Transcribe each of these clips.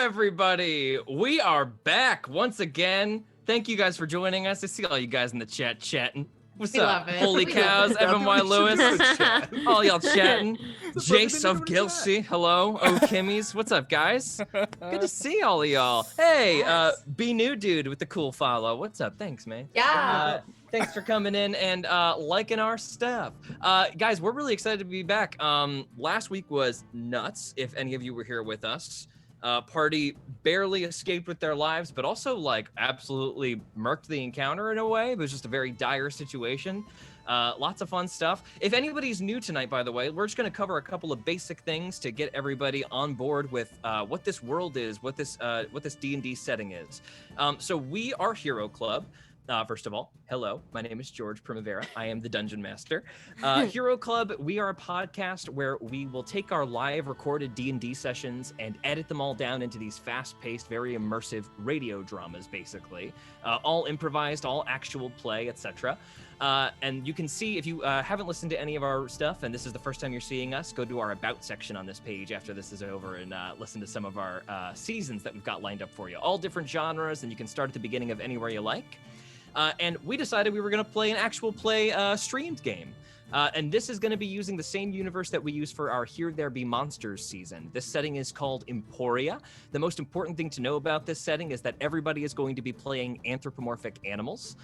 everybody? We are back once again. Thank you guys for joining us. I see all you guys in the chat chatting. What's up? Holy cows, Evan Y. Lewis. All y'all chatting. Jace of Gilsey. Hello. Oh, Kimmies. What's up, guys? Good to see all of y'all. Hey, Be New Dude with the cool follow. What's up? Thanks, man. Yeah. Thanks for coming in and liking our stuff. Guys, we're really excited to be back. Last week was nuts, if any of you were here with us. Party barely escaped with their lives, but also like absolutely murked the encounter in a way. It was just a very dire situation. Lots of fun stuff. If anybody's new tonight, by the way, we're just going to cover a couple of basic things to get everybody on board with what this world is, what this D&D setting is. So we are Hero Club. First of all, hello, my name is George Primavera. I am the Dungeon Master. Hero Club, we are a podcast where we will take our live recorded D&D sessions and edit them all down into these fast-paced, very immersive radio dramas, basically. All improvised, all actual play, etc. And you can see, if you haven't listened to any of our stuff, and this is the first time you're seeing us, go to our About section on this page after this is over and listen to some of our seasons that we've got lined up for you. All different genres, and you can start at the beginning of anywhere you like. And we decided we were going to play an actual play streamed game. And this is going to be using the same universe that we use for our Here There Be Monsters season. This setting is called Emporia. The most important thing to know about this setting is that everybody is going to be playing anthropomorphic animals.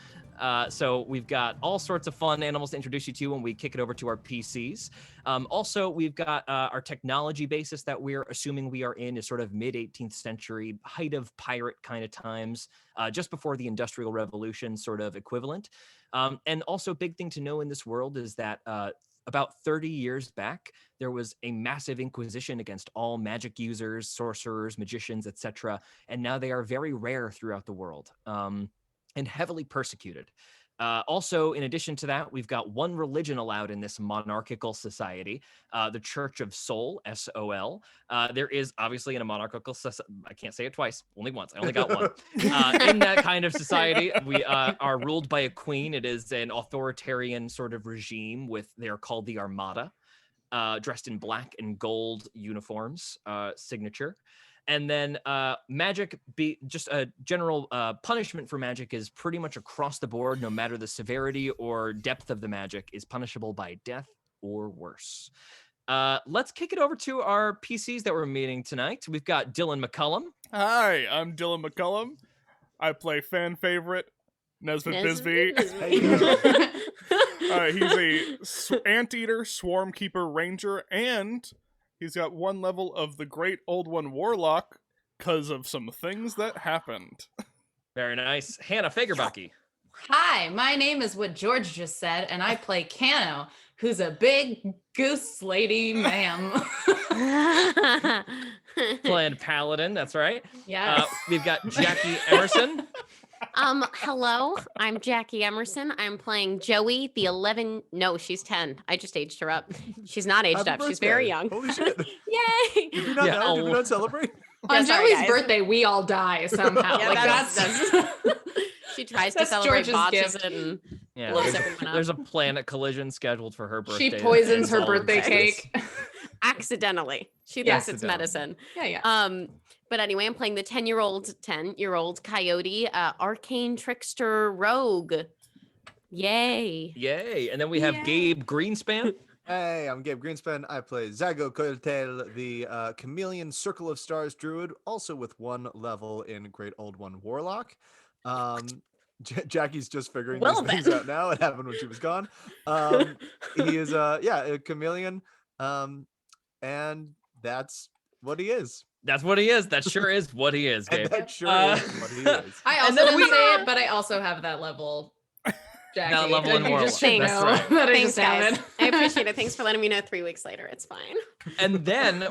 So we've got all sorts of fun animals to introduce you to when we kick it over to our PCs. Also, we've got our technology basis that we're assuming we are in is sort of mid-18th century, height of pirate kind of times, just before the Industrial Revolution sort of equivalent. And also a big thing to know in this world is that about 30 years back, there was a massive inquisition against all magic users, sorcerers, magicians, etc. And now they are very rare throughout the world. And heavily persecuted. Also, in addition to that, we've got one religion allowed in this monarchical society, the Church of Sol, S-O-L. There is obviously in a monarchical society, I can't say it twice, only once, I only got one. In that kind of society, we are ruled by a queen. It is an authoritarian sort of regime they are called the Armada, dressed in black and gold uniforms, signature. And then magic, just a general punishment for magic is pretty much across the board, no matter the severity or depth of the magic, is punishable by death or worse. Let's kick it over to our PCs that we're meeting tonight. We've got Dylan McCullum. Hi, I'm Dylan McCullum. I play fan favorite Nesbitt Bisbee. He's a anteater, swarm keeper, ranger, and he's got one level of the Great Old One Warlock because of some things that happened. Very nice. Hannah Fagerbucky. Hi, my name is what George just said, and I play Cano, who's a big goose lady ma'am. Playing Paladin, that's right. Yes. We've got Jackie Emerson. Hello, I'm Jackie Emerson. I'm playing Joey, she's 10. I just aged her up. She's not aged up. She's very young. Holy shit. Yay. Did we not celebrate? On sorry, Joey's guys. birthday, we all die somehow. Yeah, like that's she tries to that's celebrate George's bosses gift. and Yeah, blows everyone up. there's a planet collision scheduled for her birthday. She poisons her All birthday Texas. cake. Accidentally. She Yeah. thinks it's medicine. Yeah. But anyway, I'm playing the 10-year-old Coyote, arcane trickster rogue. Yay. Yay. And then we have Gabe Greenspan. Hey, I'm Gabe Greenspan. I play Zago Kotel, the Chameleon Circle of Stars druid, also with one level in Great Old One Warlock. Jackie's just figuring these things out now. It happened when she was gone. He is a chameleon, and that's what he is. That's what he is. That sure is what he is, Gabe. And that sure is what he is. I also didn't say it, but I also have that level. Jackie, That level in you Warlock. just should That's know right. that I Thanks, just have guys. it. I appreciate it. Thanks for letting me know 3 weeks later. It's fine. And then,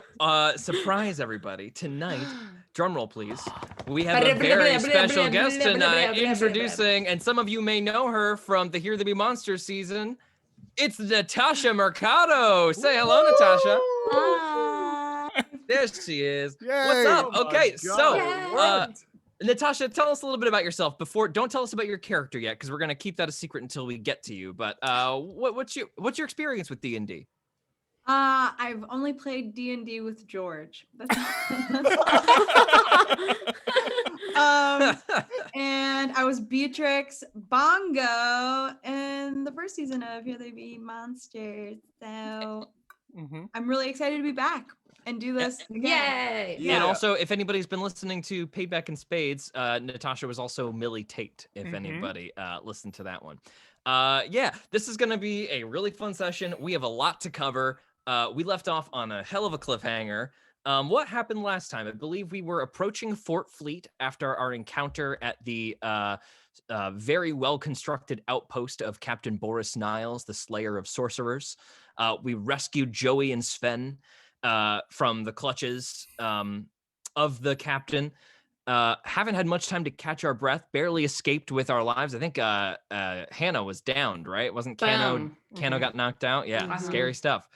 surprise everybody, tonight, drum roll please, we have a very special guest tonight introducing, and some of you may know her from the Here There Be Monsters season. It's Natasha Mercado. Say hello, Natasha. There she is. Yay. What's up? Oh my Okay, God. so Natasha, tell us a little bit about yourself. Don't tell us about your character yet, because we're gonna keep that a secret until we get to you. But what's your experience with D&D? I've only played D&D with George. That's and I was Beatrix Bongo in the first season of Here They Be Monsters. So I'm really excited to be back and do this again. Yay! Yeah. And also, if anybody's been listening to Payback in Spades, Natasha was also Millie Tate, if anybody listened to that one. Yeah, this is going to be a really fun session. We have a lot to cover. We left off on a hell of a cliffhanger. What happened last time? I believe we were approaching Fort Fleet after our encounter at the very well-constructed outpost of Captain Boris Niles, the Slayer of Sorcerers. We rescued Joey and Sven from the clutches of the captain. Haven't had much time to catch our breath, barely escaped with our lives. I think Hannah was downed, right? Wasn't Kano got knocked out? Yeah, scary stuff.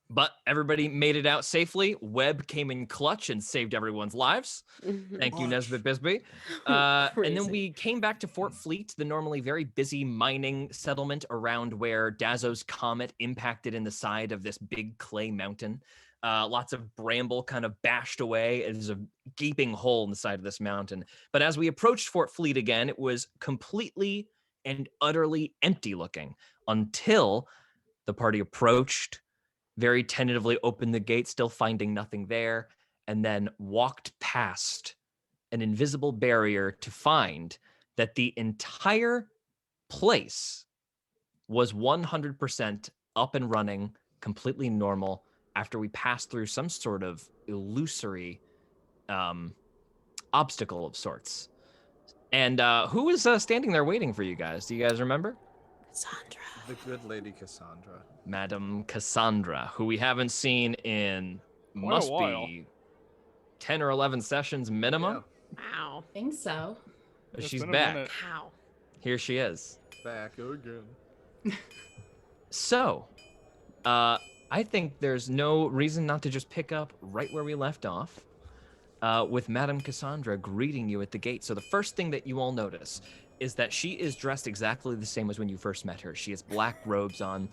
But everybody made it out safely. Webb came in clutch and saved everyone's lives. Thank you, Nesbitt Bisbee. And then we came back to Fort Fleet, the normally very busy mining settlement around where Dazzo's comet impacted in the side of this big clay mountain. Lots of bramble kind of bashed away. There's a gaping hole in the side of this mountain. But as we approached Fort Fleet again, it was completely and utterly empty looking until the party approached, very tentatively opened the gate, still finding nothing there, and then walked past an invisible barrier to find that the entire place was 100% up and running, completely normal, after we passed through some sort of illusory obstacle of sorts. And who was standing there waiting for you guys? Do you guys remember? Cassandra. The good lady Cassandra. Madam Cassandra, who we haven't seen in must be 10 or 11 sessions minimum. Wow. I think so. But It's she's been a back. minute. How? Here she is. Back again. So, I think there's no reason not to just pick up right where we left off with Madam Cassandra greeting you at the gate. So the first thing that you all notice is that she is dressed exactly the same as when you first met her. She has black robes on.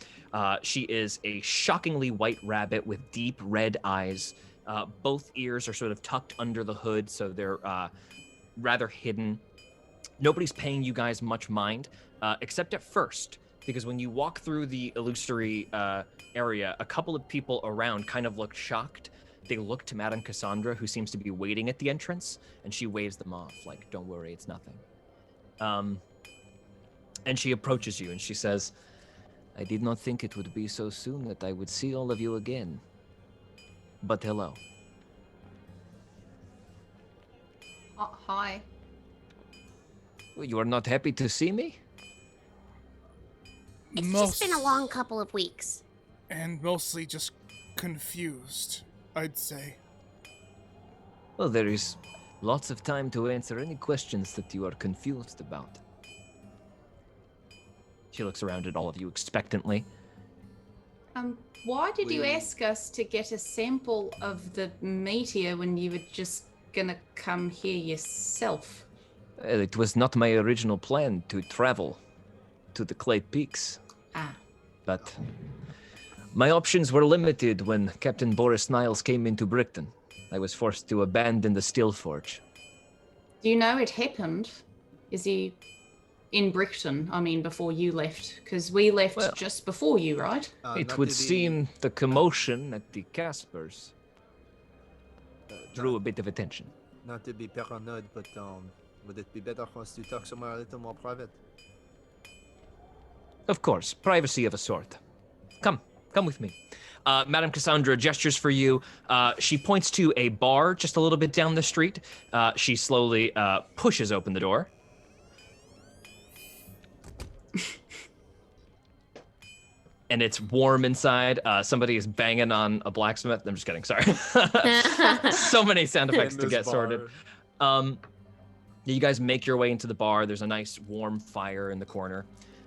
She is a shockingly white rabbit with deep red eyes. Both ears are sort of tucked under the hood, so they're rather hidden. Nobody's paying you guys much mind, except at first, because when you walk through the illusory area, a couple of people around kind of look shocked. They look to Madame Cassandra, who seems to be waiting at the entrance, and she waves them off, like, don't worry, it's nothing. And she approaches you, and she says, I did not think it would be so soon that I would see all of you again. But hello. Hi. You are not happy to see me? It's just been a long couple of weeks. And mostly just confused, I'd say. Well, there is lots of time to answer any questions that you are confused about. She looks around at all of you expectantly. Why did you ask us to get a sample of the meteor when you were just gonna come here yourself? It was not my original plan to travel to the Clay Peaks. But my options were limited when Captain Boris Niles came into Brickton. I was forced to abandon the Steel Forge. Do you know it happened? Is he in Brickton? I mean, before you left? Because we left just before you, right? It would seem the commotion at the Caspers drew a bit of attention. Not to be paranoid, but would it be better for us to talk somewhere a little more private? Of course, privacy of a sort. Come with me. Madame Cassandra gestures for you. She points to a bar just a little bit down the street. She slowly pushes open the door. And it's warm inside. Somebody is banging on a blacksmith. I'm just kidding, sorry. So many sound effects to get sorted. You guys make your way into the bar. There's a nice warm fire in the corner.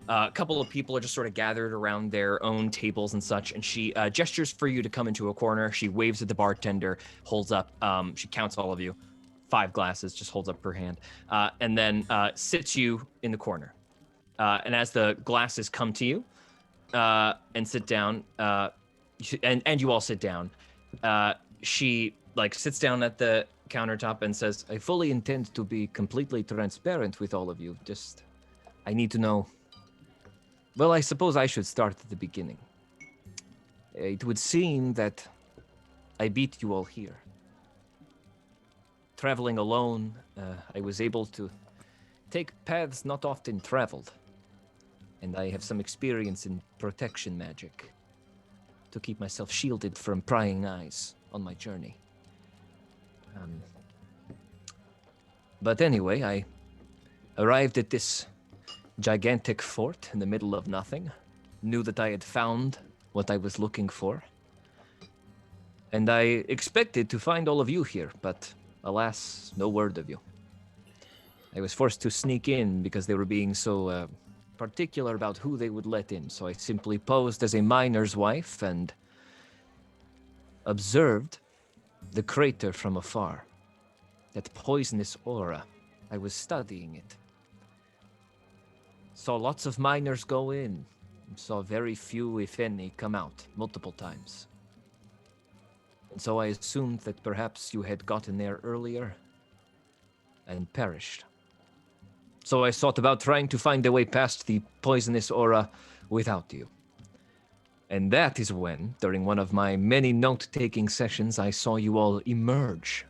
A couple of people are just sort of gathered around their own tables and such, and she gestures for you to come into a corner. She waves at the bartender, holds up, she counts all of you, 5 glasses, just holds up her hand, and then sits you in the corner. And as the glasses come to you, and sit down. And you all sit down. She like sits down at the countertop and says, "I fully intend to be completely transparent with all of you. Just, I need to know. Well, I suppose I should start at the beginning. It would seem that I beat you all here. Traveling alone, I was able to take paths not often traveled, and I have some experience in protection magic to keep myself shielded from prying eyes on my journey. But anyway, I arrived at this gigantic fort in the middle of nothing, knew that I had found what I was looking for, and I expected to find all of you here, but alas, no word of you. I was forced to sneak in because they were being so particular about who they would let in, so I simply posed as a miner's wife and observed the crater from afar. That poisonous aura, I was studying it. Saw lots of miners go in, and saw very few, if any, come out multiple times. And so I assumed that perhaps you had gotten there earlier and perished. So I sought about trying to find a way past the poisonous aura without you. And that is when, during one of my many note-taking sessions, I saw you all emerge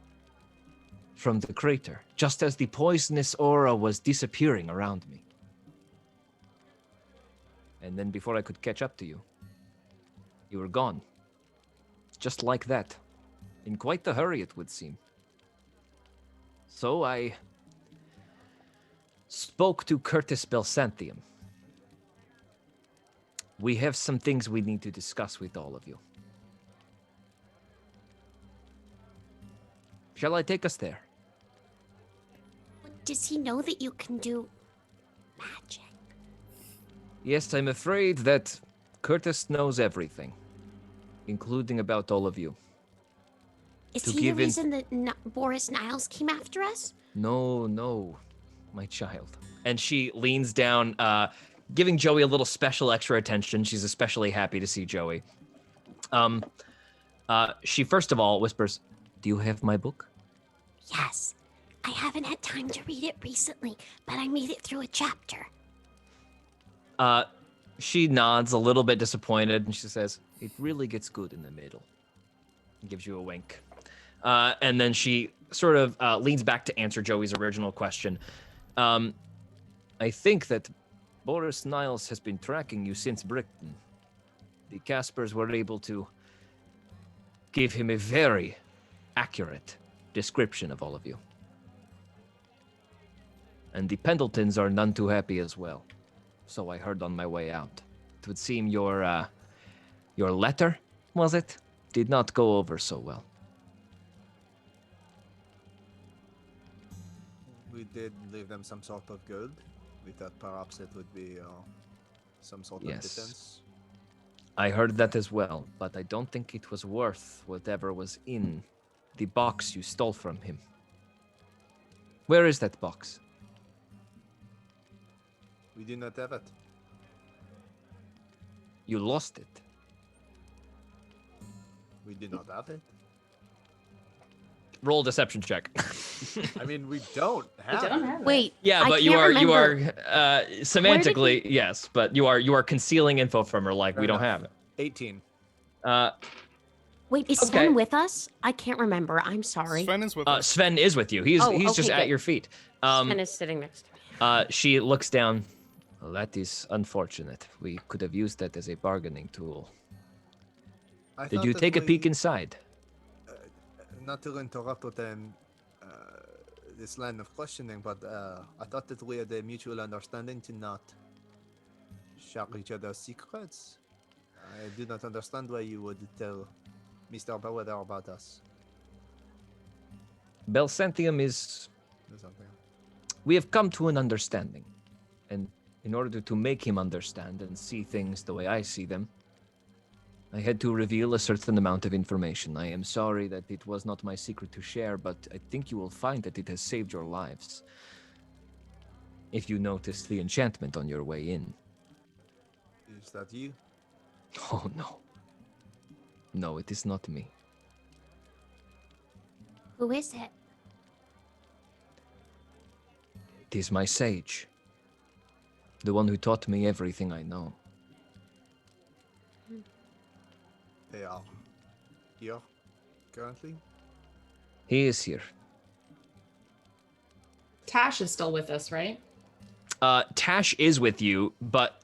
from the crater, just as the poisonous aura was disappearing around me. And then before I could catch up to you, you were gone. Just like that. In quite the hurry, it would seem. So I spoke to Curtis Belsantium. We have some things we need to discuss with all of you. Shall I take us there? Does he know that you can do magic? Yes, I'm afraid that Curtis knows everything, including about all of you. Is To he the give in- reason that Boris Niles came after us? No, my child. And she leans down, giving Joey a little special extra attention. She's especially happy to see Joey. She first of all whispers, "Do you have my book?" Yes. I haven't had time to read it recently, but I made it through a chapter. She nods a little bit disappointed, and she says, "It really gets good in the middle." And gives you a wink. And then she sort of leans back to answer Joey's original question. I think that Boris Niles has been tracking you since Britain. The Caspers were able to give him a very accurate description of all of you. And the Pendletons are none too happy as well. So I heard on my way out. It would seem your letter, was it? Did not go over so well. We did leave them some sort of gold. We thought perhaps it would be some sort of Yes. defense. I heard that as well, but I don't think it was worth whatever was in the box you stole from him. Where is that box? We do not have it. You lost it. We do not have it. Roll a deception check. I mean, we don't have don't it. have it. Wait. Yeah, I but you can't are remember. semantically yes, but you are concealing info from her like Fair we don't enough. have it. 18. Wait, is Okay. Sven with us? I can't remember. I'm sorry. Sven is with us. Sven is with you. He's Oh, just okay, at good. your feet. Sven is sitting next to me. She looks down. Well, that is unfortunate. We could have used that as a bargaining tool. I Did thought you that take a peek we- inside? Not to interrupt with this line of questioning, but I thought that we had a mutual understanding to not share each other's secrets. I do not understand why you would tell Mr. Bauer about us. Belsantium is... Or something. We have come to an understanding. And in order to make him understand and see things the way I see them, I had to reveal a certain amount of information. I am sorry that it was not my secret to share, but I think you will find that it has saved your lives. If you noticed the enchantment on your way in. Is that you? Oh, no. No, it is not me. Who is it? It is my sage. The one who taught me everything I know. They are here currently. He is here. Tash is still with us, right? Tash is with you, but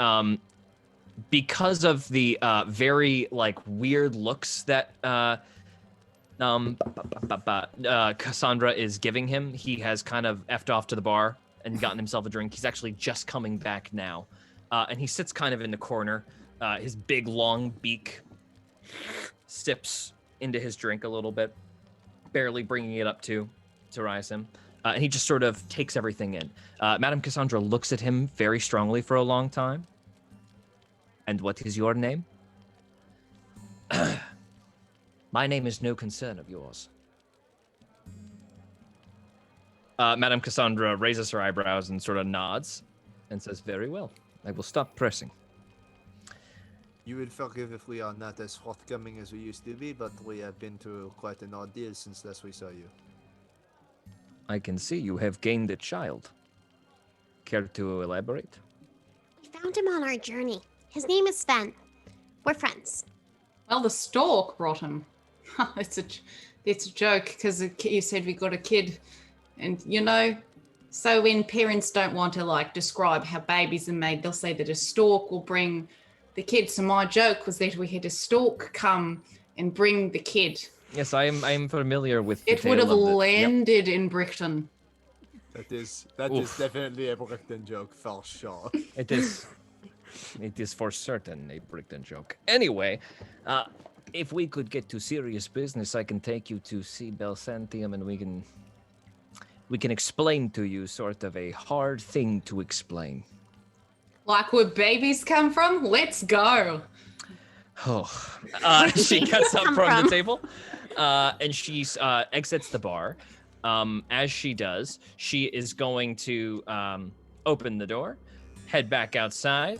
because of the very like weird looks that Cassandra is giving him, he has kind of effed off to the bar and gotten himself a drink. He's actually just coming back now, and he sits kind of in the corner. His big long beak sips into his drink a little bit, barely bringing it up to rise him. And he just sort of takes everything in. Madame Cassandra looks at him very strongly for a long time. And what is your name? My name is no concern of yours. Madame Cassandra raises her eyebrows and sort of nods and says, very well. I will stop pressing. You will forgive if we are not as forthcoming as we used to be, but we have been through quite an ordeal since last we saw you. I can see you have gained a child. Care to elaborate? We found him on our journey. His name is Sven. We're friends. Well, the stork brought him. it's a joke because you said we got a kid, and so when parents don't want to like describe how babies are made, they'll say that a stork will bring the kid. So my joke was that we had a stork come and bring the kid. Yes, I am familiar with the It would tale have of the- landed in Brickton. That is definitely a Brickton joke for sure. It is for certain a Brickton joke. Anyway, if we could get to serious business, I can take you to see Belsantium and we can explain to you sort of a hard thing to explain. Like where babies come from? Let's go. Oh, she gets up from the table, and she exits the bar. As she does, she is going to open the door, head back outside,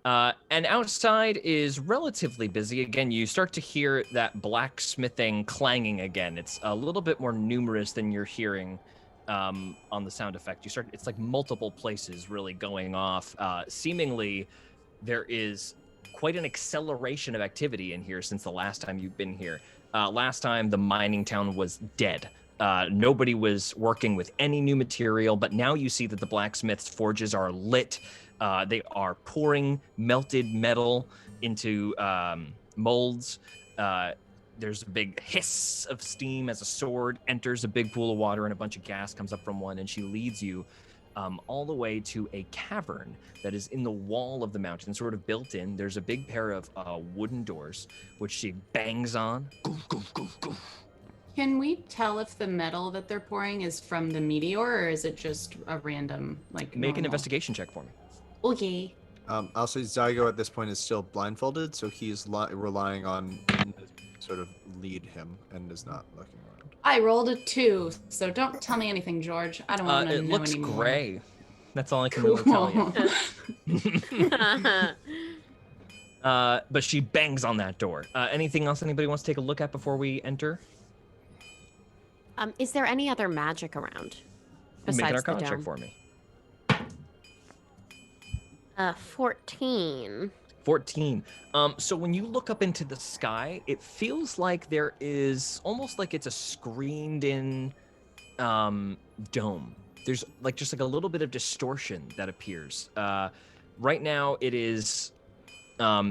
and outside is relatively busy. Again, you start to hear that blacksmithing clanging again. It's a little bit more numerous than you're hearing on the sound effect. It's like multiple places really going off. Seemingly, there is quite an acceleration of activity in here since the last time you've been here. Last time, the mining town was dead. Nobody was working with any new material, but now you see that the blacksmith's forges are lit. They are pouring melted metal into molds. There's a big hiss of steam as a sword enters a big pool of water and a bunch of gas comes up from one, and she leads you all the way to a cavern that is in the wall of the mountain, sort of built in. There's a big pair of wooden doors, which she bangs on. Goof, goof, goof, goof. Can we tell if the metal that they're pouring is from the meteor, or is it just a random, like, Make an normal? investigation check for me. Okay. Also, Zygo at this point is still blindfolded, so he's relying on Min to sort of lead him and is not looking around. I rolled a 2, so don't tell me anything, George. I don't want to know It looks anymore. gray. That's all I can really tell you. But she bangs on that door. Anything else anybody wants to take a look at before we enter? Is there any other magic around besides Make an the arcana dome? check for me. 14. 14. So when you look up into the sky, it feels like there is almost like it's a screened in dome. There's just a little bit of distortion that appears. Right now it is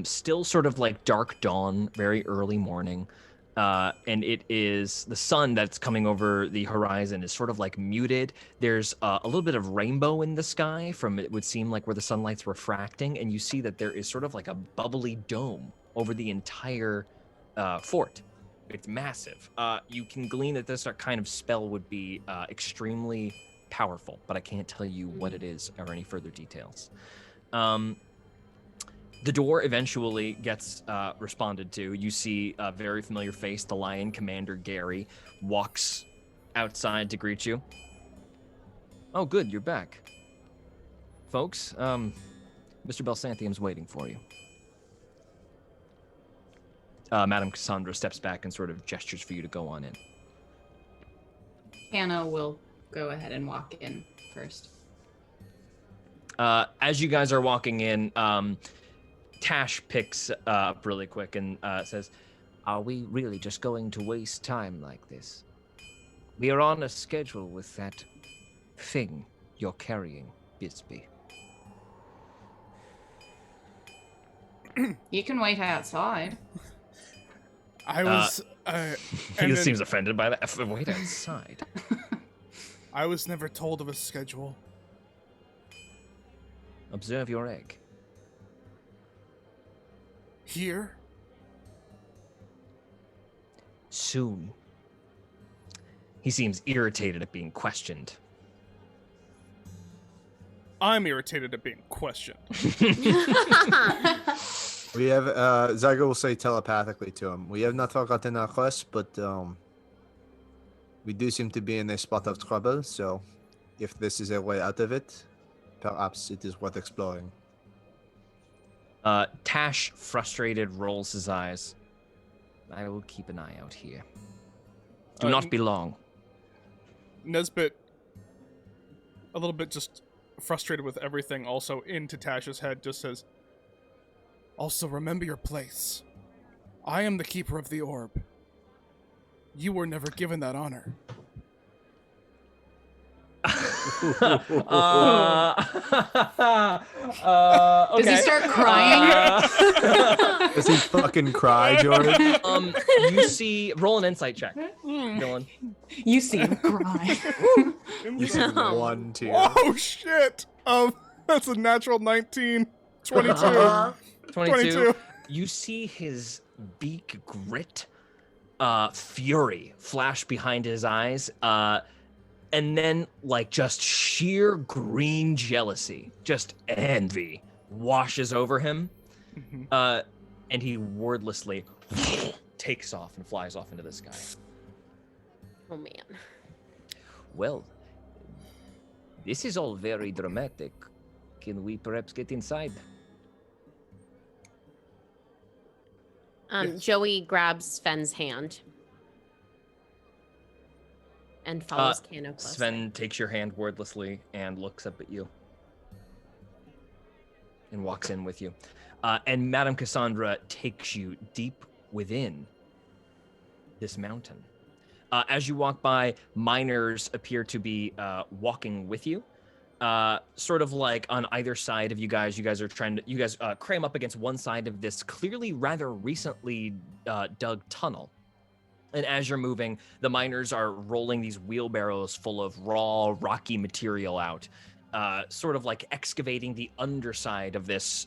still sort of like dark dawn, very early morning. And it is the sun that's coming over the horizon is sort of like muted. There's a little bit of rainbow in the sky from it would seem like where the sunlight's refracting, and you see that there is sort of like a bubbly dome over the entire fort. It's massive. You can glean that this kind of spell would be extremely powerful, but I can't tell you what it is or any further details. The door eventually gets responded to. You see a very familiar face. The Lion Commander, Gary, walks outside to greet you. Oh, good, you're back. Folks, Mr. Belsantium's waiting for you. Madame Cassandra steps back and sort of gestures for you to go on in. Hannah will go ahead and walk in first. As you guys are walking in, Tash picks up really quick and says, "Are we really just going to waste time like this? We are on a schedule with that thing you're carrying, Bisbee." You can wait outside. I was. He just seems offended by that. Wait outside. I was never told of a schedule. Observe your egg. Here? Soon. He seems irritated at being questioned. I'm irritated at being questioned. We have, Zygo will say telepathically to him, we have not forgotten our quest, but we do seem to be in a spot of trouble, so if this is a way out of it, perhaps it is worth exploring. Tash, frustrated, rolls his eyes. I will keep an eye out here. Do not be long. Nesbit, a little bit just frustrated with everything, also into Tash's head, just says, "Also remember your place. I am the keeper of the orb. You were never given that honor." Okay. Does he start crying? Does he fucking cry, George? You see, roll an insight check, Dylan. You see him cry. You see 1, 2. Oh shit! That's a natural 19. 22. 22. You see his beak grit, fury flash behind his eyes, and then like just sheer green jealousy, just envy washes over him, and he wordlessly takes off and flies off into the sky. Oh man. Well, this is all very dramatic. Can we perhaps get inside? Yes. Joey grabs Sven's hand and follows Kano closely. Sven takes your hand wordlessly and looks up at you and walks in with you. And Madame Cassandra takes you deep within this mountain. As you walk by, miners appear to be walking with you. Sort of like on either side of you guys are trying to, cram up against one side of this clearly rather recently dug tunnel. And as you're moving, the miners are rolling these wheelbarrows full of raw, rocky material out, sort of like excavating the underside of this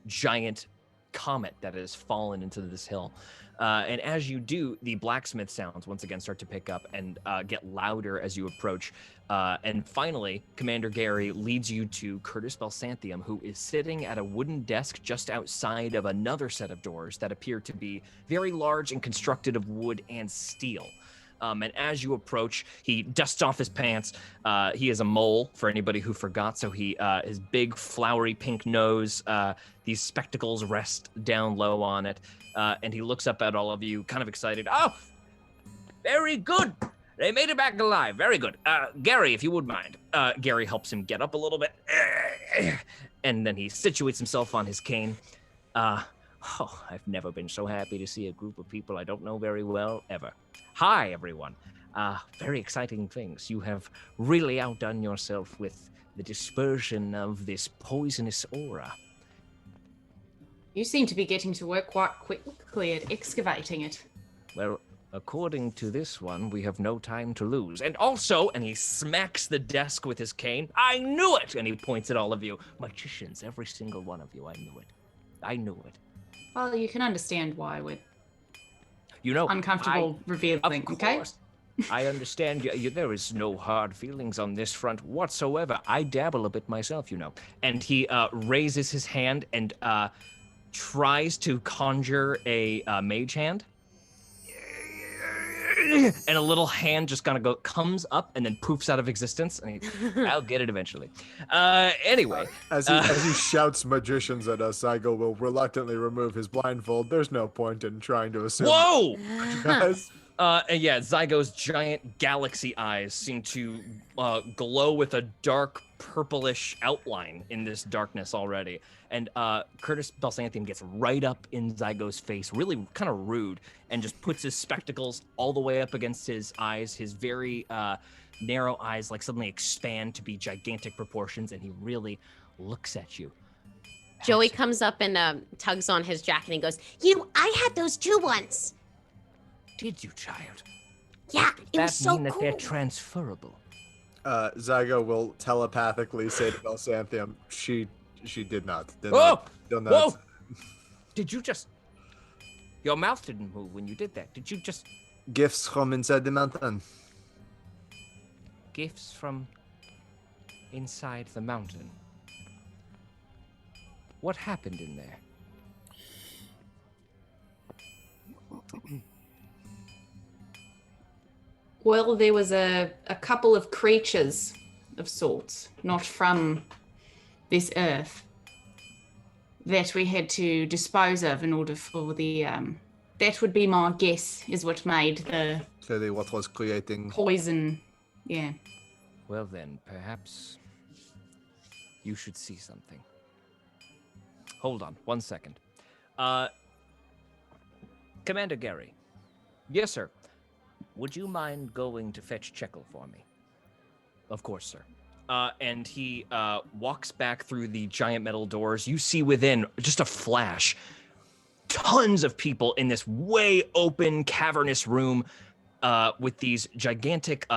giant comet that has fallen into this hill. And as you do, the blacksmith sounds once again start to pick up and get louder as you approach. And finally, Commander Gary leads you to Curtis Belsantium, who is sitting at a wooden desk just outside of another set of doors that appear to be very large and constructed of wood and steel. And as you approach, he dusts off his pants. He is a mole, for anybody who forgot, so his big, flowery pink nose, these spectacles rest down low on it. And he looks up at all of you, kind of excited. "Oh, very good. They made it back alive. Very good. Gary, if you would mind." Gary helps him get up a little bit. And then he situates himself on his cane. I've never been so happy to see a group of people I don't know very well, ever. Hi, everyone. Very exciting things. You have really outdone yourself with the dispersion of this poisonous aura. You seem to be getting to work quite quickly at excavating it. Well, according to this one, we have no time to lose. And also, and he smacks the desk with his cane, "I knew it!" And he points at all of you. Magicians, every single one of you, I knew it. I knew it. Well, you can understand why we're You know, uncomfortable revealing, of okay? course. I understand there is no hard feelings on this front whatsoever. I dabble a bit myself, you know. And he raises his hand and tries to conjure a mage hand. and a little hand just kind of comes up and then poofs out of existence. And I'll get it eventually. Anyway, as he shouts magicians at us, Zygo will reluctantly remove his blindfold. There's no point in trying to assume. Whoa! Guys. And yeah, Zygo's giant galaxy eyes seem to glow with a dark purplish outline in this darkness already. And Curtis Balsanthium gets right up in Zygo's face, really kind of rude, and just puts his spectacles all the way up against his eyes. His very narrow eyes like suddenly expand to be gigantic proportions, and he really looks at you. Joey comes up and tugs on his jacket and he goes, I had those too once. Did you, child? Yeah, it was so mean cool. that they're transferable? Zygo will telepathically say to Balsanthium, she did not. Whoa! Done that. Whoa! Did you just... Your mouth didn't move when you did that. Did you just... Gifts from inside the mountain. Gifts from inside the mountain? What happened in there? Well, there was a couple of creatures of sorts, not from this earth, that we had to dispose of in order for the, that would be my guess, is what made the Clearly what was creating... poison, yeah. Well then, perhaps you should see something. Hold on, 1 second. Commander Gary. Yes, sir. Would you mind going to fetch Checkle for me? Of course, sir. And he walks back through the giant metal doors. You see within, just a flash, tons of people in this way open, cavernous room with these gigantic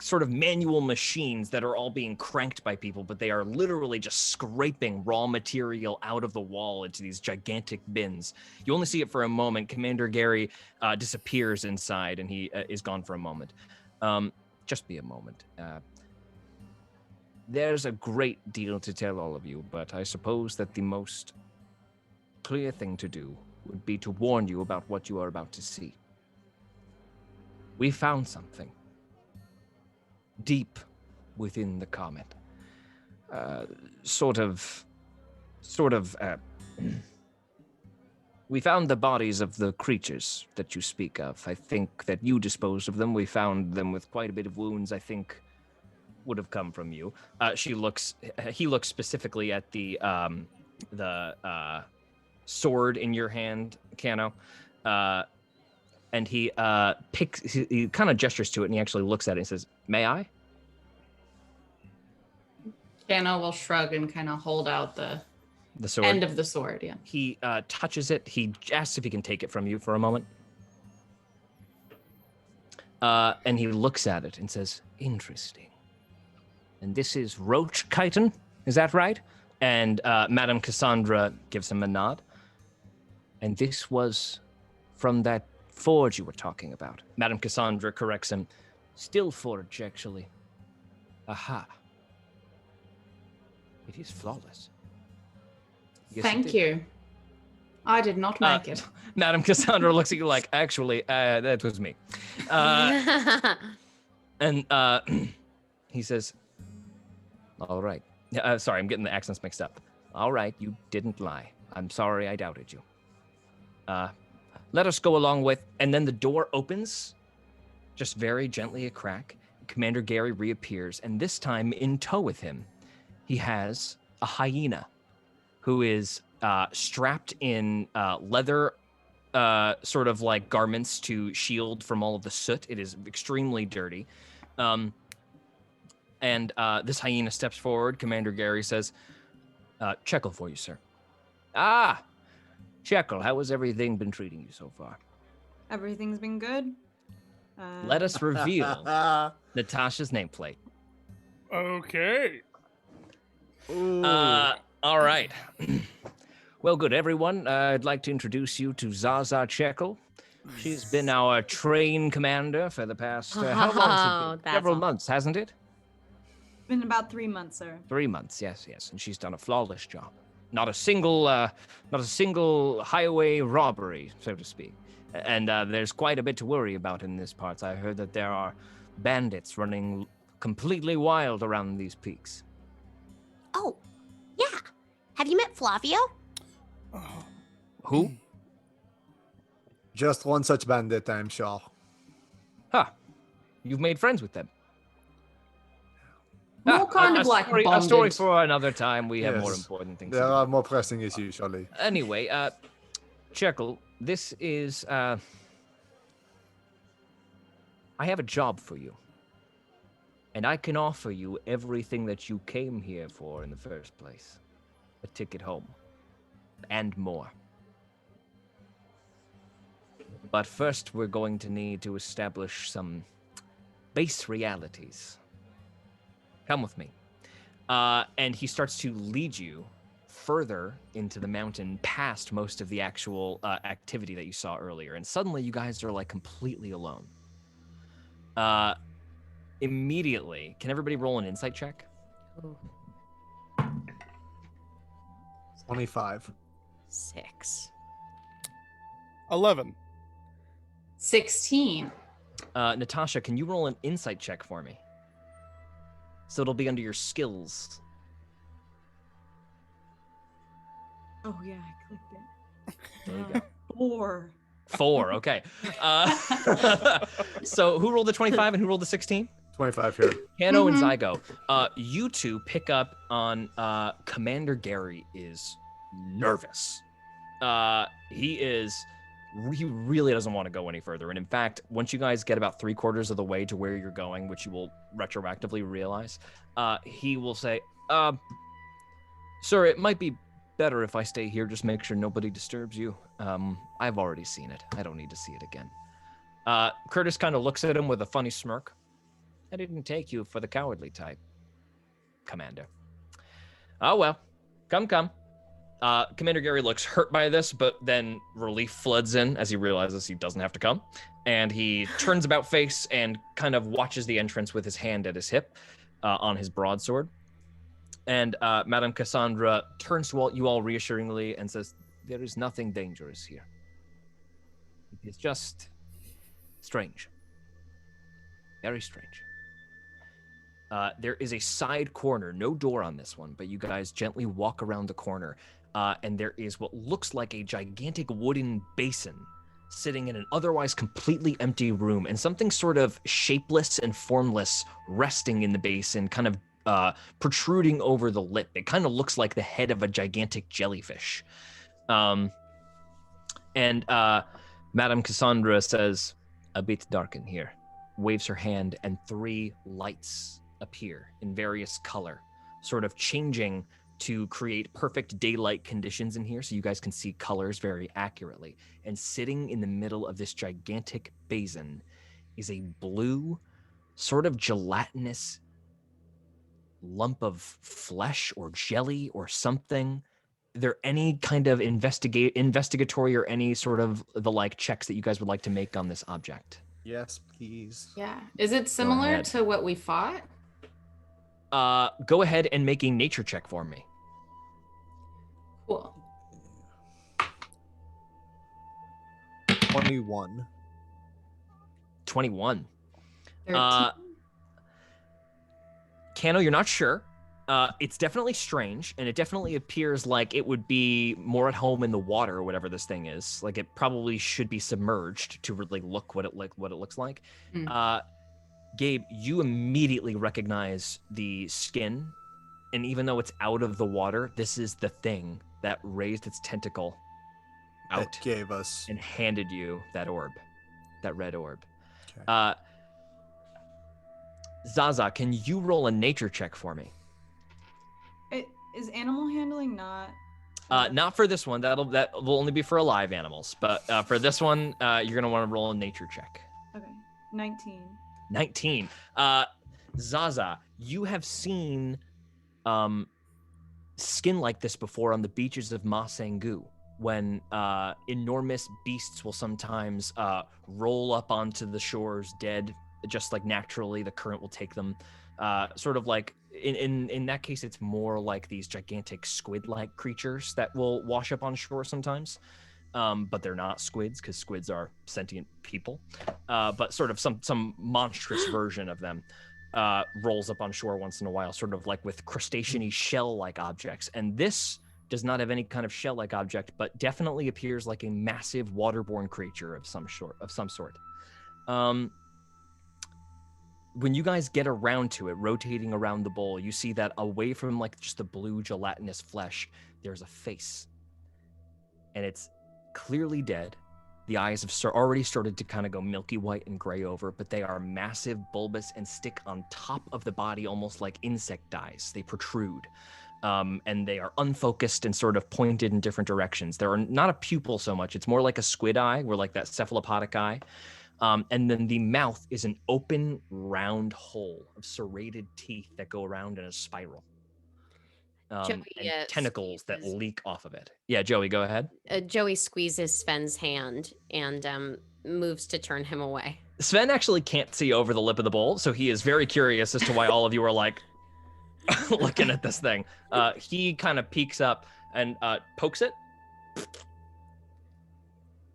sort of manual machines that are all being cranked by people, but they are literally just scraping raw material out of the wall into these gigantic bins. You only see it for a moment. Commander Gary disappears inside, and he is gone for a moment. Just be a moment. There's a great deal to tell all of you, but I suppose that the most clear thing to do would be to warn you about what you are about to see. We found something deep within the comet. We found the bodies of the creatures that you speak of. I think that you disposed of them. We found them with quite a bit of wounds, I think would have come from you. He looks specifically at the sword in your hand, Cano. And he he kind of gestures to it, and he actually looks at it and says, "May I?" Cano will shrug and kind of hold out the sword. End of the sword, yeah. He touches it. He asks if he can take it from you for a moment. And he looks at it and says, "Interesting. And this is Roach Chiton, is that right?" And Madame Cassandra gives him a nod. "And this was from that forge you were talking about." Madame Cassandra corrects him. "Still forge, actually." "Aha. It is flawless." Yes, Thank you. I did not make it. Madame Cassandra looks at you like, "Actually, that was me." And he says, "All right." Sorry, I'm getting the accents mixed up. "All right, you didn't lie. I'm sorry I doubted you. Let us go along with..." And then the door opens, just very gently a crack. Commander Gary reappears, and this time in tow with him, he has a hyena who is strapped in leather sort of like garments to shield from all of the soot. It is extremely dirty. And this hyena steps forward. Commander Gary says, "Checkle for you, sir." "Ah, Checkle, how has everything been treating you so far?" Everything's been good. Let us reveal Natasha's nameplate. Okay. All right. Well, good, everyone. I'd like to introduce you to Zaza Checkle. She's been our train commander for the past, how long has it been? Several months, hasn't it? Been about 3 months, sir. 3 months, yes. And she's done a flawless job. Not a single highway robbery, so to speak. And there's quite a bit to worry about in this part. I heard that there are bandits running completely wild around these peaks. Oh, yeah. Have you met Flavio? Who? Just one such bandit, I'm sure. Huh. You've made friends with them. More kind of like a bonded. story for another time. We have more Yes. important things There to do. are more pressing issues, surely. Anyway, Jekyll, this is, I have a job for you. And I can offer you everything that you came here for in the first place. A ticket home. And more. But first, we're going to need to establish some base realities. Come with me. And he starts to lead you further into the mountain past most of the actual activity that you saw earlier. And suddenly you guys are like completely alone. Immediately, can everybody roll an insight check? 25. 6. 11. 16. Natasha, can you roll an insight check for me? So it'll be under your skills. Oh yeah, I clicked it. There you go. 4. 4, okay. So who rolled the 25 and who rolled the 16? 25 here. Kano and Zygo. You two pick up on Commander Gary is nervous. He really doesn't want to go any further. And in fact, once you guys get about 3/4 of the way to where you're going, which you will retroactively realize, he will say, sir, it might be better if I stay here. Just make sure nobody disturbs you. I've already seen it. I don't need to see it again. Curtis kind of looks at him with a funny smirk. I didn't take you for the cowardly type, Commander. Oh, well. Come. Commander Gary looks hurt by this, but then relief floods in as he realizes he doesn't have to come. And he turns about face and kind of watches the entrance with his hand at his hip on his broadsword. And Madame Cassandra turns to you all reassuringly and says, there is nothing dangerous here. It is just strange. Very strange. There is a side corner, no door on this one, but you guys gently walk around the corner, and there is what looks like a gigantic wooden basin sitting in an otherwise completely empty room, and something sort of shapeless and formless resting in the basin, kind of protruding over the lip. It kind of looks like the head of a gigantic jellyfish. And Madame Cassandra says, a bit dark in here, waves her hand, and 3 lights appear in various color, sort of changing to create perfect daylight conditions in here so you guys can see colors very accurately. And sitting in the middle of this gigantic basin is a blue, sort of gelatinous lump of flesh or jelly or something. Are there any kind of investigatory or any sort of the like checks that you guys would like to make on this object? Yes, please. Yeah. Is it similar ahead. to what we fought? Go ahead and make a nature check for me. Cool. 21. 21. 13. Kano, you're not sure. It's definitely strange, and it definitely appears like it would be more at home in the water or whatever this thing is. Like it probably should be submerged to really look what it looks like. Gabe, you immediately recognize the skin, and even though it's out of the water, this is the thing that raised its tentacle out That gave us. and handed you that orb, that red orb. Okay. Zaza, can you roll a nature check for me? Is animal handling not? Not for this one. That will only be for alive animals. But for this one, you're gonna want to roll a nature check. Okay. 19. 19. Zaza, you have seen skin like this before on the beaches of Masengu, when enormous beasts will sometimes roll up onto the shores dead, just like naturally the current will take them. Sort of like in that case, it's more like these gigantic squid-like creatures that will wash up on shore sometimes. but they're not squids because squids are sentient people. But sort of some monstrous version of them rolls up on shore once in a while, sort of like with crustacean-y shell-like objects. And this does not have any kind of shell-like object, but definitely appears like a massive waterborne creature of some sort. When you guys get around to it, rotating around the bowl, you see that away from like just the blue gelatinous flesh, there's a face. And it's clearly dead. The eyes have already started to kind of go milky white and gray over, but they are massive, bulbous, and stick on top of the body almost like insect eyes. They protrude. And they are unfocused and sort of pointed in different directions. They're not a pupil so much. It's more like a squid eye, or like that cephalopodic eye. And then the mouth is an open, round hole of serrated teeth that go around in a spiral. And tentacles that leak off of it. Yeah, Joey, go ahead. Joey squeezes Sven's hand and moves to turn him away. Sven actually can't see over the lip of the bowl, so he is very curious as to why all of you are like looking at this thing. He kind of peeks up and pokes it.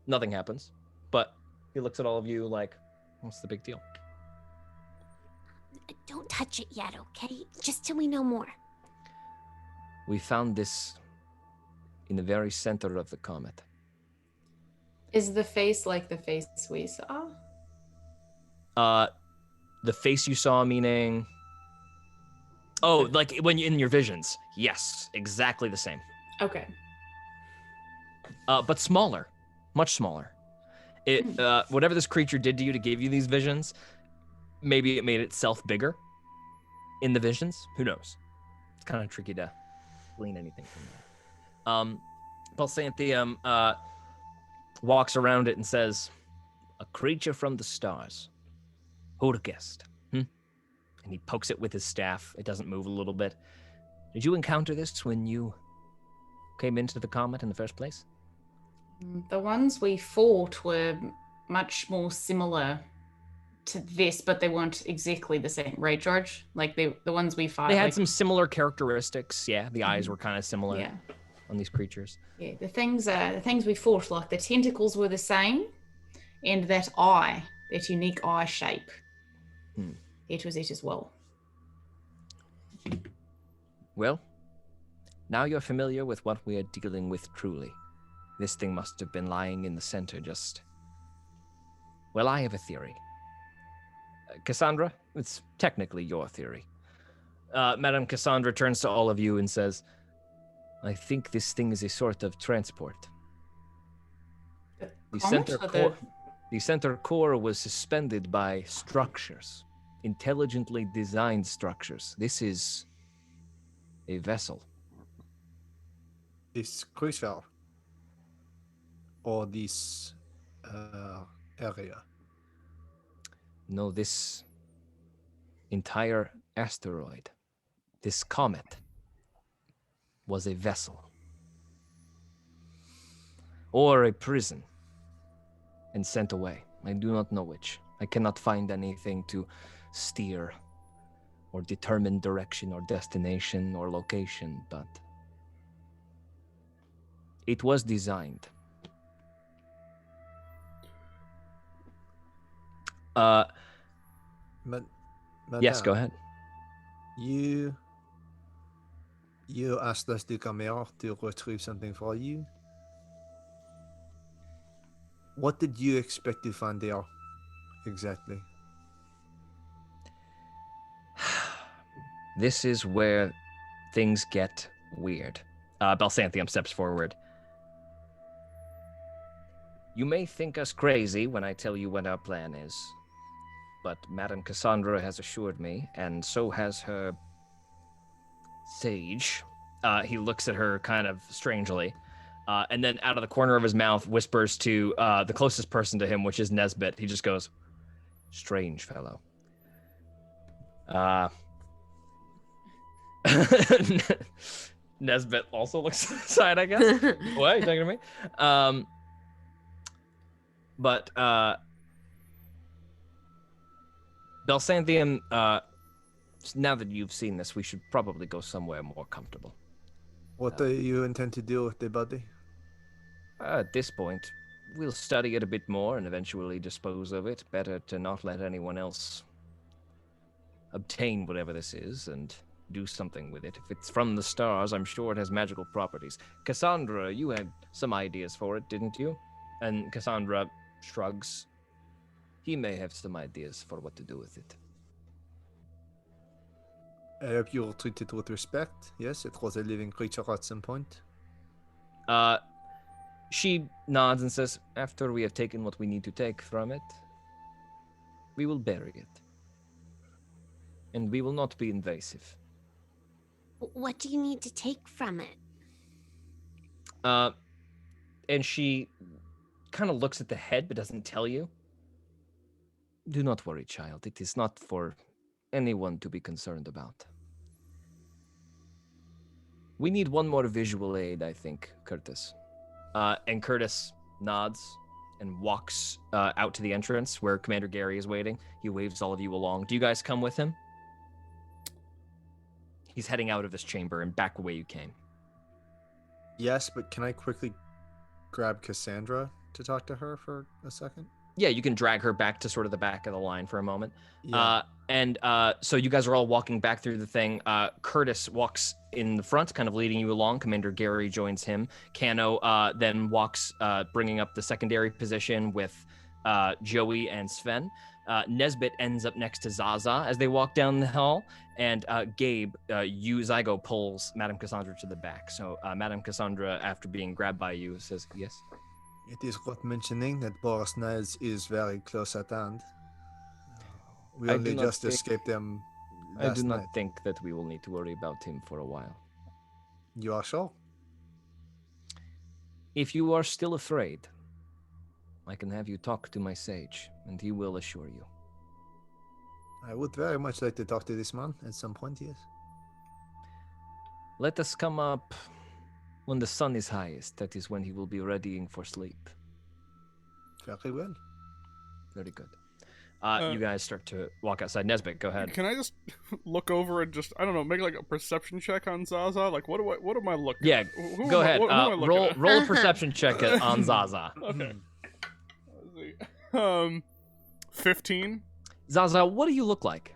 Nothing happens, but he looks at all of you like, what's the big deal? Don't touch it yet, okay? Just till we know more. We found this in the very center of the comet. Is the face like the face we saw? The face you saw, meaning... Oh, like when you in your visions. Yes, exactly the same. Okay. But smaller, much smaller. It whatever this creature did to you to give you these visions, maybe it made itself bigger in the visions. Who knows? It's kind of tricky to glean anything from there. Balsanthium walks around it and says, "A creature from the stars. Who'd have guessed?" And he pokes it with his staff. It doesn't move a little bit. Did you encounter this when you came into the comet in the first place? The ones we fought were much more similar to this, but they weren't exactly the same, right, George? Like the ones we fought. They had some similar characteristics. Yeah, the eyes were kind of similar. Yeah. On these creatures. Yeah, the things we fought, like the tentacles were the same, and that eye, that unique eye shape. It was it as well. Well, now you're familiar with what we are dealing with truly. This thing must have been lying in the center just... Well, I have a theory. Cassandra, it's technically your theory. Madame Cassandra turns to all of you and says, I think this thing is a sort of transport. The center core was suspended by structures. Intelligently designed structures. This is a vessel. This creature or this area? No, this entire asteroid, this comet, was a vessel. Or a prison. And sent away. I do not know which. I cannot find anything to steer or determine direction or destination or location, but it was designed. Yes, go ahead. You asked us to come here to retrieve something for you. What did you expect to find there exactly? This is where things get weird. Balsanthium steps forward. You may think us crazy when I tell you what our plan is, but Madame Cassandra has assured me, and so has her sage. He looks at her kind of strangely, and then out of the corner of his mouth whispers to the closest person to him, which is Nesbit. He just goes, strange fellow. Nesbit also looks aside, I guess. What? Are you talking to me? But Balsanthium, now that you've seen this, we should probably go somewhere more comfortable. What do you intend to do with the body? At this point, we'll study it a bit more and eventually dispose of it. Better to not let anyone else obtain whatever this is and do something with it. If it's from the stars, I'm sure it has magical properties. Cassandra, you had some ideas for it, didn't you? And Cassandra shrugs. He may have some ideas for what to do with it. I hope you will treat it with respect. Yes, it was a living creature at some point. She nods and says, after we have taken what we need to take from it, we will bury it. And we will not be invasive. What do you need to take from it? And she kind of looks at the head but doesn't tell you. Do not worry, child. It is not for anyone to be concerned about. We need one more visual aid, I think, Curtis. And Curtis nods and walks out to the entrance where Commander Gary is waiting. He waves all of you along. Do you guys come with him? He's heading out of this chamber and back the way you came. Yes, but can I quickly grab Cassandra to talk to her for a second? Yeah, you can drag her back to sort of the back of the line for a moment. Yeah. So you guys are all walking back through the thing. Curtis walks in the front, kind of leading you along. Commander Gary joins him. Kano then walks, bringing up the secondary position with Joey and Sven. Nesbit ends up next to Zaza as they walk down the hall. And Gabe, Zygo pulls Madame Cassandra to the back. So Madame Cassandra, after being grabbed by you, says, yes? It is worth mentioning that Boris Niles is very close at hand. We I only do not just think- escaped them I last do not night. think that we will need to worry about him for a while. You are sure? If you are still afraid, I can have you talk to my sage, and he will assure you. I would very much like to talk to this man at some point, yes. Let us come up when the sun is highest. That is when he will be readying for sleep. Very well. Very good. You guys start to walk outside. Nesbit, go ahead. Can I just look over and just, I don't know, make like a perception check on Zaza? Like, what am I looking Yeah, at? Who go am I- ahead. who am I looking at? Roll a perception check on Zaza. Okay. Let's see. 15. Zaza, what do you look like?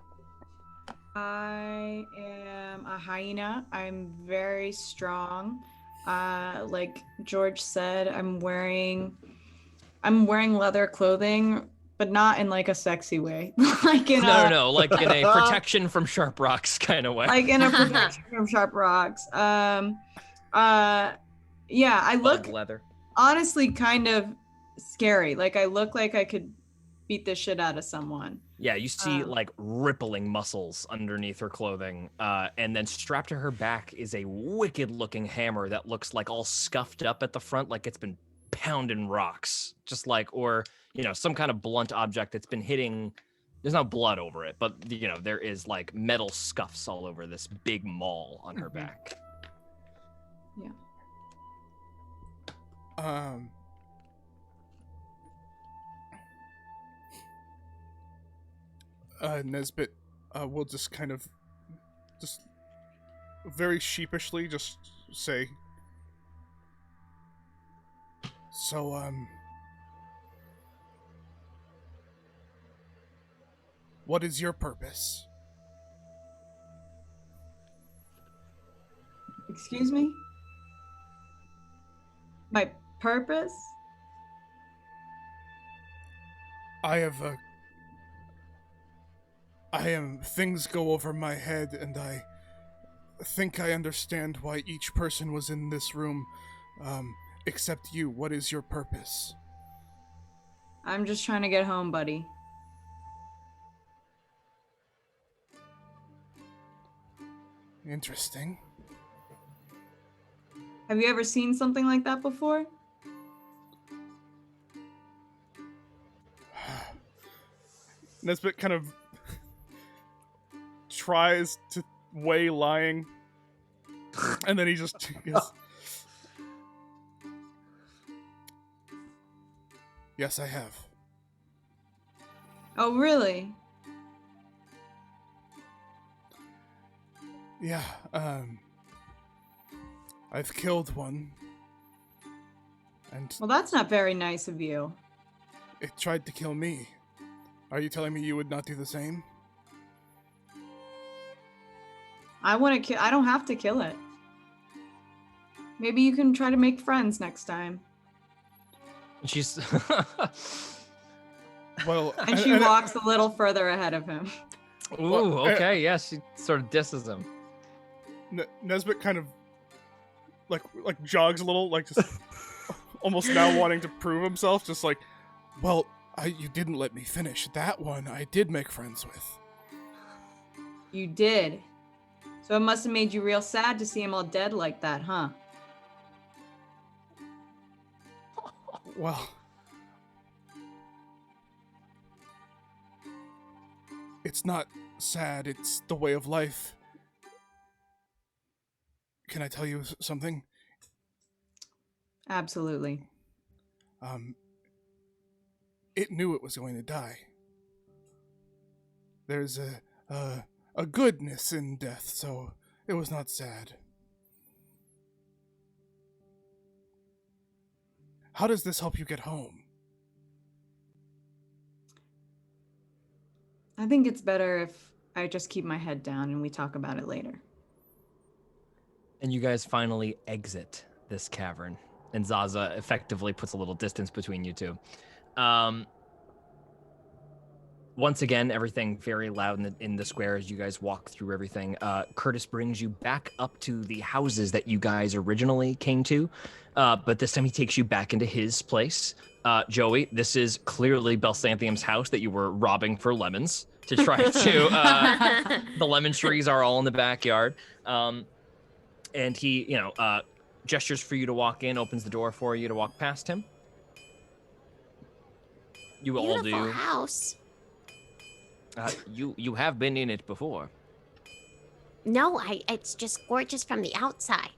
I am a hyena. I'm very strong. Like George said, I'm wearing leather clothing, but not in like a sexy way. Like in No, like in a protection from sharp rocks kind of way. like in a protection from sharp rocks. Yeah, I look Bug leather. honestly kind of scary. Like I look like I could beat the shit out of someone. Yeah, you see like rippling muscles underneath her clothing, and then strapped to her back is a wicked-looking hammer that looks like all scuffed up at the front, like it's been pounding rocks, just like, or some kind of blunt object that's been hitting. There's no blood over it, but there is like metal scuffs all over this big maul on her back. Yeah. Nesbit will just kind of, just very sheepishly just say, so, what is your purpose? Excuse me? My purpose? Things go over my head, and I think I understand why each person was in this room, except you. What is your purpose? I'm just trying to get home, buddy. Interesting. Have you ever seen something like that before? Nesbit kind of tries to weigh lying, and then he just goes, yes, I have. Oh, really? Yeah, I've killed one, And Well, that's not very nice of you. it tried to kill me. Are you telling me you would not do the same? I want to I don't have to kill it. Maybe you can try to make friends next time. She's Well, And she walks a little further ahead of him. Ooh, Well, okay, yeah, she sort of disses him. Nesbit kind of like jogs a little, like just almost now wanting to prove himself, just like, well, you didn't let me finish that one. I did make friends with. You did. So it must have made you real sad to see him all dead like that, huh? Well, it's not sad, it's the way of life. Can I tell you something? Absolutely. It knew it was going to die. There's a goodness in death, so it was not sad. How does this help you get home? I think it's better if I just keep my head down and we talk about it later. And you guys finally exit this cavern, and Zaza effectively puts a little distance between you two. Once again, everything very loud in the square as you guys walk through everything. Curtis brings you back up to the houses that you guys originally came to, but this time he takes you back into his place. Joey, this is clearly Belsanthium's house that you were robbing for lemons to try to. The lemon trees are all in the backyard. And he, gestures for you to walk in, opens the door for you to walk past him. You all Beautiful do. house. You have been in it before. No, it's just gorgeous from the outside.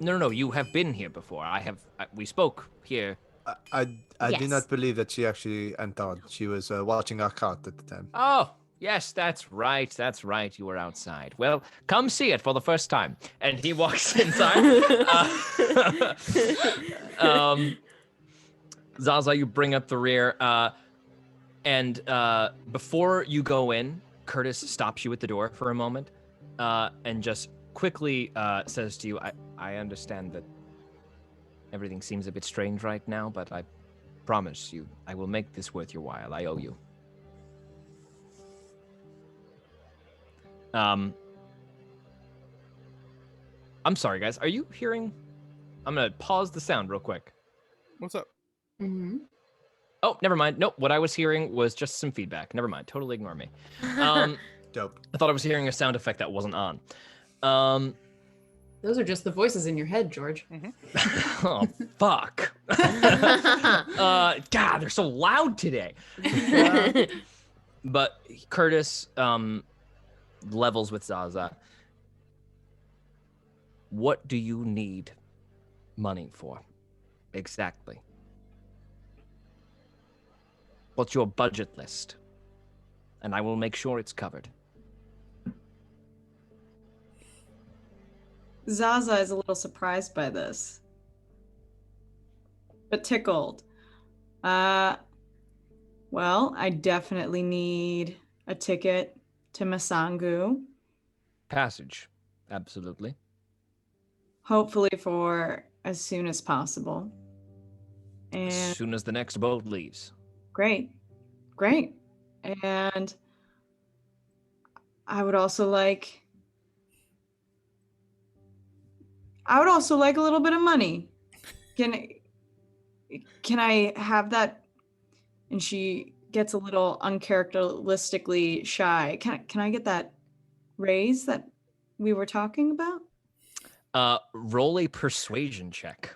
No. You have been here before. We spoke here. I do Yes. not believe that she actually entered. She was watching our cart at the time. Oh, yes, that's right. That's right. You were outside. Well, come see it for the first time. And he walks inside. Zaza, you bring up the rear. And before you go in, Curtis stops you at the door for a moment and just quickly says to you, I understand that everything seems a bit strange right now, but I promise you, I will make this worth your while. I owe you. I'm sorry, guys. Are you hearing? I'm going to pause the sound real quick. What's up? Mm-hmm. Oh, never mind. Nope. What I was hearing was just some feedback. Never mind. Totally ignore me. Dope. I thought I was hearing a sound effect that wasn't on. Those are just the voices in your head, George. Oh, fuck. God, they're so loud today. But Curtis levels with Zaza. What do you need money for? Exactly. What's your budget list? And I will make sure it's covered. Zaza is a little surprised by this, but tickled. Well, I definitely need a ticket to Masangu, Passage. Absolutely. hopefully for as soon as possible. As And soon as the next boat leaves. great. And I would also like a little bit of money. Can I have that? And she gets a little uncharacteristically shy. Can I get that raise that we were talking about? Roll a persuasion check.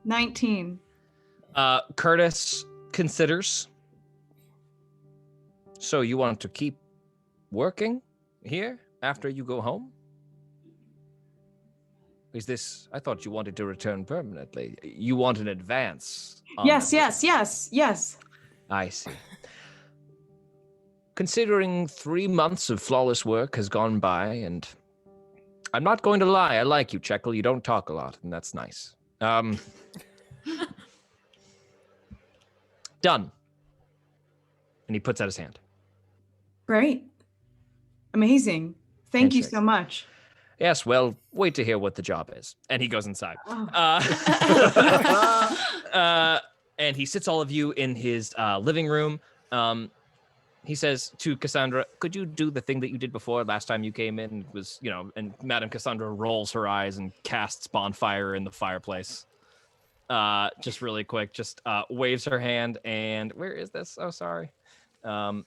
$19. Curtis considers. So you want to keep working here after you go home? Is this? I thought you wanted to return permanently. You want an advance? On Yes. that. Yes. I see. considering 3 months of flawless work has gone by, and I'm not going to lie, I like you, Checkle. You don't talk a lot, and that's nice. Done. And he puts out his hand. Great. Amazing. Thank you Handshake. so much. Yes, well, wait to hear what the job is. And he goes inside. And he sits all of you in his living room. He says to Cassandra, could you do the thing that you did before last time you came in? It was, and Madame Cassandra rolls her eyes and casts bonfire in the fireplace. Just really quick, just waves her hand, and where is this? Oh, sorry. Sound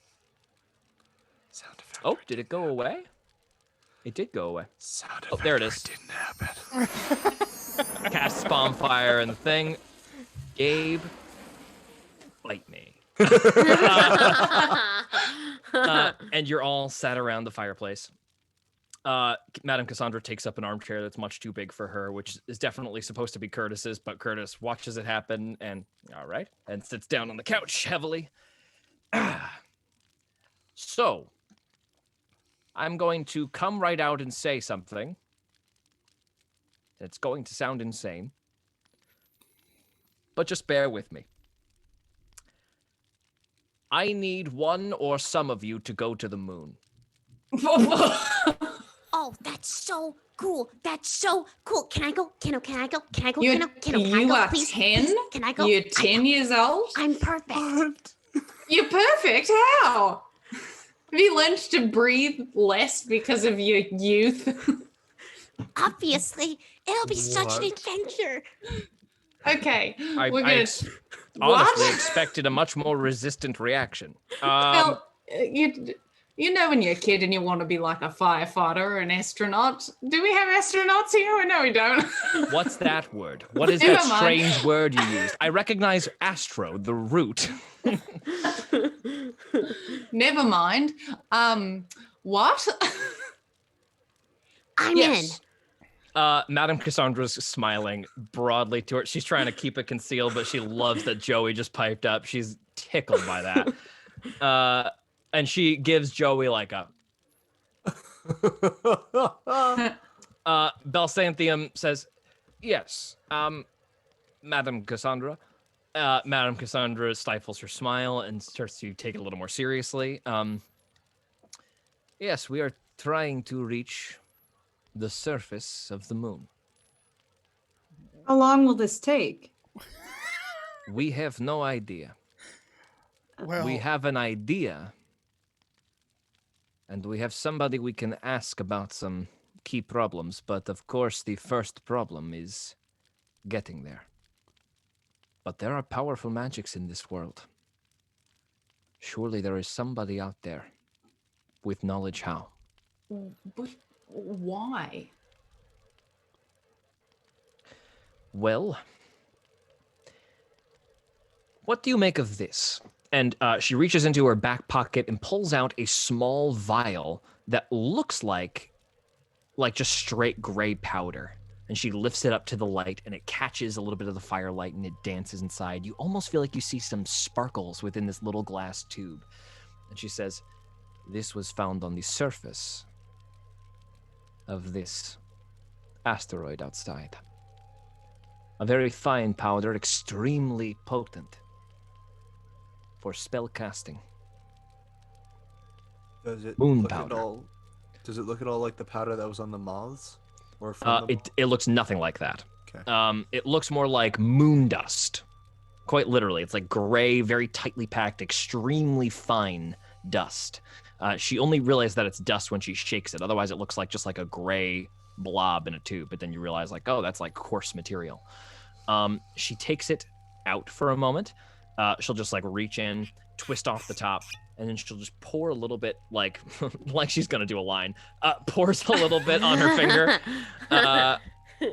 effect. Oh, did it go away? It did go away. Sound Oh, there it is. Didn't happen. Casts bonfire and the thing. Gabe, bite me. And you're all sat around the fireplace. Madame Cassandra takes up an armchair that's much too big for her, which is definitely supposed to be Curtis's, but Curtis watches it happen and, all right, and sits down on the couch heavily. So, I'm going to come right out and say something. It's going to sound insane, but just bear with me. I need one or some of you to go to the moon. Oh, that's so cool. That's so cool. Can I go? Can I go? Can I go? Can I go? You are please? 10? Please? Can I go? You're 10 years old? I'm perfect. You're perfect. How? Have you learned to breathe less because of your youth? Obviously, it'll be such an What? adventure. Okay. I we're gonna. honestly What? expected a much more resistant reaction. Well, you know when you're a kid and you want to be like a firefighter or an astronaut. Do we have astronauts here? No, we don't. What's that word? What is Never that mind. strange word you used? I recognize astro, the root. Never mind. What? I'm Yes. Madame Cassandra's smiling broadly to her. She's trying to keep it concealed, but she loves that Joey just piped up. She's tickled by that. And she gives Joey like a... Belsantium says, yes, Madame Cassandra. Madame Cassandra stifles her smile and starts to take it a little more seriously. Yes, we are trying to reach the surface of the moon. How long will this take? We have no idea. Well, We have an idea, and we have somebody we can ask about some key problems, but of course the first problem is getting there. But there are powerful magics in this world. Surely there is somebody out there with knowledge how. But why? Well, what do you make of this? And she reaches into her back pocket and pulls out a small vial that looks like just straight gray powder. And she lifts it up to the light, and it catches a little bit of the firelight, and it dances inside. You almost feel like you see some sparkles within this little glass tube. And she says, this was found on the surface of this asteroid outside. A very fine powder, extremely potent for spell casting. Does it Moon look powder. at all? Does it look at all like the powder that was on the moths? Or from the It looks nothing like that. Okay. It looks more like moon dust. Quite literally. It's like gray, very tightly packed, extremely fine dust. She only realized that it's dust when she shakes it. Otherwise, it looks like just like a gray blob in a tube. But then you realize like, oh, that's like coarse material. She takes it out for a moment. She'll just like reach in, twist off the top, and then she'll just pour a little bit, like like she's gonna do a line. Pours a little bit on her finger,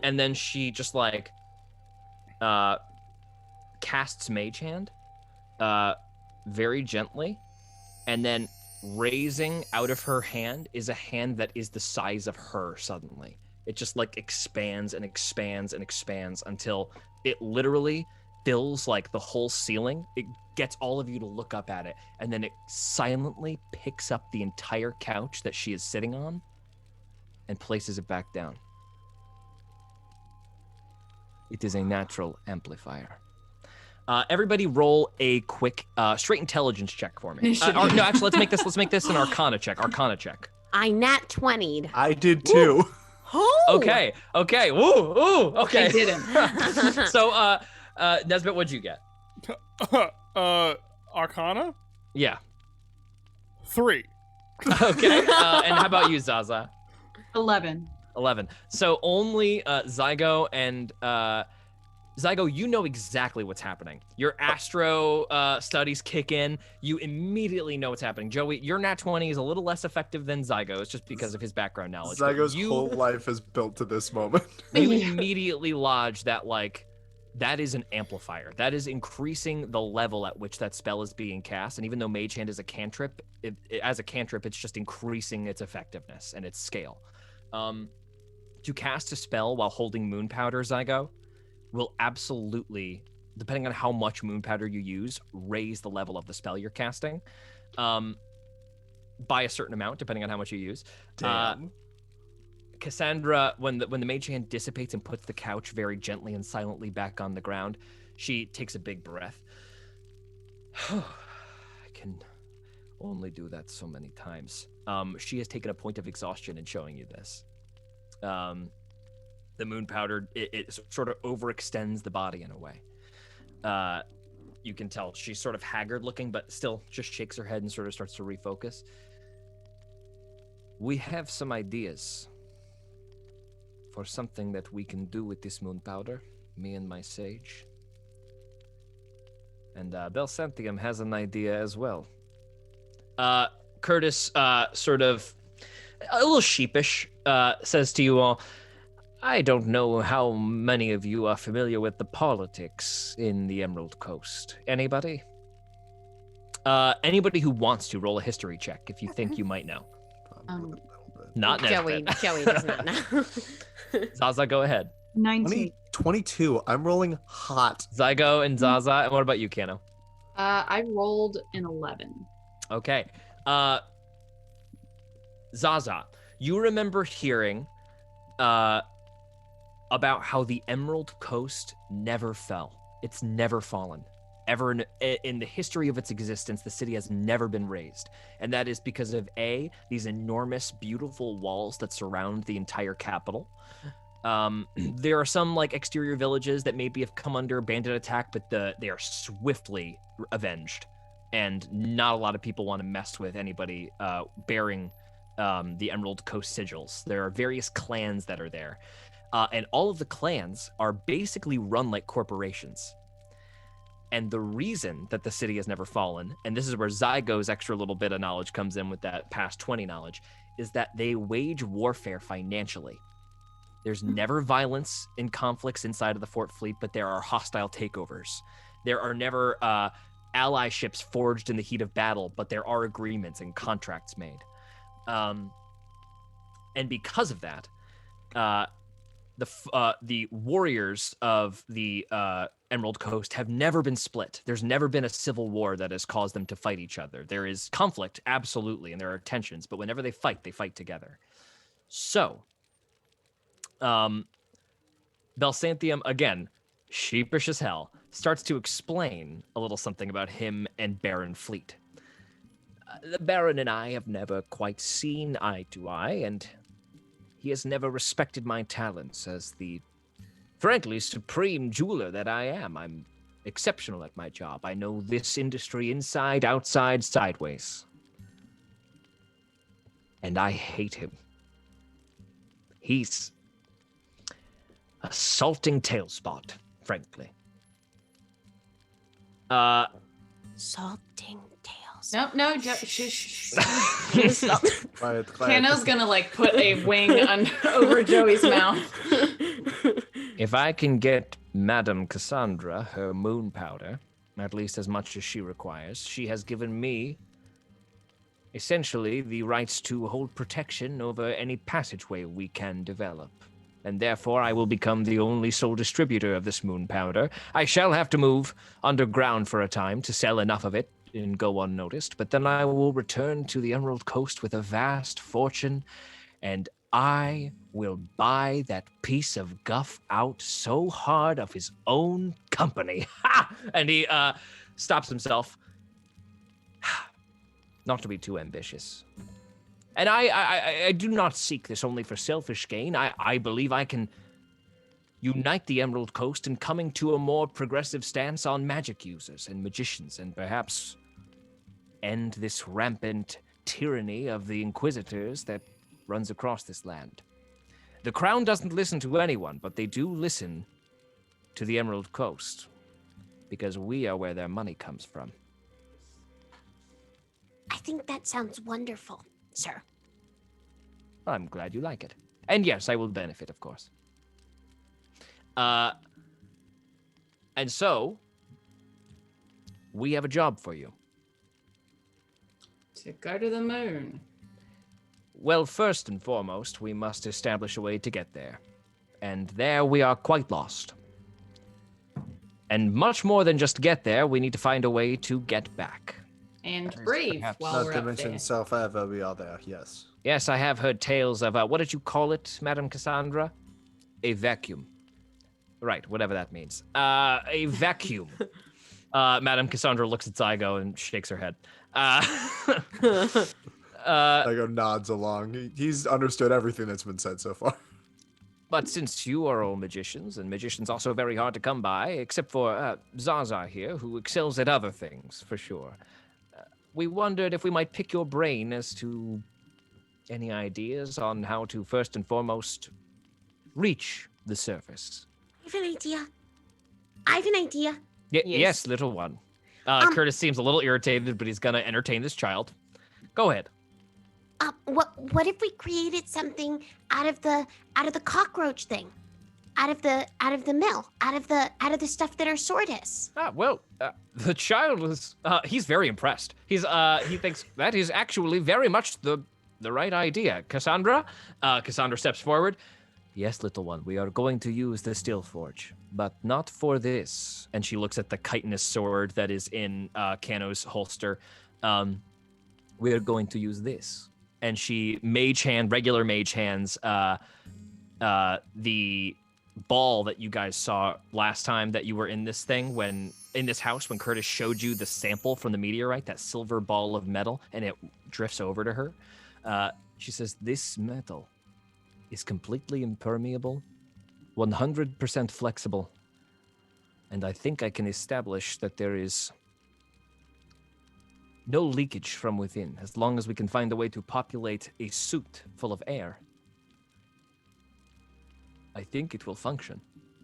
and then she just like casts Mage Hand, very gently, and then raising out of her hand is a hand that is the size of her. Suddenly, it just like expands and expands and expands until it literally fills like the whole ceiling. It gets all of you to look up at it, and then it silently picks up the entire couch that she is sitting on and places it back down. It is a natural amplifier. Everybody roll a quick straight intelligence check for me. No, actually, let's make this an arcana check. Arcana check. I nat 20'd. I did too. Okay. Woo. Okay. I didn't. So, Nesbit, what'd you get? Arcana? Yeah. 3. Okay. And how about you, Zaza? 11. 11. So only Zygo and Zygo, you know exactly what's happening. Your astro studies kick in. You immediately know what's happening. Joey, your nat 20 is a little less effective than Zygo's just because of his background knowledge. Zygo's whole life is built to this moment. You immediately lodge that, like, that is an amplifier. That is increasing the level at which that spell is being cast. And even though Mage Hand is a cantrip, it's just increasing its effectiveness and its scale. To cast a spell while holding Moon Powder, Zygo, will absolutely, depending on how much Moon Powder you use, raise the level of the spell you're casting by a certain amount, depending on how much you use. Damn. Cassandra, when the Mage Hand dissipates and puts the couch very gently and silently back on the ground, she takes a big breath. I can only do that so many times. She has taken a point of exhaustion in showing you this. The Moon Powder, it sort of overextends the body in a way. You can tell she's sort of haggard looking, but still just shakes her head and sort of starts to refocus. We have some ideas for something that we can do with this Moon Powder, me and my sage. And Belsantium has an idea as well. Curtis, sort of a little sheepish, says to you all, I don't know how many of you are familiar with the politics in the Emerald Coast. Anybody? Anybody who wants to roll a history check if you think you might know. Not Joey does not know. Zaza, go ahead. 19. 22. I'm rolling hot. Zygo and Zaza. And what about you, Kano? I rolled an 11. Okay. Zaza, you remember hearing about how the Emerald Coast never fell. It's never fallen. Ever in the history of its existence, the city has never been razed. And that is because of these enormous, beautiful walls that surround the entire capital. There are some like exterior villages that maybe have come under bandit attack, but they are swiftly avenged. And not a lot of people want to mess with anybody bearing the Emerald Coast sigils. There are various clans that are there. And all of the clans are basically run like corporations. And the reason that the city has never fallen, and this is where Zygo's extra little bit of knowledge comes in with that past 20 knowledge, is that they wage warfare financially. There's never violence in conflicts inside of the Fort Fleet, but there are hostile takeovers. There are never ally ships forged in the heat of battle, but there are agreements and contracts made. And because of that, the warriors of the Emerald Coast have never been split. There's never been a civil war that has caused them to fight each other. There is conflict, absolutely, and there are tensions, but whenever they fight together. So, Belsantium, again, sheepish as hell, starts to explain a little something about him and Baron Fleet. The Baron and I have never quite seen eye to eye, and he has never respected my talents as the, frankly, supreme jeweler that I am. I'm exceptional at my job. I know this industry inside, outside, sideways. And I hate him. He's a salting tailspot, frankly. Salting tails. No, shush. Stop. Quiet. Kano's gonna like put a wing over Joey's mouth. If I can get Madame Cassandra her moon powder, at least as much as she requires, she has given me essentially the rights to hold protection over any passageway we can develop. and therefore I will become the only sole distributor of this moon powder. I shall have to move underground for a time to sell enough of it and go unnoticed, but then I will return to the Emerald Coast with a vast fortune, and I will buy that piece of guff out so hard of his own company. Ha! And he stops himself. Not to be too ambitious. And I do not seek this only for selfish gain. I believe I can unite the Emerald Coast in coming to a more progressive stance on magic users and magicians, and perhaps end this rampant tyranny of the Inquisitors that runs across this land. The Crown doesn't listen to anyone, but they do listen to the Emerald Coast, because we are where their money comes from. I think that sounds wonderful, sir. I'm glad you like it. And yes, I will benefit, of course. And so, we have a job for you. To go to the moon. Well, first and foremost, we must establish a way to get there. And there we are quite lost. And much more than just get there, we need to find a way to get back. And breathe perhaps while Not we're to up mention there. self-ever we are there, yes. Yes, I have heard tales of, what did you call it, Madam Cassandra? A vacuum. Right, whatever that means. A vacuum. Madam Cassandra looks at Zygo and shakes her head. Tygo nods along. He's understood everything that's been said so far. But since you are all magicians, and magicians also very hard to come by, except for Zaza here, who excels at other things, for sure, we wondered if we might pick your brain as to any ideas on how to first and foremost reach the surface. I have an idea. I have an idea. Yes, little one. Curtis seems a little irritated, but he's gonna entertain this child. Go ahead. What if we created something out of the cockroach thing, out of the mill, out of the stuff that our sword is? The child is he's very impressed. He thinks that is actually very much the right idea. Cassandra steps forward. Yes, little one, we are going to use the steel forge, but not for this. And she looks at the chitinous sword that is in Kano's holster. We are going to use this. And she regular mage hands the ball that you guys saw last time that you were in this thing, in this house, when Curtis showed you the sample from the meteorite, that silver ball of metal, and it drifts over to her. She says, this metal is completely impermeable, 100% flexible, and I think I can establish that there is no leakage from within, as long as we can find a way to populate a suit full of air. I think it will function.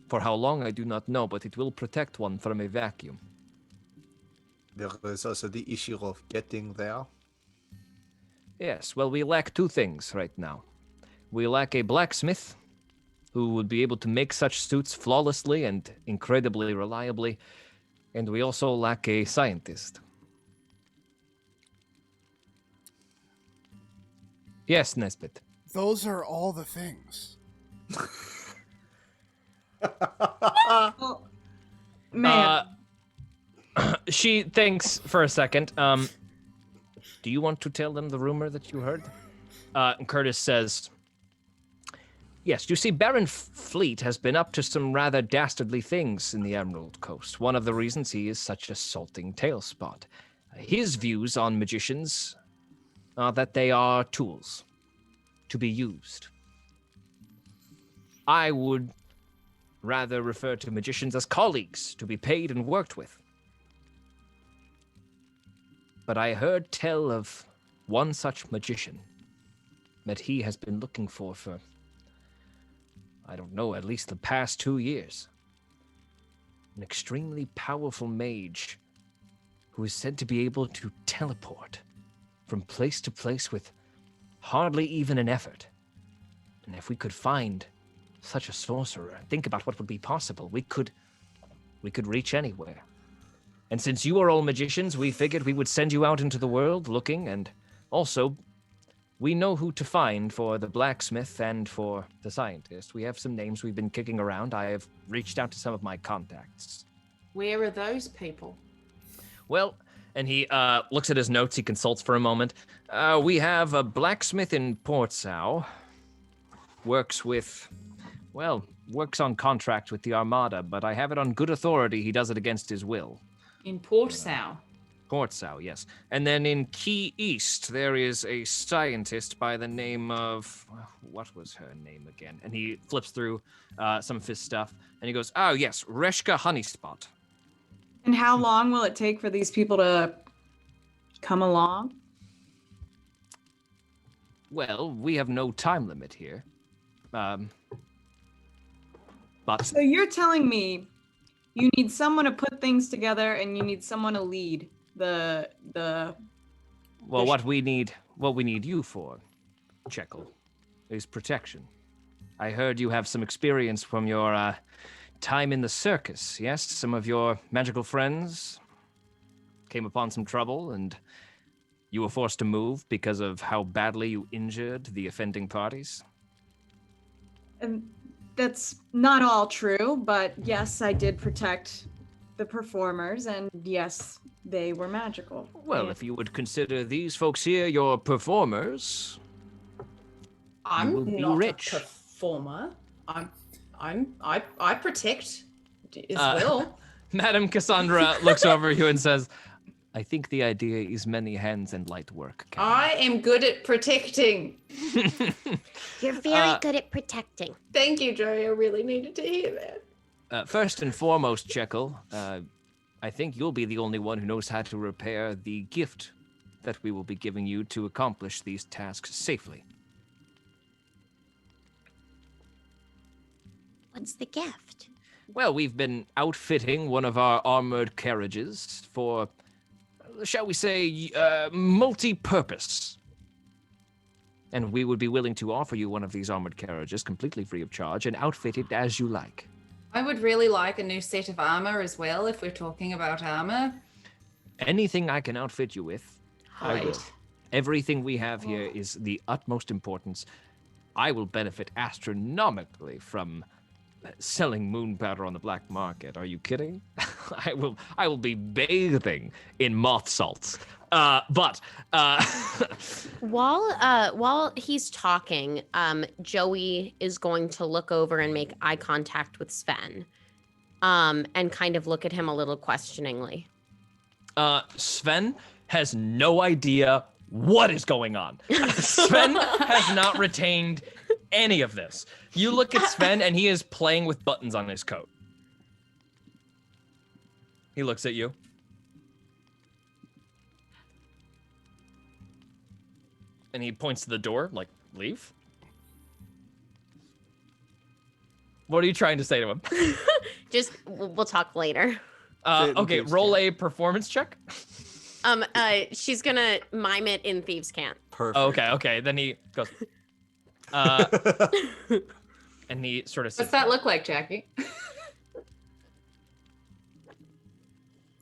For how long, I do not know, but it will protect one from a vacuum. There is also the issue of getting there. Yes, well, we lack two things right now. We lack a blacksmith who would be able to make such suits flawlessly and incredibly reliably, and we also lack a scientist. Yes, Nesbit. Those are all the things. Oh, man. She thinks for a second. Do you want to tell them the rumor that you heard? And Curtis says, yes, you see, Baron Fleet has been up to some rather dastardly things in the Emerald Coast. One of the reasons he is such a salting tailspot. His views on magicians are that they are tools to be used. I would rather refer to magicians as colleagues to be paid and worked with. But I heard tell of one such magician that he has been looking for, I don't know, at least the past 2 years. An extremely powerful mage who is said to be able to teleport from place to place with hardly even an effort. And if we could find such a sorcerer, think about what would be possible. We could reach anywhere. And since you are all magicians, we figured we would send you out into the world looking, and also we know who to find for the blacksmith and for the scientist. We have some names we've been kicking around. I have reached out to some of my contacts. Where are those people? Well, and he looks at his notes. He consults for a moment. We have a blacksmith in Portsau. Works on contract with the Armada, but I have it on good authority he does it against his will. In Portsau. Portsau, yes. And then in Key East, there is a scientist by the name of... What was her name again? And he flips through some of his stuff, and he goes, oh, yes, Reshka Honeyspot. And how long will it take for these people to come along? Well, we have no time limit here. But... So you're telling me you need someone to put things together and you need someone to lead the Well, what we need you for, Checkle, is protection. I heard you have some experience from your time in the circus, yes? Some of your magical friends came upon some trouble and you were forced to move because of how badly you injured the offending parties? And that's not all true, but yes, I did protect the performers, and yes, they were magical. Well, if you would consider these folks here your performers, I'm you will be not rich. a performer. I protect as well. Madam Cassandra looks over you and says, I think the idea is many hands and light work. I am good at protecting. You're very good at protecting. Thank you, Joey. I really needed to hear that. First and foremost, Jekyll, I think you'll be the only one who knows how to repair the gift that we will be giving you to accomplish these tasks safely. What's the gift? Well, we've been outfitting one of our armored carriages for, shall we say, multi-purpose. And we would be willing to offer you one of these armored carriages completely free of charge and outfit it as you like. I would really like a new set of armor as well, if we're talking about armor. Anything I can outfit you with, I will. Right. Everything we have here is the utmost importance. I will benefit astronomically from selling moon powder on the black market. Are you kidding? I will be bathing in moth salts. While he's talking, Joey is going to look over and make eye contact with Sven, and kind of look at him a little questioningly. Sven has no idea what is going on. Sven has not retained any of this. You look at Sven and he is playing with buttons on his coat. He looks at you. And he points to the door, like, leave? What are you trying to say to him? Just, we'll talk later. Okay, roll a performance check. She's gonna mime it in Thieves' Cant. Perfect. Okay, then he goes, and he sort of What's that look like, Jackie?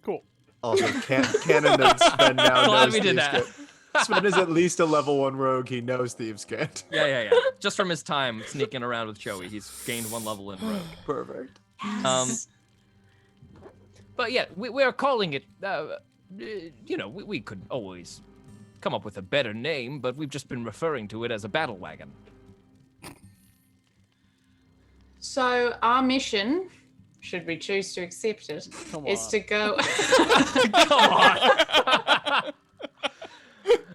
Cool. Also, canon that Sven now Glad knows we did Thieves' that. Cant. Sven is at least a level 1 rogue. He knows Thieves' Cant. Yeah. Just from his time sneaking around with Joey, he's gained 1 level in Rogue. Perfect. But yeah, we are calling it, we could always come up with a better name, but we've just been referring to it as a battle wagon. So our mission, should we choose to accept it, is to go... Come on!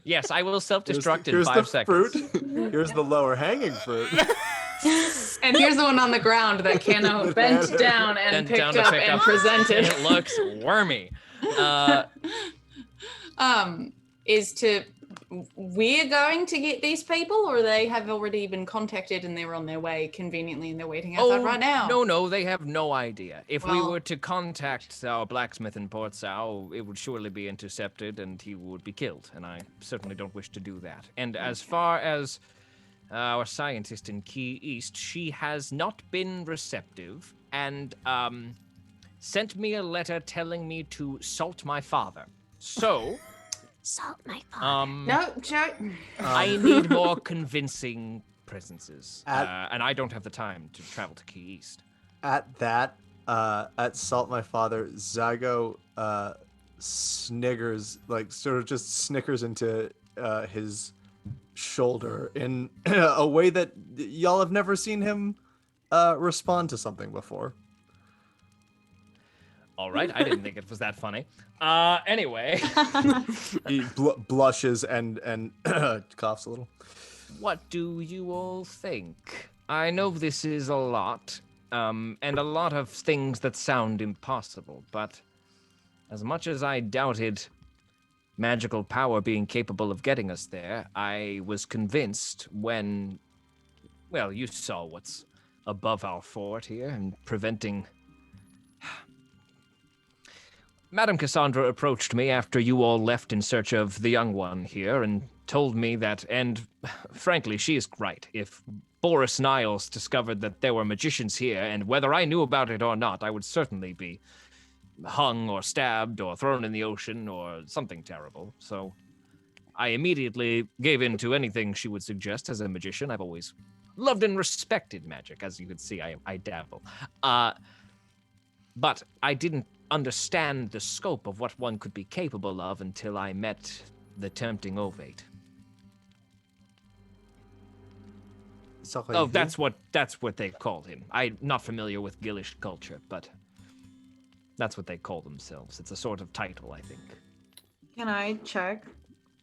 Yes, I will self-destruct in 5 seconds. Fruit. Here's the lower hanging fruit. And here's the one on the ground that Keno bent down and picked up and presented. It looks wormy. We're going to get these people, or they have already been contacted and they're on their way conveniently and they're waiting outside right now? No, they have no idea. If we Well- were to contact our blacksmith in Portsau, it would surely be intercepted and he would be killed, and I certainly don't wish to do that. And as far as our scientist in Key East, she has not been receptive and sent me a letter telling me to salt my father. So... Salt my father. No, Joe. I need more convincing presences, At- and I don't have the time to travel to Key East. At that, at Salt My Father, Zygo sniggers, like sort of just snickers into his shoulder in a way that y'all have never seen him respond to something before. All right, I didn't think it was that funny. Anyway, He blushes and coughs a little. what do you all think? I know this is a lot, and a lot of things that sound impossible, but as much as I doubted magical power being capable of getting us there, I was convinced when, well, you saw what's above our fort here and preventing. Madame Cassandra approached me after you all left in search of the young one here and told me that, and frankly, she is right. If Boris Niles discovered that there were magicians here, and whether I knew about it or not, I would certainly be hung or stabbed or thrown in the ocean or something terrible. So I immediately gave in to anything she would suggest as a magician. I've always loved and respected magic. As you can see, I dabble. But I didn't understand the scope of what one could be capable of until I met the tempting ovate. Oh, that's what they called him. I'm not familiar with Gillish culture, but that's what they call themselves. It's a sort of title, I think. Can I check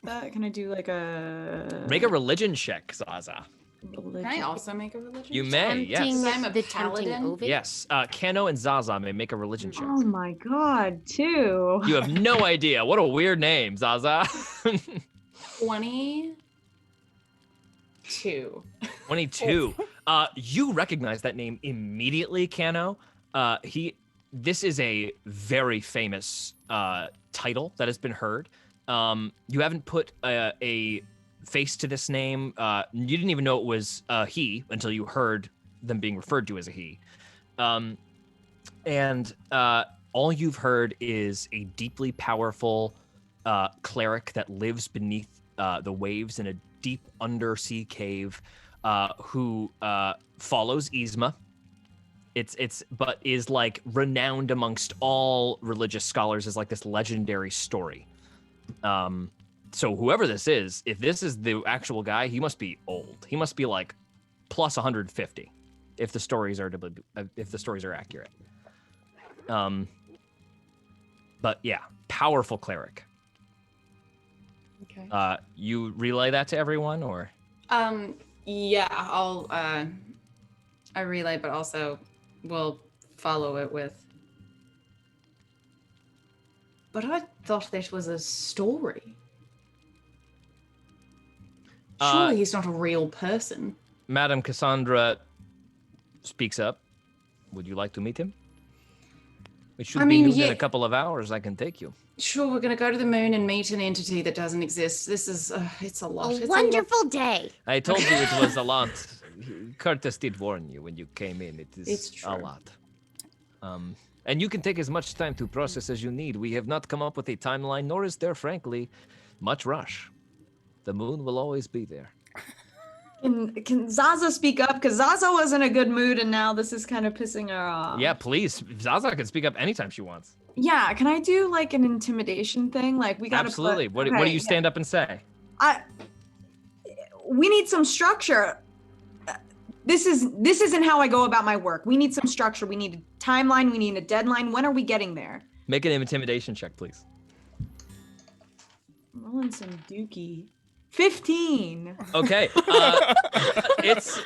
that? Can I do like a Make a religion check, Zaza. Can I also make a religion? You may, yes. Tempting- I'm a the tempting paladin. ovate? Yes, Kano and Zaza may make a religion check. Oh my god, two. You have no idea. What a weird name, Zaza. 22. 22. You recognize that name immediately, Kano. This is a very famous title that has been heard. You haven't put a face to this name. You didn't even know it was he until you heard them being referred to as a he. And all you've heard is a deeply powerful cleric that lives beneath the waves in a deep undersea cave who follows Yzma. But is like renowned amongst all religious scholars as like this legendary story. So whoever this is, if this is the actual guy, he must be old. He must be like plus 150, if the stories are accurate. But yeah, powerful cleric. Okay. You relay that to everyone, or? Yeah, I'll I relay, but also we'll follow it with. But I thought this was a story. Surely he's not a real person. Madame Cassandra speaks up. Would you like to meet him? It should be noon in a couple of hours. I can take you. Sure, we're gonna go to the moon and meet an entity that doesn't exist. This is, it's a lot. A It's wonderful day. I told you it was a lot. Curtis did warn you when you came in. It's It's true. a lot. And you can take as much time to process as you need. We have not come up with a timeline, nor is there, frankly, much rush. The moon will always be there. Can Zaza speak up? Because Zaza was in a good mood, and now this is kind of pissing her off. Yeah, please. Zaza can speak up anytime she wants. Yeah, can I do like an intimidation thing? Like we gotta Absolutely. What do you stand up and say? We need some structure. This isn't how I go about my work. We need some structure. We need a timeline. We need a deadline. When are we getting there? Make an intimidation check, please. Rolling some dookie. 15. Okay. It's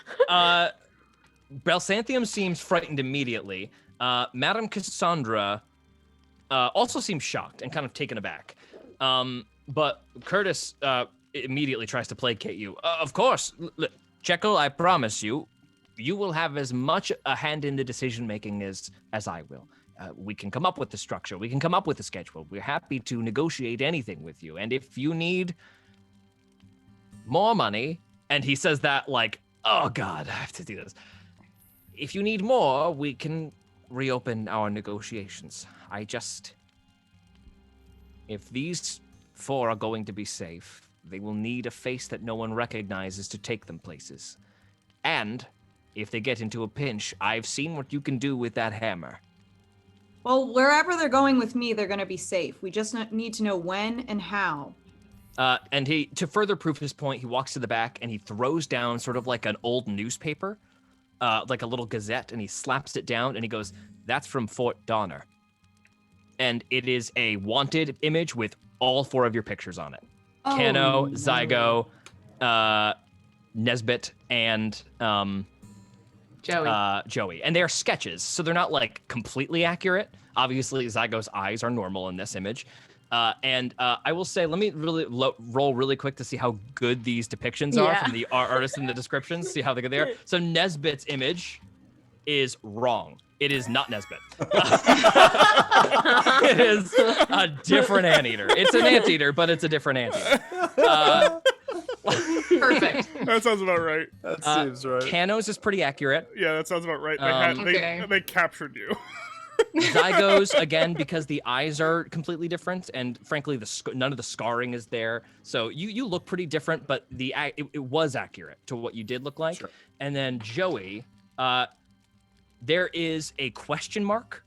Belsantium seems frightened immediately. Madame Cassandra also seems shocked and kind of taken aback. But Curtis immediately tries to placate you. Of course, Jekyll, I promise you, you will have as much a hand in the decision making as I will. We can come up with the structure. We can come up with the schedule. We're happy to negotiate anything with you. And if you need more money, and he says that like, oh God, I have to do this. If you need more, we can reopen our negotiations. If these 4 are going to be safe. They will need a face that no one recognizes to take them places. And if they get into a pinch, I've seen what you can do with that hammer. Well, wherever they're going with me, they're going to be safe. We just need to know when and how. And he, to further prove his point, he walks to the back and he throws down sort of like an old newspaper, like a little gazette, and he slaps it down and he goes, "That's from Fort Donner." And it is a wanted image with all 4 of your pictures on it. Oh, Kano, no. Zygo, Nesbit, and Joey. And they are sketches, so they're not like completely accurate. Obviously, Zygo's eyes are normal in this image. And I will say, let me really roll really quick to see how good these depictions are from the artists in the descriptions, see how good they are. So Nesbit's image is wrong. It is not Nesbit. It is a different anteater. It's an anteater, but it's a different anteater. Perfect. That sounds about right. That seems right. Kano's is pretty accurate. Yeah, that sounds about right. Okay. They captured you. Zygo's, again, because the eyes are completely different, and frankly, none of the scarring is there. So you look pretty different, but it was accurate to what you did look like. Sure. And then Joey, there is a question mark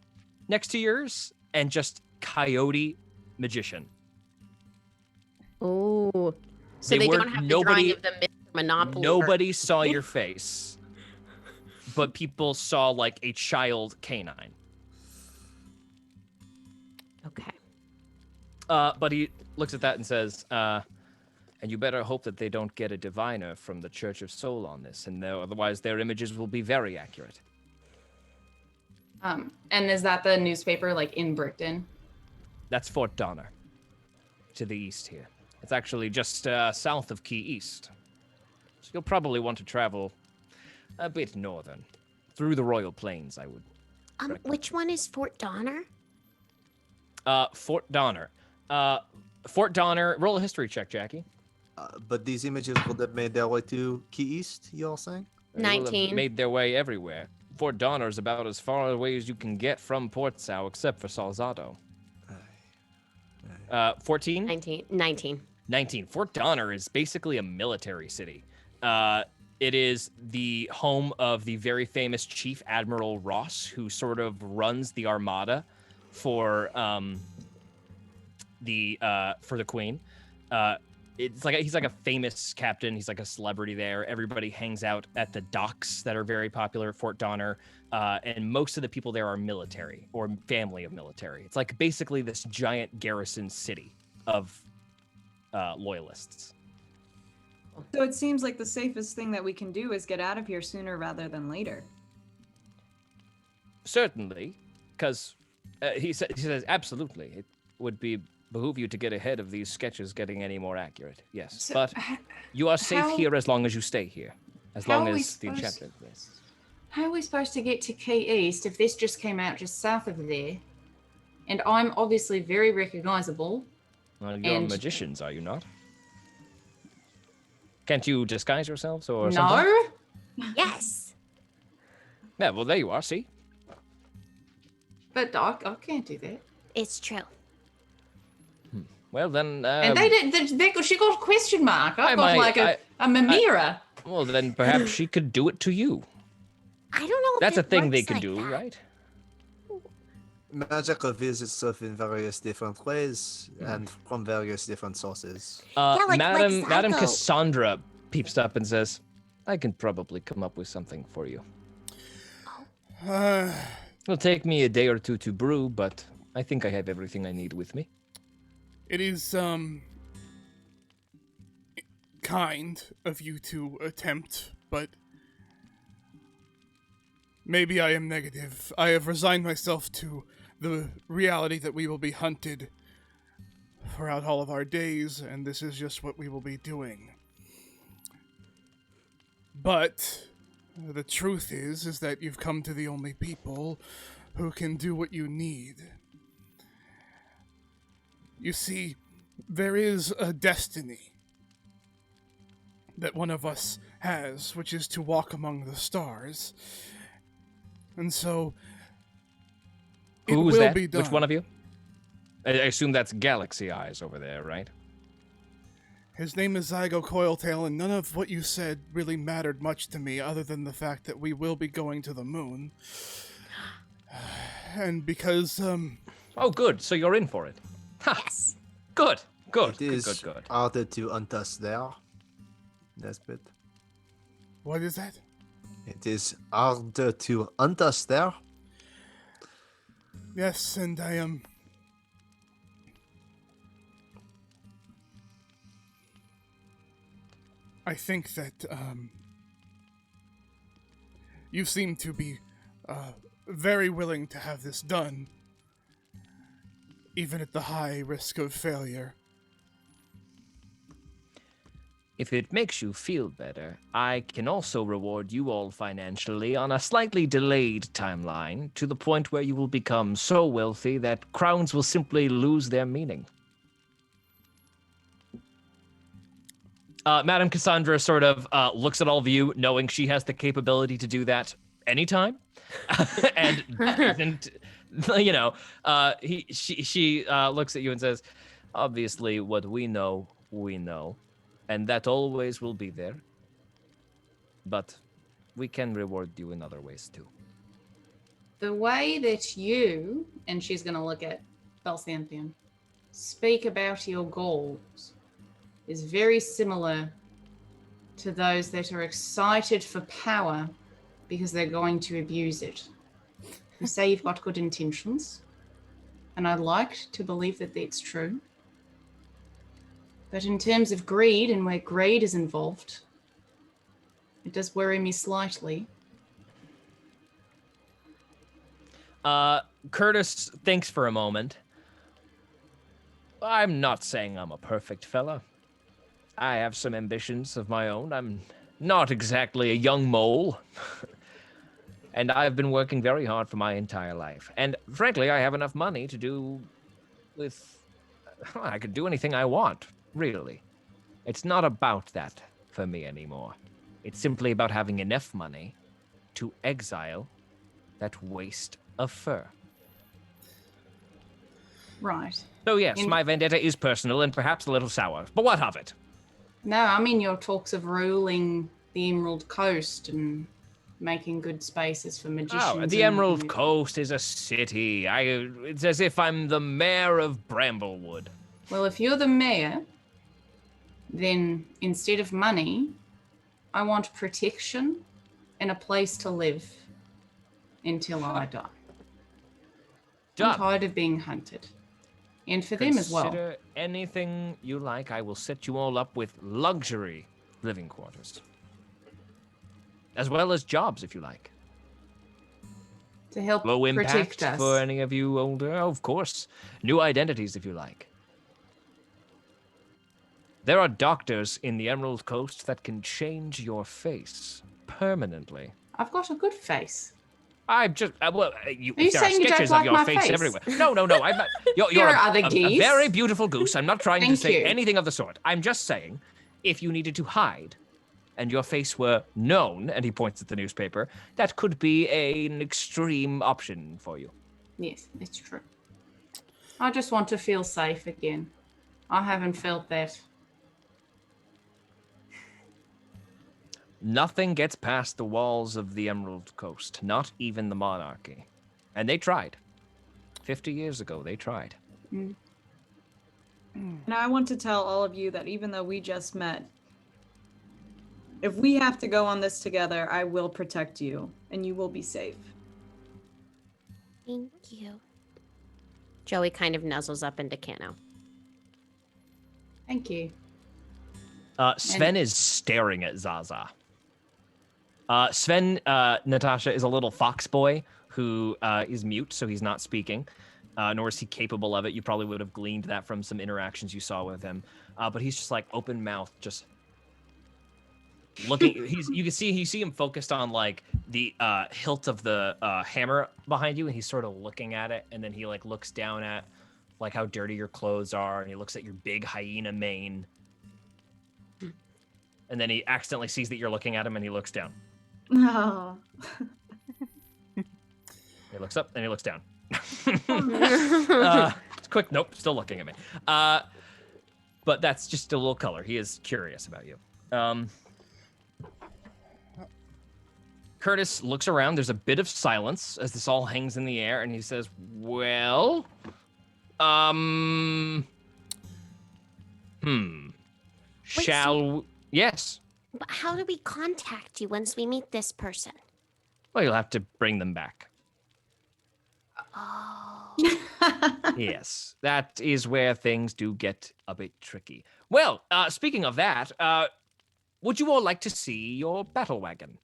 next to yours, and just Coyote Magician. Oh, so They they were- don't have nobody- the drawing of the Mr. Monopoly. Nobody saw your face, but people saw like a child canine. Okay. But he looks at that and says, and you better hope that they don't get a diviner from the Church of Soul on this, and otherwise their images will be very accurate. And is that the newspaper like in Brickton? That's Fort Donner, to the east here. It's actually just south of Key East. So you'll probably want to travel a bit northern, through the Royal Plains, I would. Which one is Fort Donner? Fort Donner. Fort Donner, roll a history check, Jackie. But these images would have made their way to Key East, you all saying? They will have 19. made their way everywhere. Fort Donner is about as far away as you can get from Portsau, except for Salzado. 14? 19. 19. Fort Donner is basically a military city. It is the home of the very famous Chief Admiral Ross, who sort of runs the Armada for the Queen. It's like he's like a famous captain. He's like a celebrity there. Everybody hangs out at the docks that are very popular at Fort Donner, and most of the people there are military or family of military. It's like basically this giant garrison city of loyalists. So it seems like the safest thing that we can do is get out of here sooner rather than later. Certainly, because he says absolutely. It would behoove you to get ahead of these sketches getting any more accurate. Yes, So, but you are safe how- here as long as you stay here, as how long are we as the supposed- enchantment. Yes. How are we supposed to get to Key East if this just came out just south of there? And I'm obviously very recognizable. Well, you're And- magicians, are you not? Can't you disguise yourselves or something? No, Yes. Yeah, well, there you are. See, but I can't do that. It's true. well then. And they did. She got a question mark. I've got might- like a Mimira. Well, then perhaps she could do it to you. I don't know. If That's a it thing they works can like do, that. right? Magic reveals itself in various different ways and from various different sources. like Madam Psycho. Cassandra peeps up and says, "I can probably come up with something for you. It'll take me a day or two to brew, but I think I have everything I need with me." It is kind of you to attempt, but maybe I am negative. I have resigned myself to the reality that we will be hunted throughout all of our days, and this is just what we will be doing. But the truth is that you've come to the only people who can do what you need. You see, there is a destiny that one of us has, which is to walk among the stars. And so, it Who is will that? be done. Which one of you? I assume that's Galaxy Eyes over there, right? His name is Zygo Coiltail, and none of what you said really mattered much to me other than the fact that we will be going to the moon. And because, Oh, good. So you're in for it. Ha. Yes. Good. Good. It is Good. harder to hunt us there. Nesbit. what is that? It is harder to hunt us there. Yes, and I am... I think that, you seem to be, very willing to have this done, even at the high risk of failure. If it makes you feel better, I can also reward you all financially on a slightly delayed timeline to the point where you will become so wealthy that crowns will simply lose their meaning. Madame Cassandra sort of looks at all of you, knowing she has the capability to do that anytime, and doesn't, she looks at you and says, "Obviously, what we know, and that always will be there. But we can reward you in other ways too." The way that you, and she's going to look at Belsantian, speak about your goals is very similar to those that are excited for power because they're going to abuse it. You say you've got good intentions, and I'd like to believe that that's true. But in terms of greed and where greed is involved, it does worry me slightly. Curtis thinks for a moment. I'm not saying I'm a perfect fella. I have some ambitions of my own. I'm not exactly a young mole. And I've been working very hard for my entire life. And frankly, I have enough money to do with... I could do anything I want, really. It's not about that for me anymore. It's simply about having enough money to exile that waste of fur. Right. So yes, my vendetta is personal and perhaps a little sour. But what of it? No, I mean your talks of ruling the Emerald Coast and making good spaces for magicians. Oh, the Emerald Coast is a city. It's as if I'm the mayor of Bramblewood. Well, if you're the mayor, then instead of money, I want protection and a place to live until I die. I'm tired of being hunted. And for them as well. Consider anything you like. I will set you all up with luxury living quarters. As well as jobs, if you like. To help Low impact protect us. for any of you older, of course. New identities, if you like. There are doctors in the Emerald Coast that can change your face permanently. I've got a good face. I'm just Are you there saying you don't sketches like of your my face face? everywhere. No. I'm not, you're There are other a geese. very beautiful goose. I'm not trying to Thank say you. anything of the sort. I'm just saying, if you needed to hide, and your face were known, and he points at the newspaper, that could be an extreme option for you. Yes, it's true. I just want to feel safe again. I haven't felt that. Nothing gets past the walls of the Emerald Coast, not even the monarchy. And they tried. 50 years ago, they tried. And I want to tell all of you that even though we just met, if we have to go on this together, I will protect you, and you will be safe. Thank you. Joey kind of nuzzles up into Kano. Thank you. Sven is staring at Zaza. Sven, Natasha, is a little fox boy who is mute, so he's not speaking, nor is he capable of it. You probably would have gleaned that from some interactions you saw with him. But he's just like open mouth, just looking. You see him focused on like the hilt of the hammer behind you, and he's sort of looking at it, and then he like looks down at like how dirty your clothes are, and he looks at your big hyena mane. And then he accidentally sees that you're looking at him, and he looks down. No. He looks up, and he looks down. It's quick. Nope, still looking at me. but that's just a little color. He is curious about you. Curtis looks around. There's a bit of silence as this all hangs in the air, and he says, well, yes. But how do we contact you once we meet this person? Well, you'll have to bring them back. Oh. Yes, that is where things do get a bit tricky. Well, speaking of that, would you all like to see your battle wagon?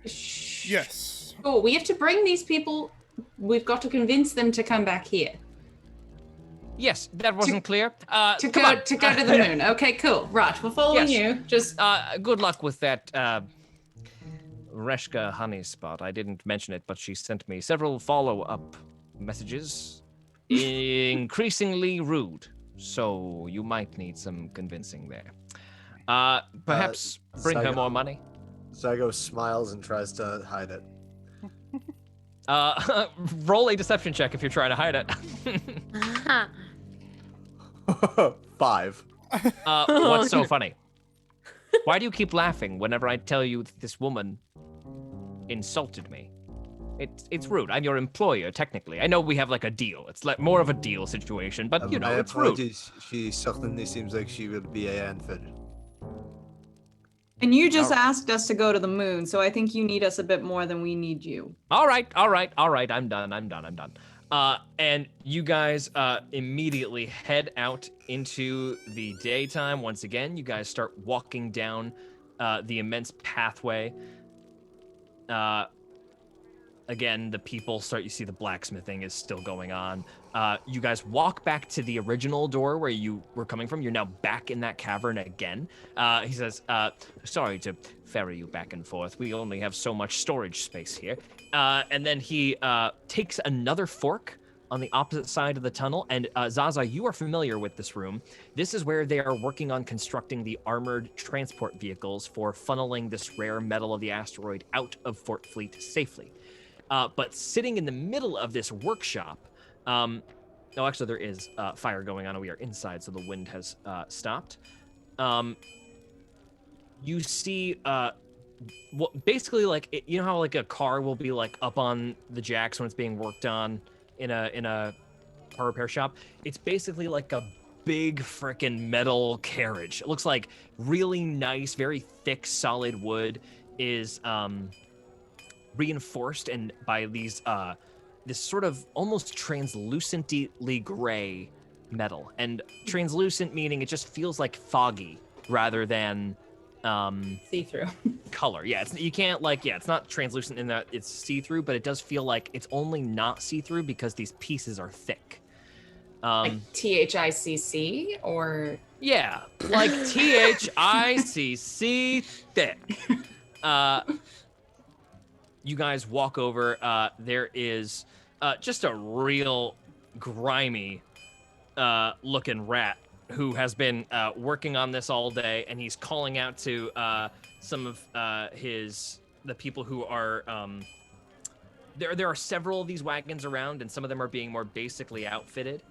Yes. Oh, we have to bring these people. We've got to convince them to come back here. Yes, that wasn't clear. To go to the moon. Okay, cool. Right, we're following you. Just good luck with that, Reshka honey spot. I didn't mention it, but she sent me several follow-up messages. Increasingly rude, so you might need some convincing there. Perhaps bring her more money. Zygo smiles and tries to hide it. Roll a deception check if you're trying to hide it. 5. What's so funny? Why do you keep laughing whenever I tell you that this woman insulted me? It's rude. I'm your employer, technically. I know we have like a deal. It's like more of a deal situation, but you know, My it's rude. apologies. She certainly seems like she will be a handful. And you just asked us to go to the moon, so I think you need us a bit more than we need you. All right. I'm done. And you guys immediately head out into the daytime. Once again, you guys start walking down the immense pathway. Again, the people start, you see the blacksmithing is still going on. You guys walk back to the original door where you were coming from. You're now back in that cavern again. He says, sorry to ferry you back and forth. We only have so much storage space here. And then he takes another fork on the opposite side of the tunnel. And Zaza, you are familiar with this room. This is where they are working on constructing the armored transport vehicles for funneling this rare metal of the asteroid out of Fort Fleet safely. But sitting in the middle of this workshop, actually there is fire going on and we are inside, so the wind has stopped. You see, basically like, you know how like a car will be like up on the jacks when it's being worked on in a car repair shop? It's basically like a big frickin' metal carriage. It looks like really nice, very thick, solid wood is, reinforced and by these this sort of almost translucently gray metal. And translucent meaning it just feels like foggy rather than see-through. Color. Yeah, you can't like, it's not translucent in that it's see-through, but it does feel like it's only not see-through because these pieces are thick. Like THICC or yeah, like THICC thick. You guys walk over. There is just a real grimy looking rat who has been working on this all day, and he's calling out to some of the people who are there are several of these wagons around, and some of them are being more basically outfitted.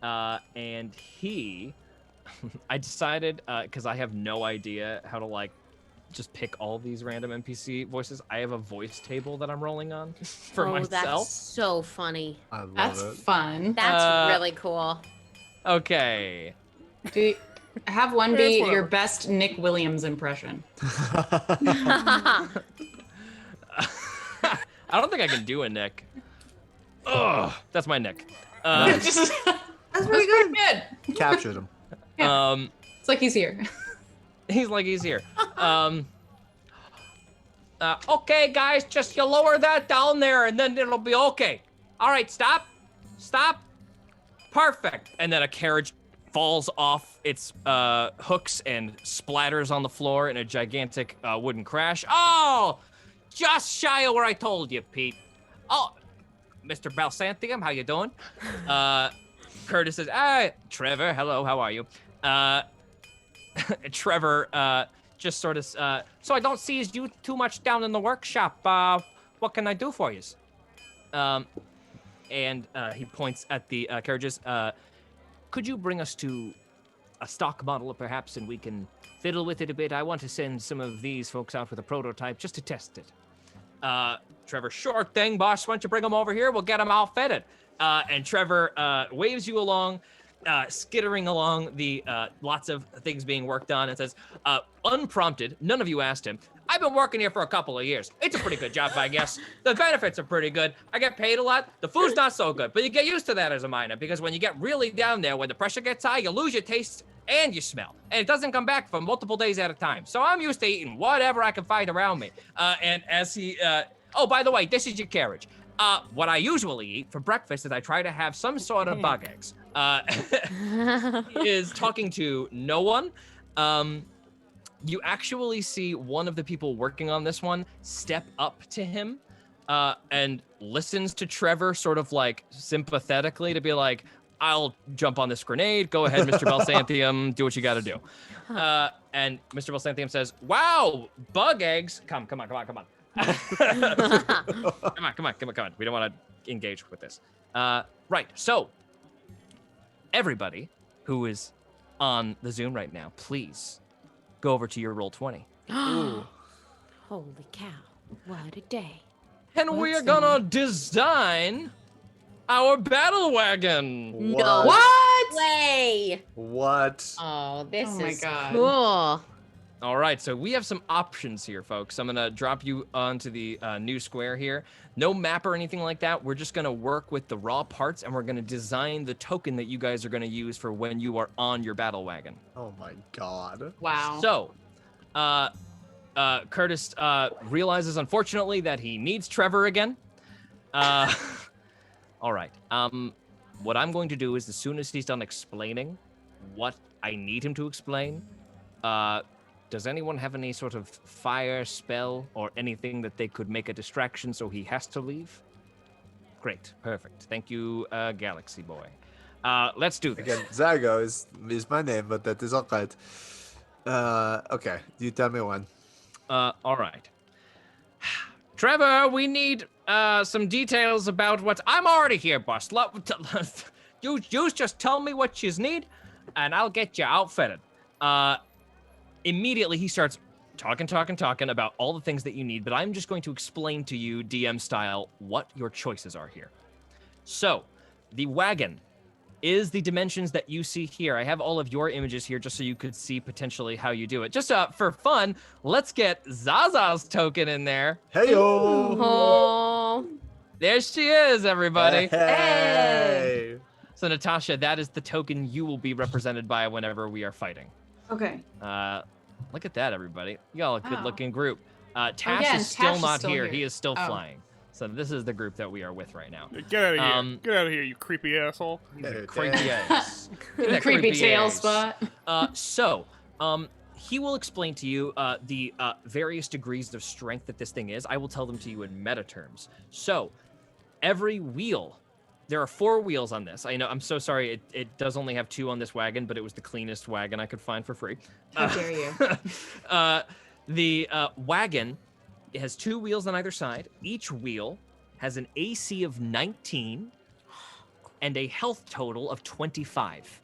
And I decided, because I have no idea how to like just pick all these random NPC voices. I have a voice table that I'm rolling on for myself. That's so funny. I love that's it. fun. That's really cool. Okay. Have one be your best Nick Williams impression. I don't think I can do a Nick. Ugh, that's my Nick. That's pretty good. Captured him. It's like he's here. He's here. Okay, guys, just you lower that down there and then it'll be okay. All right, stop. Perfect. And then a carriage falls off its hooks and splatters on the floor in a gigantic wooden crash. Oh, just shy of where I told you, Pete. Oh, Mr. Balsanthium, how you doing? Curtis says, Trevor, hello, how are you? Trevor just sort of, so I don't see you too much down in the workshop. What can I do for you? And he points at the carriages. Could you bring us to a stock model, perhaps, and we can fiddle with it a bit. I want to send some of these folks out with a prototype just to test it. Trevor, sure thing, boss. Why don't you bring them over here? We'll get them all fitted. And Trevor waves you along, skittering along the lots of things being worked on, and says, unprompted, none of you asked him, I've been working here for a couple of years. It's a pretty good job, I guess. The benefits are pretty good. I get paid a lot. The food's not so good, but you get used to that as a miner, because when you get really down there, when the pressure gets high, you lose your taste and your smell, and it doesn't come back for multiple days at a time. So I'm used to eating whatever I can find around me. And as he, oh, by the way, this is your carriage. What I usually eat for breakfast is I try to have some sort of bug eggs. He is talking to no one. You actually see one of the people working on this one step up to him and listens to Trevor sort of like sympathetically to be like, I'll jump on this grenade. Go ahead, Mr. Belsantium. Do what you got to do. And Mr. Belsantium says, wow, bug eggs. Come on. Come on. We don't want to engage with this. Right. So everybody who is on the Zoom right now, please go over to your Roll20. Holy cow. What a day. And we're gonna design our battle wagon. No What? way. What? Oh, this Oh my is God. cool. All right, so we have some options here, folks. I'm gonna drop you onto the new square here. No map or anything like that. We're just gonna work with the raw parts, and we're gonna design the token that you guys are gonna use for when you are on your battle wagon. Oh my god. Wow. So, Curtis realizes, unfortunately, that he needs Trevor again. All right. What I'm going to do is, as soon as he's done explaining what I need him to explain, does anyone have any sort of fire spell or anything that they could make a distraction so he has to leave? Great. Perfect. Thank you, Galaxy Boy. Let's do this. Again, Zago is my name, but that is all right. Okay, you tell me when. All right. Trevor, we need some details about what... I'm already here, boss. You just tell me what you need, and I'll get you outfitted. Immediately, he starts talking about all the things that you need, but I'm just going to explain to you, DM style, what your choices are here. So, the wagon is the dimensions that you see here. I have all of your images here just so you could see potentially how you do it. Just for fun, let's get Zaza's token in there. Hey-o! Oh. There she is, everybody. Hey! So, Natasha, that is the token you will be represented by whenever we are fighting. Okay. Look at that, everybody. You all a good-looking group. Tash yeah, is still Tash is not still here. here. He is still Oh. flying. So this is the group that we are with right now. Get out of here. Get out of here, you creepy asshole. Creepy ass. The creepy tail ass. spot. So, he will explain to you the various degrees of strength that this thing is. I will tell them to you in meta terms. So, every wheel, there are 4 wheels on this. I know, I'm so sorry, it does only have 2 on this wagon, but it was the cleanest wagon I could find for free. How dare you? The wagon, it has 2 wheels on either side. Each wheel has an AC of 19 and a health total of 25.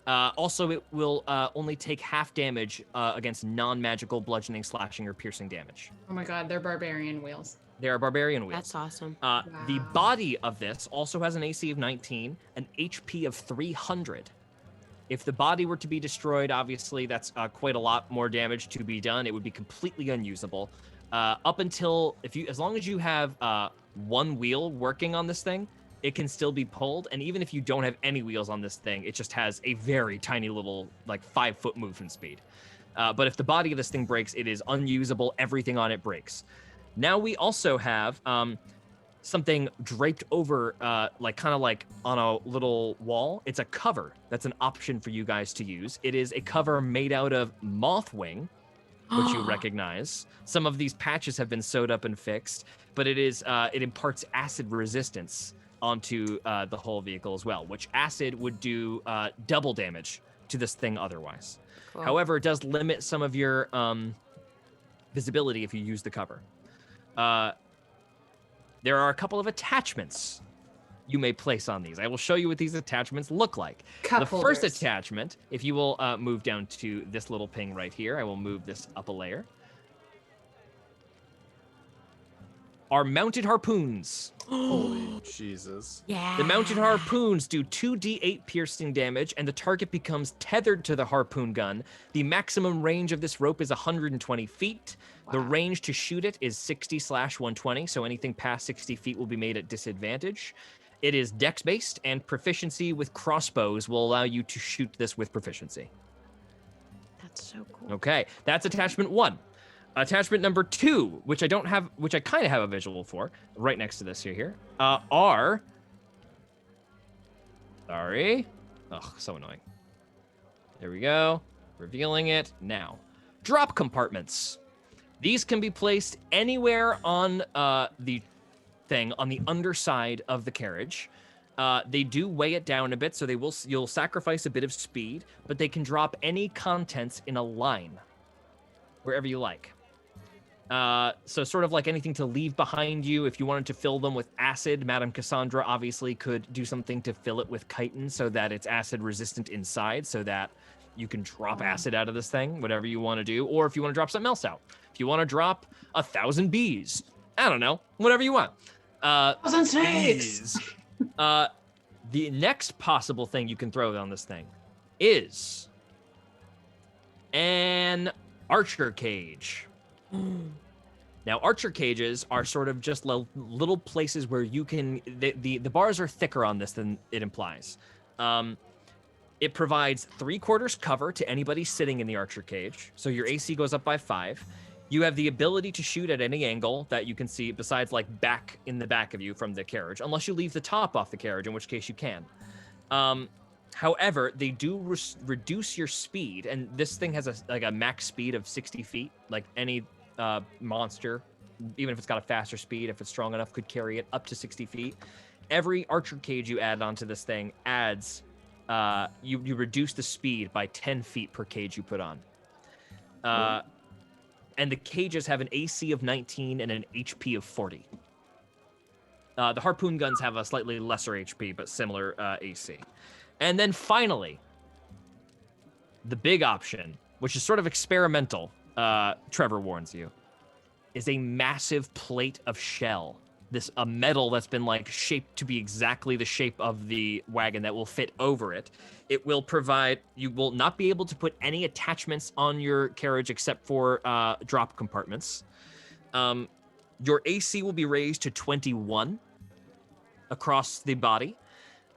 Also, it will only take half damage against non-magical bludgeoning, slashing, or piercing damage. Oh my god, they're barbarian wheels. They are barbarian wheels. That's awesome. The body of this also has an AC of 19, an HP of 300. If the body were to be destroyed, obviously that's quite a lot more damage to be done. It would be completely unusable. Up until, as long as you have 1 wheel working on this thing, it can still be pulled. And even if you don't have any wheels on this thing, it just has a very tiny little, like 5-foot movement speed. But if the body of this thing breaks, it is unusable. Everything on it breaks. Now we also have something draped over, kind of like on a little wall. It's a cover. That's an option for you guys to use. It is a cover made out of moth wing, which you recognize. Some of these patches have been sewed up and fixed, but it imparts acid resistance onto the whole vehicle as well, which acid would do double damage to this thing otherwise. Cool. However, it does limit some of your visibility if you use the cover. There are a couple of attachments you may place on these. I will show you what these attachments look like. Cup The first holders. attachment, if you will move down to this little ping right here, I will move this up a layer, are mounted harpoons. Holy Jesus. Yeah. The mounted harpoons do 2d8 piercing damage, and the target becomes tethered to the harpoon gun. The maximum range of this rope is 120 feet. The range to shoot it is 60/120, so anything past 60 feet will be made at disadvantage. It is dex-based, and proficiency with crossbows will allow you to shoot this with proficiency. That's so cool. Okay, that's attachment 1. Attachment number 2, which I don't have, which I kind of have a visual for, right next to this here, are... Sorry. Ugh, so annoying. There we go. Revealing it now. Drop compartments. These can be placed anywhere on the thing, on the underside of the carriage. They do weigh it down a bit, so you'll sacrifice a bit of speed, but they can drop any contents in a line, wherever you like. So sort of like anything to leave behind you. If you wanted to fill them with acid, Madame Cassandra obviously could do something to fill it with chitin so that it's acid resistant inside, so that you can drop acid out of this thing, whatever you want to do. Or if you want to drop something else out. If you want to drop 1,000 bees, I don't know, whatever you want. 1,000 snakes. The next possible thing you can throw on this thing is an archer cage. Now, archer cages are sort of just little places where you can... The bars are thicker on this than it implies. It provides 3/4 cover to anybody sitting in the archer cage, so your AC goes up by 5. You have the ability to shoot at any angle that you can see, besides like back in the back of you from the carriage, unless you leave the top off the carriage, in which case you can. However, they do reduce your speed, and this thing has a max speed of 60 feet. Like any monster, even if it's got a faster speed, if it's strong enough, could carry it up to 60 feet. Every archer cage you add onto this thing adds, you reduce the speed by 10 feet per cage you put on. And the cages have an AC of 19 and an HP of 40. The harpoon guns have a slightly lesser HP, but similar AC. And then finally, the big option, which is sort of experimental, Trevor warns you, is a massive plate of shell. A metal that's been like shaped to be exactly the shape of the wagon that will fit over it. It will provide, you will not be able to put any attachments on your carriage except for drop compartments. Your AC will be raised to 21 across the body.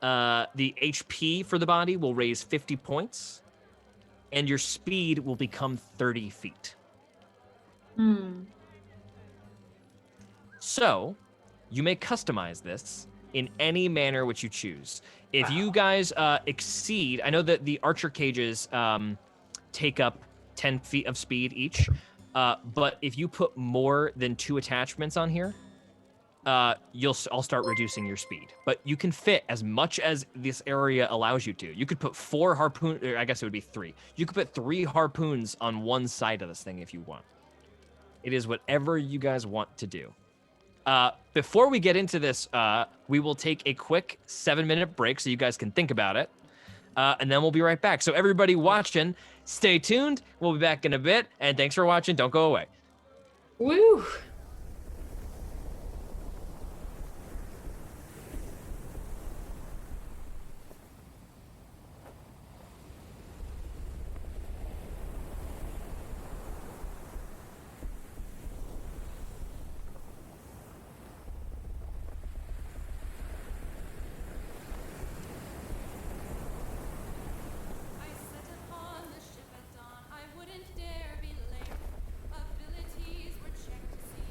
The HP for the body will raise 50 points, and your speed will become 30 feet. So, you may customize this in any manner which you choose. If you guys exceed, I know that the archer cages take up 10 feet of speed each, but if you put more than 2 attachments on here, I'll start reducing your speed. But you can fit as much as this area allows you to. You could put 4 harpoons, I guess it would be 3. You could put 3 harpoons on one side of this thing if you want. It is whatever you guys want to do. Before we get into this, we will take a quick 7-minute break so you guys can think about it. And then we'll be right back. So everybody watching, stay tuned. We'll be back in a bit. And thanks for watching. Don't go away. Woo! Abilities were checked to see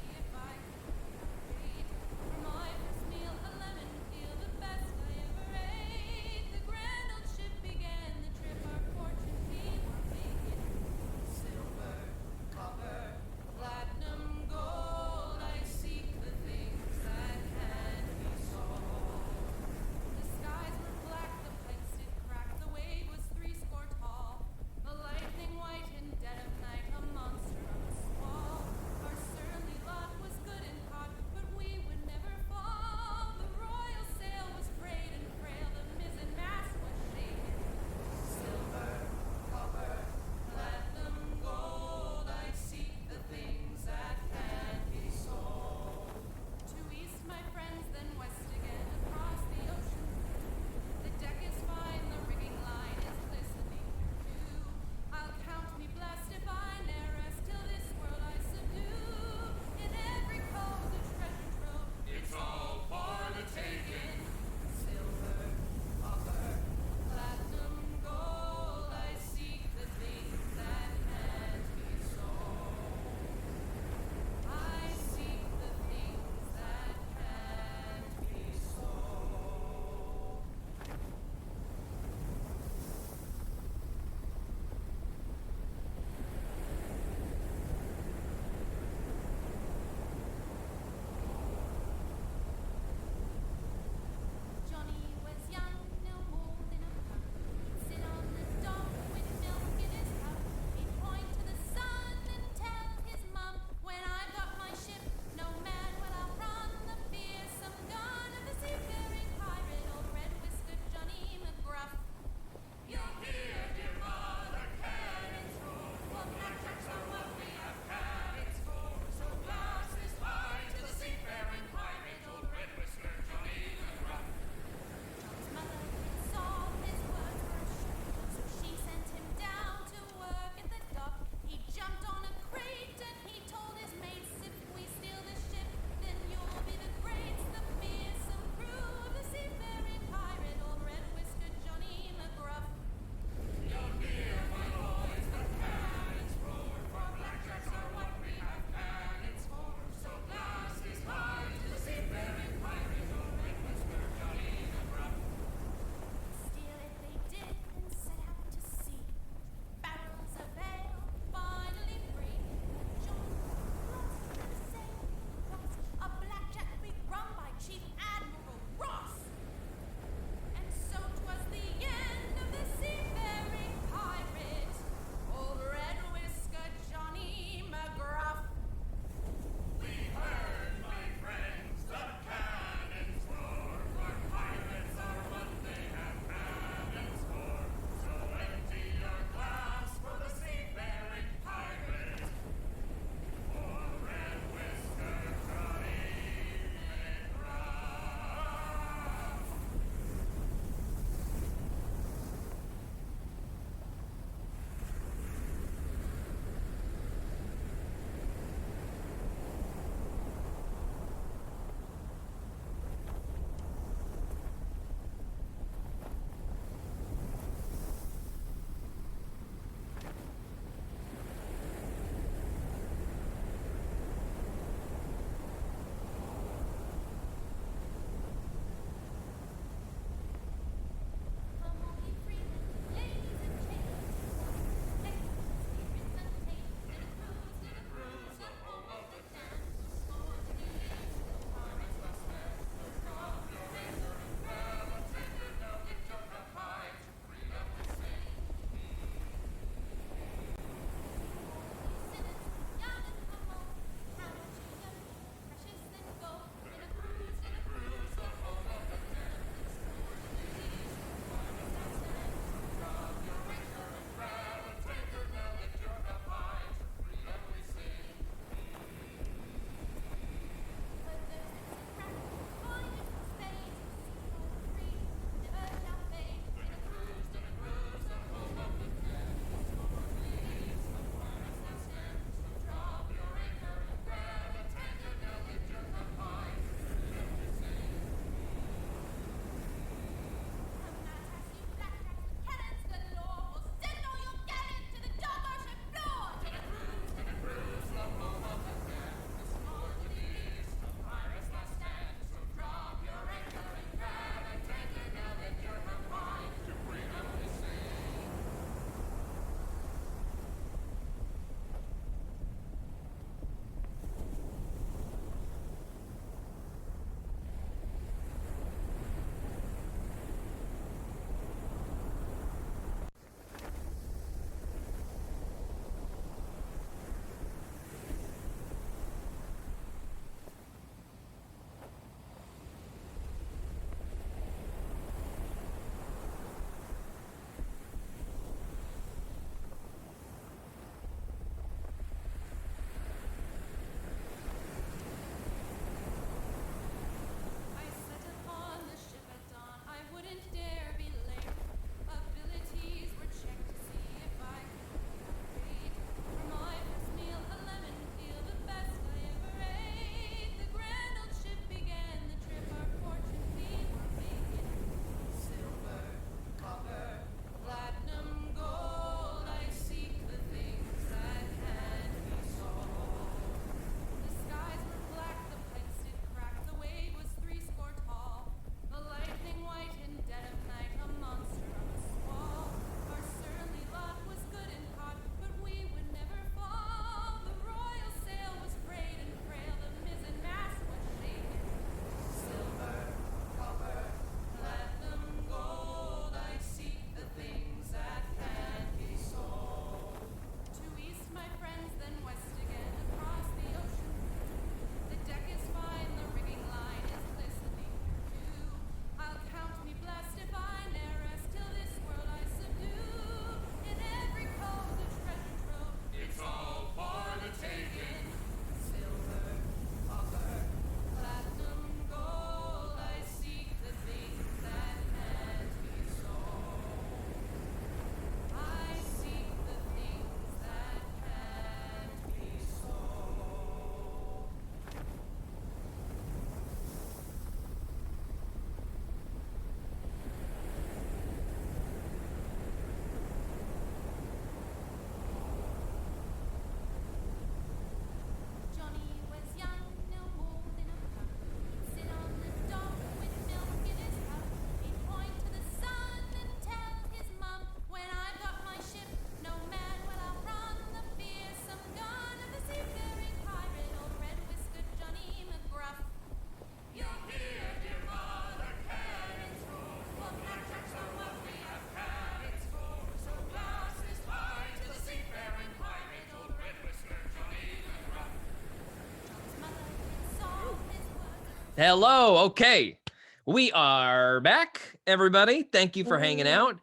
Hello. Okay. We are back, everybody. Thank you for hanging out.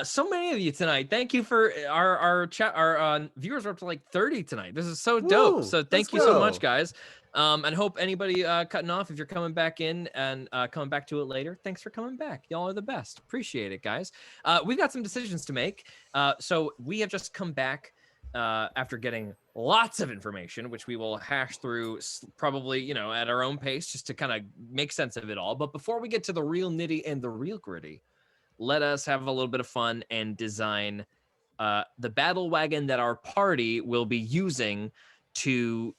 So many of you tonight. Thank you for our chat. Our viewers are up to like 30 tonight. This is so dope. Woo, So thank let's you so much, go. guys. And hope anybody cutting off, if you're coming back in and coming back to it later, thanks for coming back. Y'all are the best. Appreciate it, guys. We've got some decisions to make. So we have just come back after getting lots of information, which we will hash through probably, you know, at our own pace just to kind of make sense of it all. But before we get to the real nitty and the real gritty, let us have a little bit of fun and design the battle wagon that our party will be using to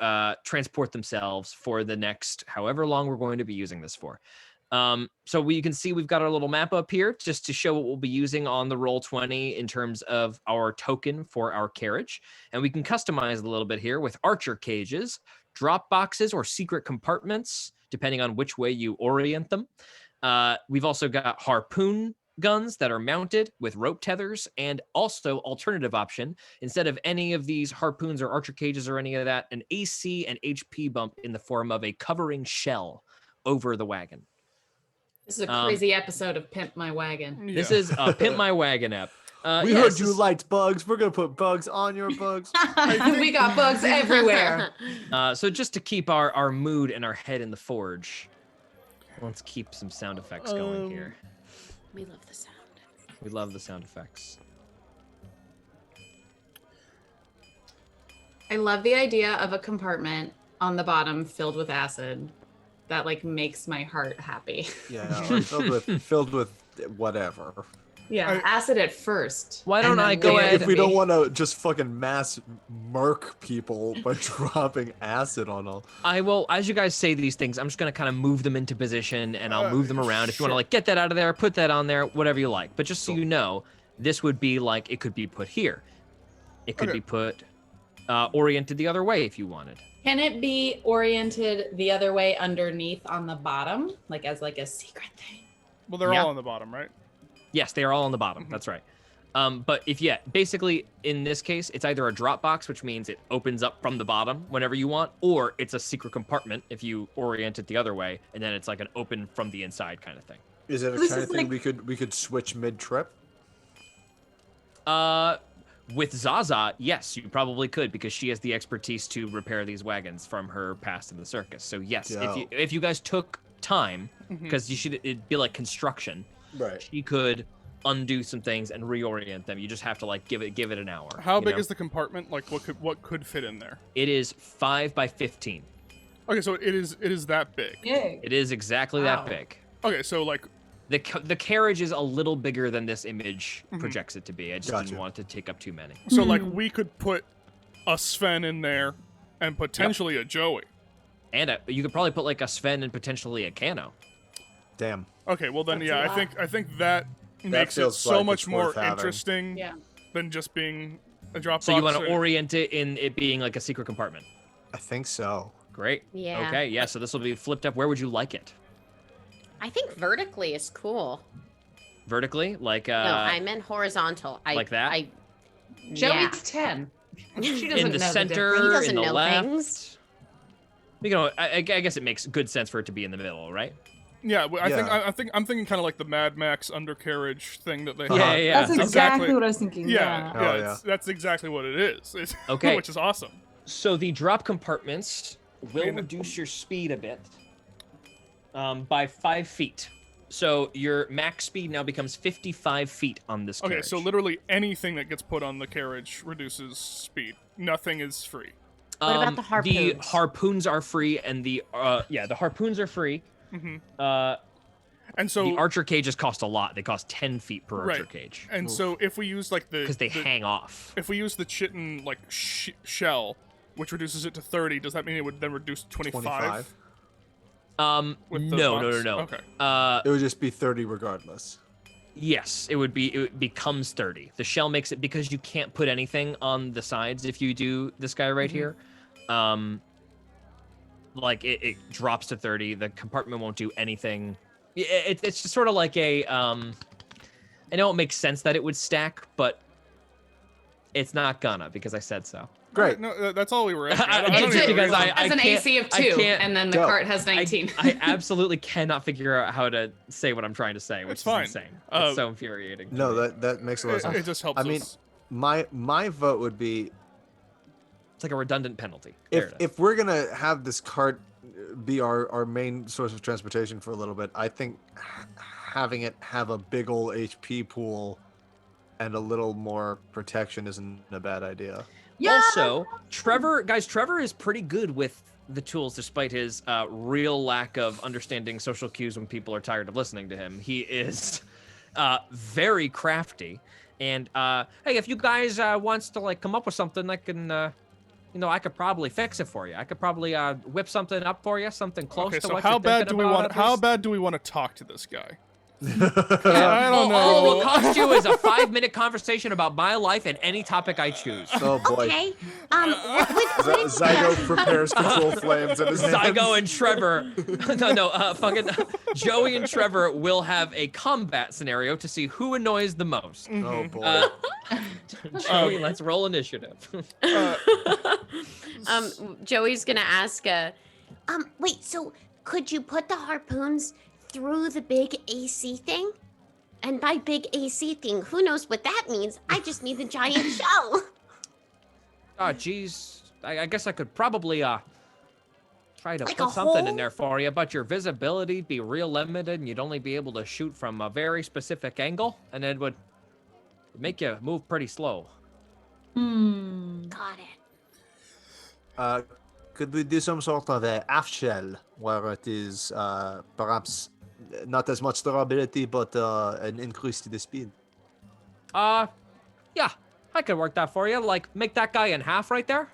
transport themselves for the next however long we're going to be using this for. So you can see we've got our little map up here just to show what we'll be using on the Roll20 in terms of our token for our carriage. And we can customize a little bit here with archer cages, drop boxes, or secret compartments, depending on which way you orient them. We've also got harpoon guns that are mounted with rope tethers, and also alternative option, instead of any of these harpoons or archer cages or any of that, an AC and HP bump in the form of a covering shell over the wagon. This is a crazy episode of Pimp My Wagon. Yeah. This is a Pimp My Wagon app. We heard you liked bugs. We're gonna put bugs on your bugs. We got bugs everywhere. So just to keep our mood and our head in the forge, let's keep some sound effects going here. We love the sound. We love the sound effects. I love the idea of a compartment on the bottom filled with acid. That like makes my heart happy. Yeah, or filled with whatever. Yeah, acid at first. Why don't and then I go later ahead If we to don't be- want to just fucking mass murk people by dropping acid on them. I will, as you guys say these things, I'm just gonna kind of move them into position, and I'll move them around. If you want to like get that out of there, put that on there, whatever you like. But just so you know, this would be like, it could be put here. It could be put oriented the other way if you wanted. Can it be oriented the other way underneath on the bottom, like as like a secret thing? Well, they're Yeah. all on the bottom, right? Yes, they are all on the bottom. That's right. But basically in this case, it's either a drop box, which means it opens up from the bottom whenever you want, or it's a secret compartment if you orient it the other way, and then it's like an open from the inside kind of thing. Is it a This kind is of thing like- we could switch mid trip? With Zaza, yes, you probably could, because she has the expertise to repair these wagons from her past in the circus. So yes, Yo. if you guys took time, because it'd be like construction, Right. she could undo some things and reorient them. You just have to like give it an hour. How you big know? is the compartment? Like, what could fit in there? It is 5 by 15. Okay, so it is that big. It is exactly that Wow. big. Okay, so like, The carriage is a little bigger than this image projects it to be. I just Gotcha. didn't want it to take up too many. so like we could put a Sven in there, and potentially a Joey. And you could probably put like a Sven and potentially a Kano. Damn. Okay, well then, That's yeah, a I think that makes it feels so like much it's more worth having. interesting Yeah. than just being a drop So box. you want to or- orient it in it being like a secret compartment. I think so. Great. Yeah. Okay, yeah, so this will be flipped up. Where would you like it? I think vertically is cool. Vertically? Like No, I meant horizontal. like that? Joey's 10. She doesn't in the know center, He doesn't in the know left. things. You know, I guess it makes good sense for it to be in the middle, right? Yeah, I think Yeah. I'm thinking kind of like the Mad Max undercarriage thing that they Yeah, have. yeah. That's exactly what I was thinking. Yeah, Oh, yeah, that's exactly what it is. It's- Okay. which is awesome. So the drop compartments will Man. reduce your speed a bit by 5 feet. So your max speed now becomes 55 feet on this Okay, carriage. so literally anything that gets put on the carriage reduces speed. Nothing is free. What about the The harpoons? harpoons are free, and the harpoons are free. And so The archer cages cost a lot. They cost 10 feet per archer Right. cage and so if we use like the because they the- hang off. if we use the chitin like shell, which reduces it to 30, does that mean it would then reduce 25? 25? With the No. box? Okay. It would just be 30 regardless. Yes, it becomes 30. The shell makes it because you can't put anything on the sides if you do this guy right here. Like it drops to 30. The compartment won't do anything. It's just sort of like a I know it makes sense that it would stack, but it's not gonna because I said so. Great. No, that's all we were asking. I It's don't just even because realize- I Has an can't- AC of I 2, can't- and then the Go. cart has 19. I absolutely cannot figure out how to say what I'm trying to say, which It's fine. is insane. Uh, It's so infuriating. to No, me. that makes a lot of It, sense. it just helps I mean, us. my vote would be It's like a redundant penalty. There it is. if we're gonna have this cart be our main source of transportation for a little bit, I think having it have a big old HP pool and a little more protection isn't a bad idea. Yeah. Also, Trevor is pretty good with the tools despite his real lack of understanding social cues when people are tired of listening to him. He is very crafty. And hey, if you guys wants to like come up with something, I can I could probably fix it for you. I could probably whip something up for you, something close Okay, to so what how you're bad thinking do we about want? at How least. bad do we want to talk to this guy? I Well, don't all it will know. cost you is a 5-minute conversation about my life and any topic I choose. Oh boy. Okay. What if Zygo prepares control flames in his hands. Zygo and Trevor, fucking Joey and Trevor will have a combat scenario to see who annoys the most. Oh boy. Joey, let's roll initiative. Joey's gonna ask. wait, so could you put the harpoons through the big AC thing? And by big AC thing, who knows what that means? I just need the giant shell. Oh, geez, I guess I could probably try to Like put a something in hole? there for you, but your visibility'd be real limited, and you'd only be able to shoot from a very specific angle, and it would make you move pretty slow. Got it. Could we do some sort of a half shell where it is perhaps not as much durability, but an increase to the speed? Yeah, I could work that for you. Like, make that guy in half right there.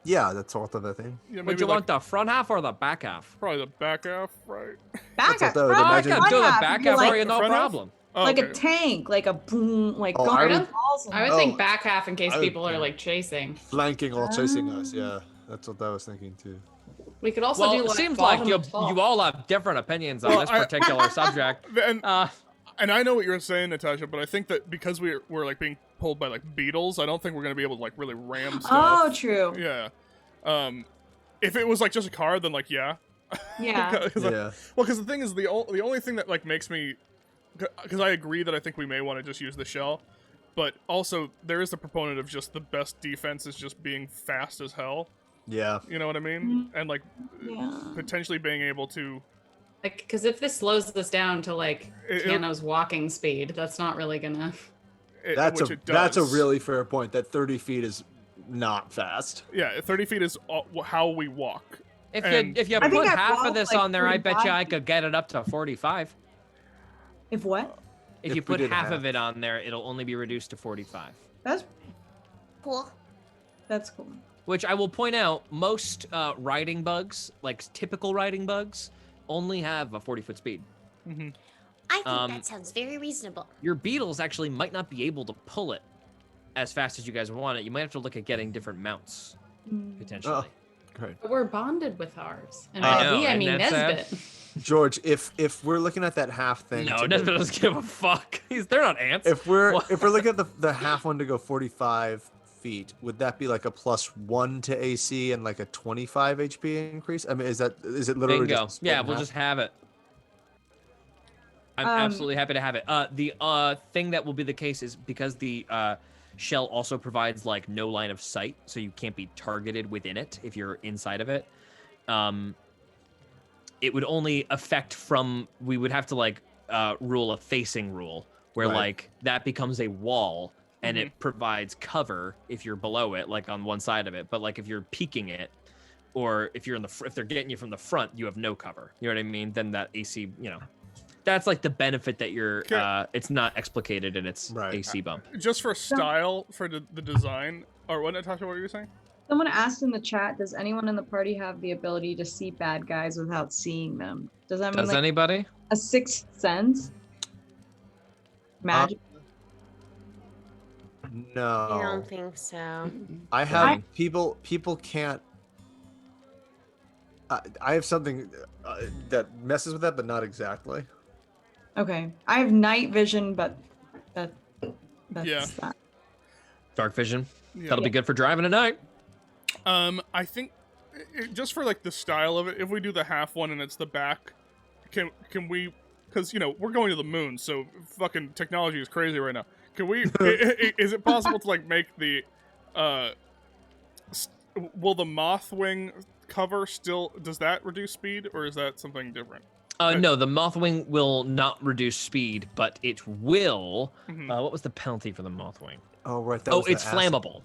Yeah, that sort of a thing. Yeah, Would maybe you like, want the front half or the back half? probably the back half, right? Back That's up. what I would front I imagine. half, could do the front back be half like, for you, no front half? problem. Oh, like okay. a tank, like a boom, like Oh, going I through would- walls and I would Oh. think back half in case I would- people are like chasing. Flanking or chasing us, yeah. That's what I was thinking too. We could also Well, do it like seems like bottom you and top. all have different opinions on Well, this I- particular subject. And I know what you're saying, Natasha, but I think that because we're like being pulled by like beetles, I don't think we're gonna be able to like really ram stuff. Oh, true. Yeah. If it was like just a car, then like yeah. Yeah. Yeah. Because the thing is, the only thing that like makes me, because I agree that I think we may want to just use the shell, but also there is the proponent of just the best defense is just being fast as hell. Yeah. You know what I mean? And like Yeah. potentially being able to. Like, because if this slows us down to like It- Tano's walking speed, that's not really gonna. That's which a it that's a does. really fair point. That 30 feet is not fast. Yeah, 30 feet is how we walk. If And- you I think put I've half of walked, this like, on there, I bet you 45 I could get it up to 45. If what? If If you we put did half half. of it on there, it'll only be reduced to 45. That's Cool. cool. Which I will point out, most riding bugs, like typical riding bugs, only have a 40-foot speed. I think Um, that sounds very reasonable. Your beetles actually might not be able to pull it as fast as you guys want it. You might have to look at getting different mounts, potentially. Oh, great. But we're bonded with ours, and I by know, we I isn't mean that sad? Nesbit. George, if we're looking at that half thing, No, to Nesbit go- doesn't give a fuck. They're not ants. if we're What? looking at the half one to go 45 feet, would that be like a +1 to AC and like a 25 HP increase? I mean, is it literally Bingo. just split Yeah, in we'll half? just have it. I'm Um, absolutely happy to have it. The thing that will be the case is because the shell also provides like no line of sight, so you can't be targeted within it if you're inside of it. It would only affect from, we would have to like rule a facing rule where Right. like that becomes a wall and it provides cover if you're below it, like on one side of it. But like if you're peeking it, or if you're in the if they're getting you from the front, you have no cover. You know what I mean? Then that AC, that's like the benefit that you're. Okay. It's not explicated in its Right. AC bump. Just for style, for the design, or what, Natasha? What were you saying? Someone asked in the chat, does anyone in the party have the ability to see bad guys without seeing them? Does that mean Does like anybody? a sixth sense? Magic. No. I don't think so. I have people can't. I have something that messes with that, but not exactly. Okay. I have night vision, but that's Yeah. that. Dark vision. Yeah. That'll be good for driving at night. I think just for like the style of it, if we do the half one and it's the back, can we? Because we're going to the moon, so fucking technology is crazy right now. Can we? Is it possible to like make the? Will the Mothwing cover still? Does that reduce speed, or is that something different? No, the Mothwing will not reduce speed, but it will. Mhm. What was the penalty for the Mothwing? Oh, right. That was the It's acid. flammable.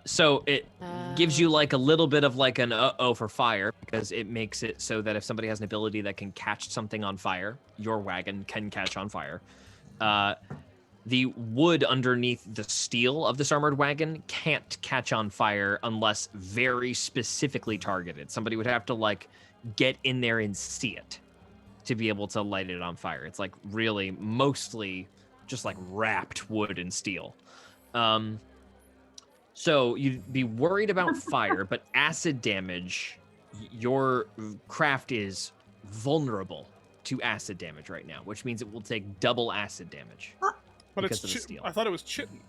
So it gives you like a little bit of like an for fire, because it makes it so that if somebody has an ability that can catch something on fire, your wagon can catch on fire. The wood underneath the steel of this armored wagon can't catch on fire unless very specifically targeted. Somebody would have to like get in there and see it to be able to light it on fire. It's like really mostly just like wrapped wood and steel. So you'd be worried about fire, but acid damage, your craft is vulnerable to acid damage right now, which means it will take double acid damage. But because it's of the steel. I thought it was chitin.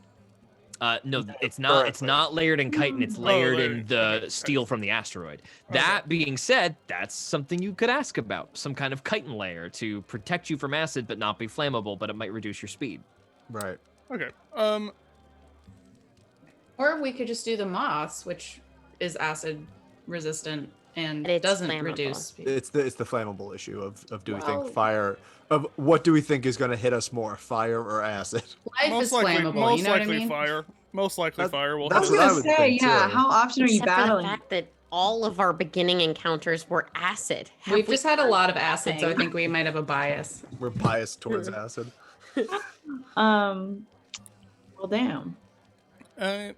No, it's not. It's not layered in chitin. It's layered in the steel from the asteroid. That being said, that's something you could ask about. Some kind of chitin layer to protect you from acid, but not be flammable, but it might reduce your speed. Right. Okay. Or we could just do the moss, which is acid resistant and And it's doesn't flammable. reduce speed. It's the flammable issue of do we Well- think fire of what do we think is going to hit us more, fire or acid? Life is flammable, most you know what I likely mean? fire. Most likely That- fire will. I that's was hit what us. I gonna would say, think, yeah. too. How often are you Except for the battling? fact that all of our beginning encounters were acid. Have We've we just had a lot of acid, so I anything? think we might have a bias. We're biased towards acid. Well, damn. Uh,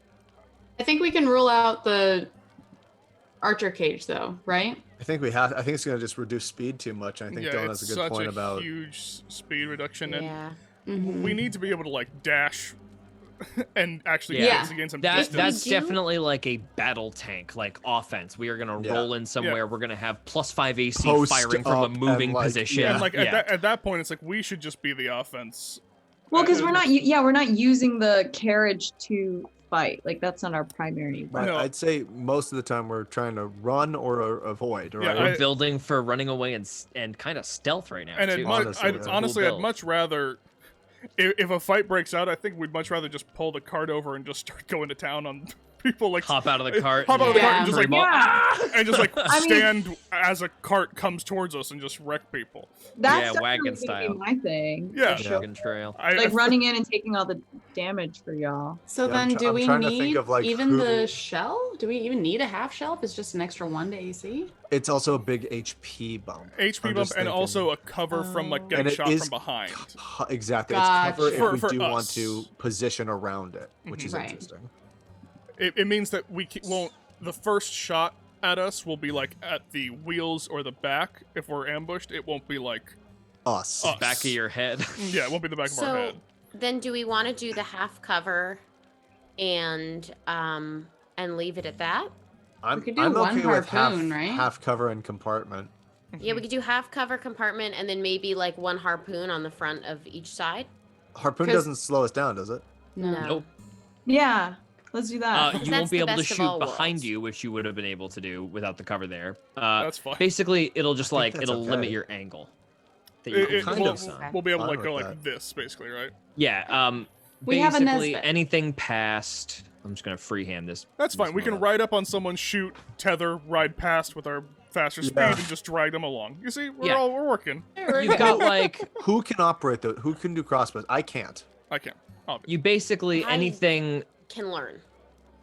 I think we can rule out the archer cage, though, right? I think we have. I think it's going to just reduce speed too much. I think yeah, Dylan it's has a good such point a about. huge speed reduction, and Yeah. Mhm. we need to be able to like dash and actually Yeah. gain some That's distance. that's do- definitely like a battle tank, like offense. We are gonna Yeah. roll in somewhere. We're gonna have +5 AC Post firing from a up and, moving like, position. yeah. And like yeah. at that point, it's like we should just be the offense. Well, because we're not. We're not using the carriage to fight. Like that's not our primary Right, No. I'd say most of the time we're trying to run or avoid. Right. Yeah, We're building for running away and kind of stealth right now. And too. Honestly, I'd build. much rather, if a fight breaks out, I think we'd much rather just pull the cart over and just start going to town on people. Like Hop out of the cart. hop out of the cart and Yeah. just like Yeah. and just like I mean- stand as a cart comes towards us and just wreck people. That's Yeah, wagon definitely gonna style. be my thing. Yeah. for sure. Dragon Trail. Like running in and taking all the damage for y'all. So Yeah, then, do I'm we trying to think need of, like, even who- the shell? Do we even need a half shell if it's just an extra 1 to AC? It's also a big HP bump. HP I'm bump just and thinking- also a cover from like Oh. getting And it shot is from behind. Exactly. Gotcha. It's cover if we For do want us. to position around it, which is Right. interesting. It means that we won't. The first shot at us will be like at the wheels or the back. If we're ambushed, it won't be like Us. us. Back of your head. Yeah, it won't be the back of our So head. then do we want to do the half cover and leave it at that? I'm, could do I'm one okay with harpoon, right? half cover and compartment. Yeah, we could do half cover compartment and then maybe like one harpoon on the front of each side. Harpoon 'Cause- doesn't slow us down, does it? No. Nope. Yeah, let's do that. You That's won't be the able to best of shoot all behind worlds. you, which you would have been able to do without the cover there. That's fine. Basically, it'll just I think like that's it'll okay. limit your angle. That you can kind shoot of on. We'll be able to fine like go with like this, basically, right? Yeah. We have a Basically, Nesbit. anything past. I'm just gonna freehand this. That's this fine. We can one. ride up on someone, shoot, tether, ride past with our faster speed, Yeah. and just drag them along. You see, Yeah. we're working. You've got like Who can operate the? Who can do crossbows? I can't. I can. you basically I- anything Can learn.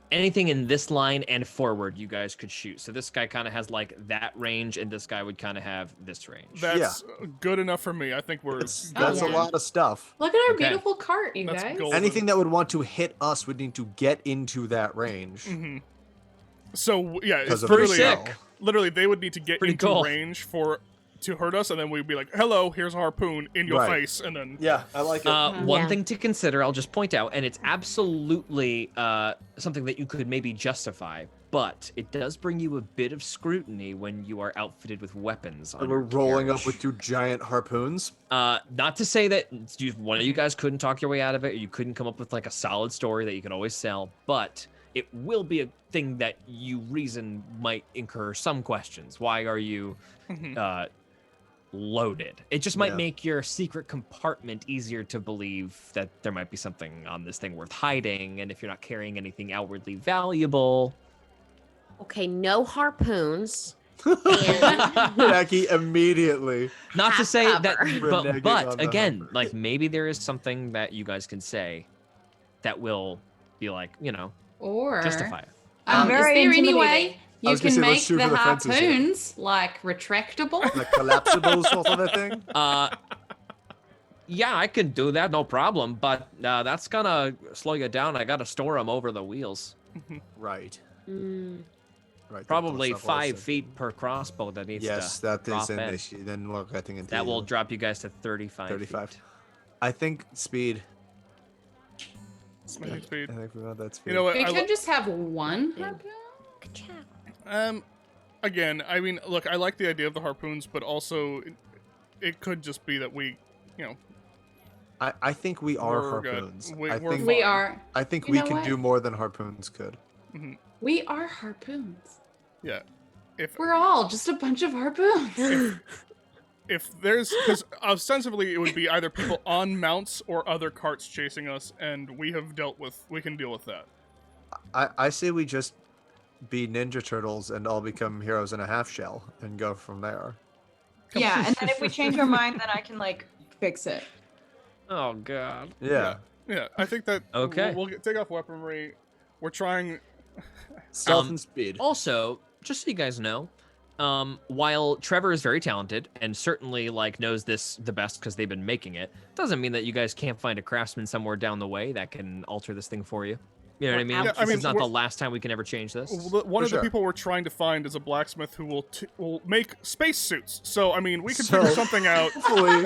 in this line and forward you guys could shoot. So this guy kind of has like that range, and this guy would kind of have this range. That's good enough for me. I think we're That's Oh, that's yeah. a lot of stuff. Look at our Okay. beautiful cart, you That's guys. gold. Anything that would want to hit us would need to get into that range. hmm So yeah, it's Because of pretty the literally, sick. shell. literally they would need to get Pretty into cool. range to hurt us, and then we'd be like, "Hello, here's a harpoon in your Right. face," and then Yeah, I like it. One Yeah. thing to consider, I'll just point out, and it's absolutely something that you could maybe justify. but it does bring you a bit of scrutiny when you are outfitted with weapons. And On we're your rolling carriage. up with 2 giant harpoons. Not to say that one of you guys couldn't talk your way out of it, or you couldn't come up with like a solid story that you can always sell, but it will be a thing that you reason might incur some questions. Why are you loaded? It just might make your secret compartment easier to believe that there might be something on this thing worth hiding, and if you're not carrying anything outwardly valuable. Okay, no harpoons. Jackie immediately. Not to Half say cover. that, Reneging on but the again, Hummer. like maybe there is something that you guys can say that will be like, Or justify it. I'm is very there any intimidating. way I you was gonna can say, let's make shoot the for the fences here. harpoons like retractable? Like collapsible sort of a thing. Yeah, I can do that, no problem. But that's gonna slow you down. I gotta store them over the wheels. Right. Right. Probably that's 5 also- feet per crossbow that needs Yes, to that drop is an in. issue. Then we're getting into That will drop you guys to 35. 35. feet. I think speed. I think speed. I think we want that speed. You know what? We I could just have one harpoon? Again, I mean, look, I like the idea of the harpoons, but also it could just be that we, I think we are We're good. harpoons. We're I think We fine. are. I think You we know can what? do more than harpoons could. We are harpoons. Yeah. If We're all just a bunch of harpoons. if there's, because ostensibly it would be either people on mounts or other carts chasing us, and we can deal with that. I say we just be Ninja Turtles and all become heroes in a half shell and go from there. Yeah, and then if we change our mind, then I can fix it. Oh God. Yeah. Yeah, I think that Okay. we'll take off weaponry. We're trying. Stealth and speed. Also, just so you guys know, while Trevor is very talented and certainly knows this the best because they've been making it, doesn't mean that you guys can't find a craftsman somewhere down the way that can alter this thing for you. You know what I mean? Yeah, I This mean, is not we're- the last time we can ever change this. One of sure. the people we're trying to find is a blacksmith who will make space suits. So I mean, we can figure something out. Hopefully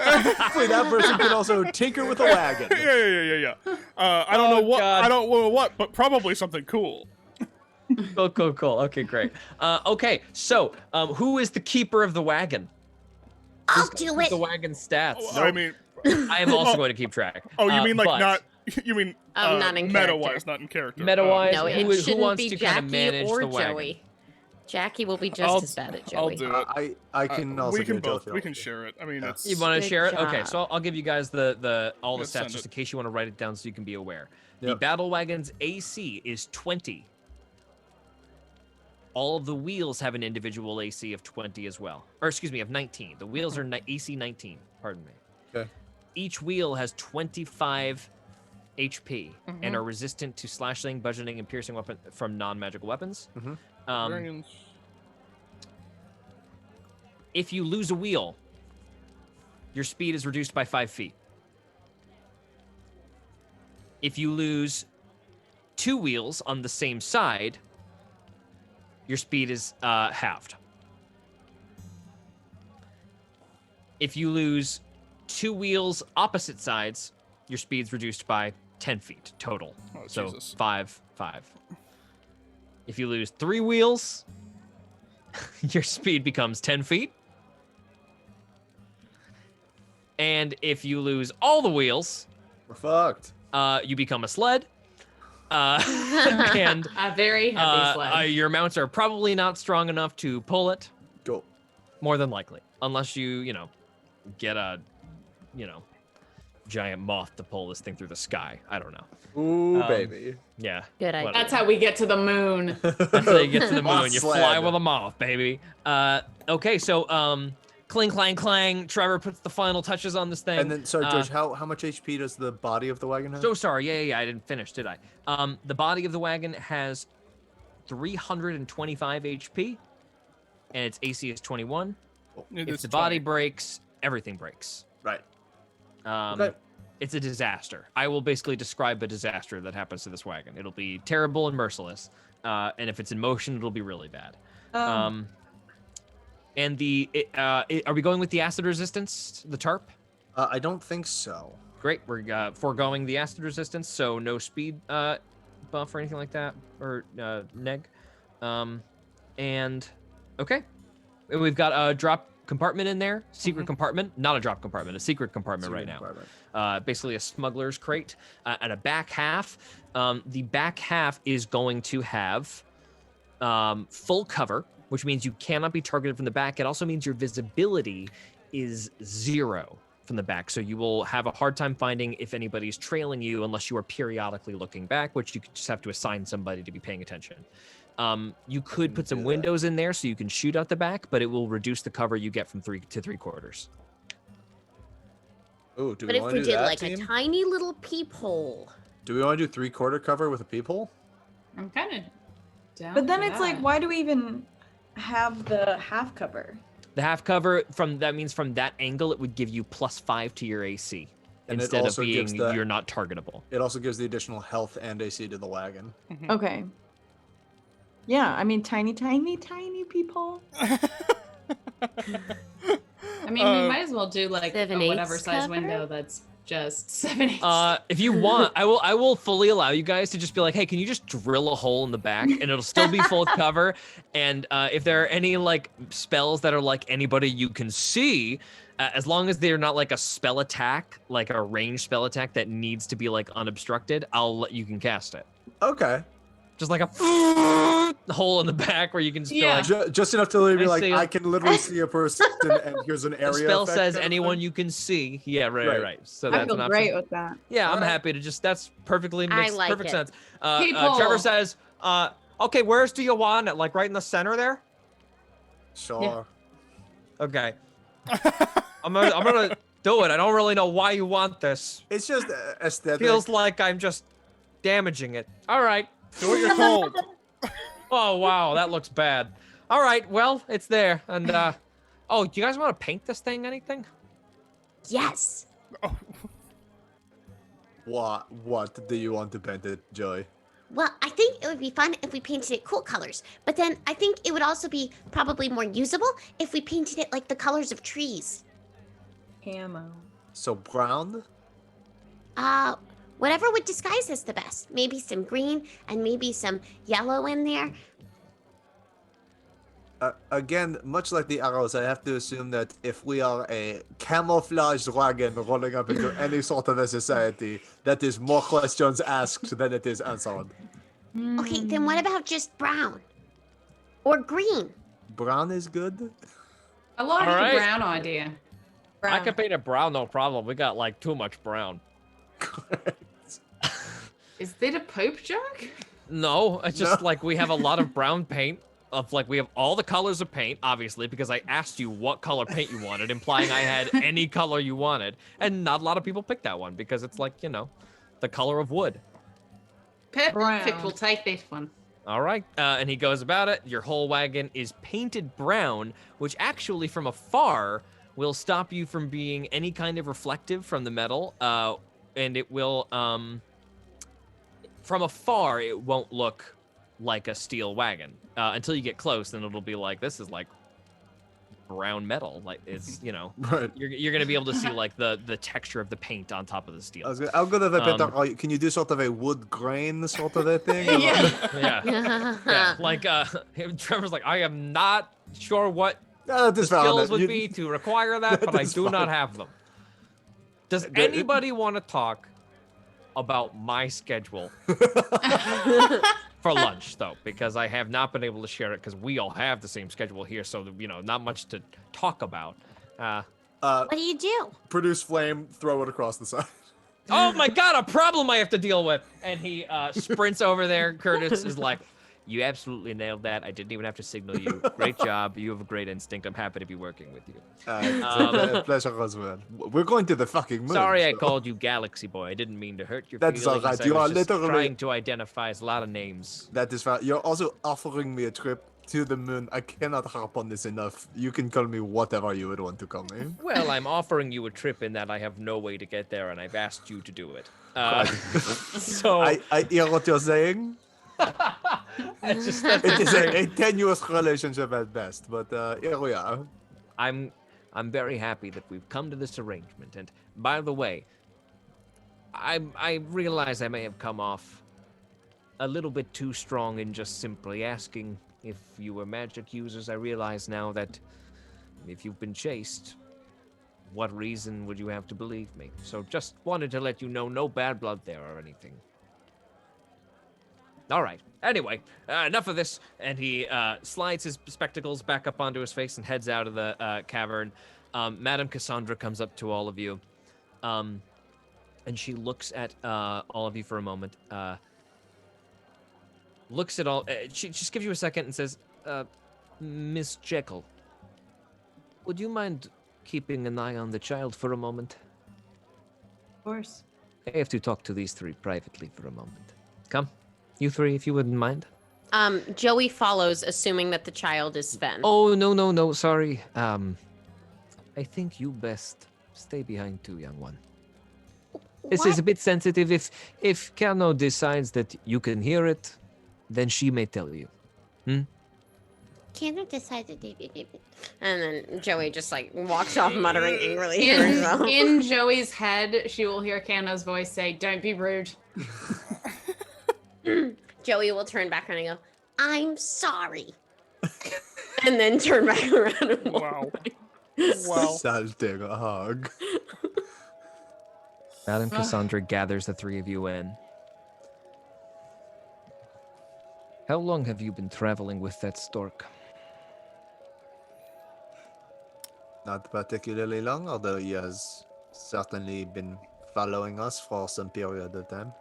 that person can also tinker with a wagon. Yeah. I don't know what. God. I don't know what, but probably something cool. Cool. Okay, great. Okay, so who is the keeper of the wagon? I'll do Who's it. the wagon stats? I mean, I am also going to keep track. oh, you mean but not? You mean not in meta-wise, character. not in character. Meta-wise, No, who it wants shouldn't be to kind of Jackie manage or the wagon? Joey. Jackie will be just I'll- as bad at Joey. I'll do it. I can also we can do it both. if you We want can to. share it. I mean, Yeah. it's. You want to Good share it? Okay, job. so I'll give you guys the all the Let's stats send just it. in case you want to write it down so you can be aware. The Yep. battle wagon's AC is 20. All of the wheels have an individual AC of 20 as well. Or excuse me, of 19. The wheels are AC 19, pardon me. Okay. Each wheel has 25 HP and are resistant to slashing, bludgeoning, and piercing weapon from non-magical weapons. Variants. If you lose a wheel, your speed is reduced by 5 feet. If you lose 2 wheels on the same side, your speed is halved. If you lose 2 wheels opposite sides, your speed's reduced by 10 feet total. Oh, So Jesus. 5. If you lose 3 wheels, your speed becomes 10 feet. And if you lose all the wheels, We're fucked. you become a sled. And A very heavy sled. your mounts are probably not strong enough to pull it, Go. more than likely, unless you get a giant moth to pull this thing through the sky. I don't know. Ooh, Um, baby. Yeah. Good idea. That's how we get to the moon. That's how you get to the Moth moon. You sled. fly with a moth, baby. Okay, so cling, clang, clang. Trevor puts the final touches on this thing. And then, sorry, George, how much HP does the body of the wagon have? So sorry. Yeah. I didn't finish, did I? The body of the wagon has 325 HP, and its AC is 21. It If is the body 20. breaks, everything breaks. Right. Okay. It's a disaster. I will basically describe a disaster that happens to this wagon. It'll be terrible and merciless. And if it's in motion, it'll be really bad. And are we going with the acid resistance, the tarp? I don't think so. Great. We're foregoing the acid resistance, so no speed buff or anything like that, or neg. And okay, we've got a drop compartment in there, secret compartment, not a drop compartment, a secret compartment right now. Basically a smuggler's crate, and a back half. The back half is going to have full cover, which means you cannot be targeted from the back. It also means your visibility is 0 from the back, so you will have a hard time finding if anybody's trailing you unless you are periodically looking back, which you could just have to assign somebody to be paying attention. You could put some windows in there so you can shoot out the back, but it will reduce the cover you get from 3 to 3/4. Ooh, do But we if want we to do did that, like team? a tiny little peephole. Do we want to do 3/4 cover with a peephole? I'm kind of down. But then for it's like, that. why do we even have the half cover? The half cover that means from that angle it would give you +5 to your AC And it instead of also gives being the- you're not targetable. It also gives the additional health and AC to the wagon. Okay. Yeah, I mean, tiny people. I mean, we might as well do like a 7/8 whatever size cover? window that's just 7/8. If you want, I will fully allow you guys to just be like, hey, can you just drill a hole in the back and it'll still be full cover. And if there are any like spells that are like anybody you can see, as long as they're not like a spell attack, like a ranged spell attack that needs to be like unobstructed, you can cast it. Okay. Just like a hole in the back where you can just be Yeah. like, Just enough to literally be I like, see I it. can literally see a person and here's an area the spell effect says kind of anyone thing. you can see. Yeah, Right. right. So I that's feel an option. great with that. Yeah, I'm Alright. happy to just, that's perfectly I makes like perfect it. sense. People. Trevor says, okay, where's do you want it? Like right in the center there? Sure. Okay. I'm gonna do it. I don't really know why you want this. It's just aesthetic. Feels like I'm just damaging it. All right. Do what you're told. Oh, wow, that looks bad. All right, well, it's there. And, oh, do you guys want to paint this thing anything? Yes. What do you want to paint it, Joy? Well, I think it would be fun if we painted it cool colors, but then I think it would also be probably more usable if we painted it like the colors of trees. Camo. So brown? Whatever would disguise us the best. Maybe some green and maybe some yellow in there. Again, much like the arrows, I have to assume that if we are a camouflaged wagon rolling up into any sort of a society, that is more questions asked than it is answered. Okay, then what about just brown? Or green? Brown is good? I like All the right. brown idea. I can paint it brown, no problem. We got like too much brown. Is that a poop joke? No, it's just No. like we have a lot of brown paint. Of like we have all the colors of paint, obviously, because I asked you what color paint you wanted, implying I had any color you wanted, and not a lot of people picked that one because it's like, you know, the color of wood. Perfect. Brown. We'll take that one. All right, and he goes about it. Your whole wagon is painted brown, which actually from afar will stop you from being any kind of reflective from the metal, and it will, from afar, it won't look like a steel wagon until you get close. Then it'll be like, this is like brown metal. Like it's, you know, Right. you're gonna be able to see like the texture of the paint on top of the steel. I'm gonna have a better. Um, Can you do sort of a wood grain sort of a thing? Yeah. Yeah, like Trevor's like, I am not sure what That the is valid. skills would You- be to require that, but I is do not fine. have them. Does It- anybody want to talk about my schedule for lunch, though? Because I have not been able to share it because we all have the same schedule here, so, you know, not much to talk about. What do you do? Produce flame, throw it across the side. Oh my god, a problem I have to deal with! And he sprints over there. Curtis is like, you absolutely nailed that. I didn't even have to signal you. Great job. You have a great instinct. I'm happy to be working with you. It's a pleasure as well. We're going to the fucking moon. Sorry I so- called you Galaxy Boy. I didn't mean to hurt your That's feelings. all right. I You was are just literally- trying to identify a lot of names. That is fine. You're also offering me a trip to the moon. I cannot harp on this enough. You can call me whatever you would want to call me. Well, I'm offering you a trip in that I have no way to get there, and I've asked you to do it. So I hear what you're saying. it's just It is a tenuous relationship at best, but here we are. I'm very happy that we've come to this arrangement. And by the way, I realize I may have come off a little bit too strong in just simply asking if you were magic users, I realize now that if you've been chased, what reason would you have to believe me? So just wanted to let you know, no bad blood there or anything. All right. Anyway, enough of this. And he slides his spectacles back up onto his face and heads out of the cavern. Madame Cassandra comes up to all of you. And she looks at all of you for a moment. Looks at all. She just gives you a second and says, Miss Jekyll, would you mind keeping an eye on the child for a moment? Of course. I have to talk to these three privately for a moment. Come, you three, if you wouldn't mind. Joey follows, assuming that the child is Sven. Oh, no, sorry. I think you best stay behind too, young one. This is a bit sensitive. If Kano decides that you can hear it, then she may tell you. Can't decide to do it. And then Joey just like walks off muttering angrily to herself. In Joey's head, she will hear Kano's voice say, "Don't be rude." Joey will turn back around and go, I'm sorry. and then turn back around and walk Wow. away. Wow. Salting a hug. Madame Cassandra gathers the three of you in. How long have you been traveling with that stork? Not particularly long, although he has certainly been following us for some period of time.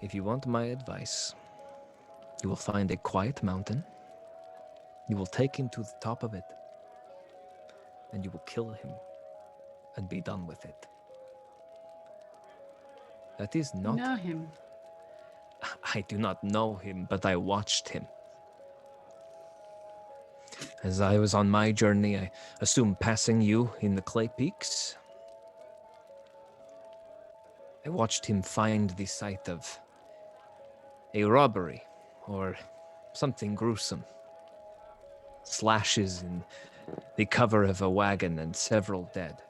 If you want my advice, you will find a quiet mountain. You will take him to the top of it. And you will kill him and be done with it. That is You not... know him. I do not know him, but I watched him. As I was on my journey, I assume passing you in the Clay Peaks. I watched him find the site of a robbery or something gruesome. Slashes in the cover of a wagon and several dead,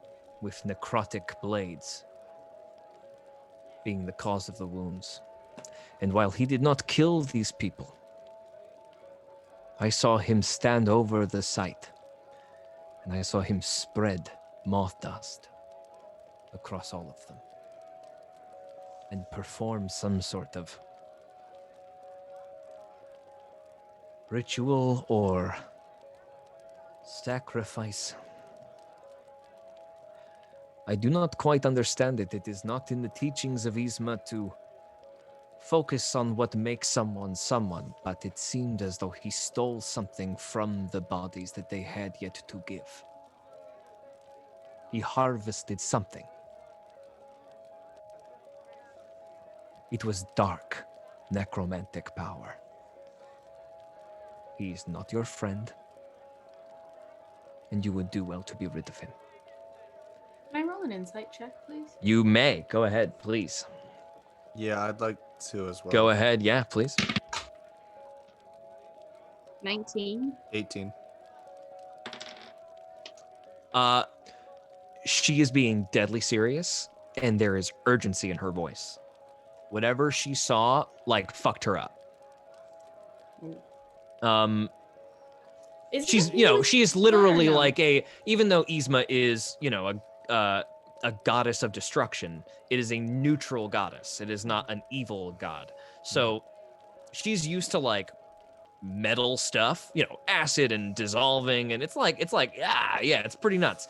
with necrotic blades being the cause of the wounds. And while he did not kill these people, I saw him stand over the site, and I saw him spread moth dust across all of them, and perform some sort of ritual or sacrifice. I do not quite understand it. It is not in the teachings of Yzma to focus on what makes someone someone, but it seemed as though he stole something from the bodies that they had yet to give. He harvested something. It was dark, necromantic power. He is not your friend, and you would do well to be rid of him. Can I roll an insight check, please? You may. Go ahead, please. Yeah, I'd like to as well. Go ahead, yeah, please. 19. 18. She is being deadly serious, and there is urgency in her voice. Whatever she saw, like, fucked her up. She's, you know, she is literally like even though Yzma is, you know, a goddess of destruction, it is a neutral goddess. It is not an evil god. So she's used to like metal stuff, you know, acid and dissolving, and it's like it's pretty nuts.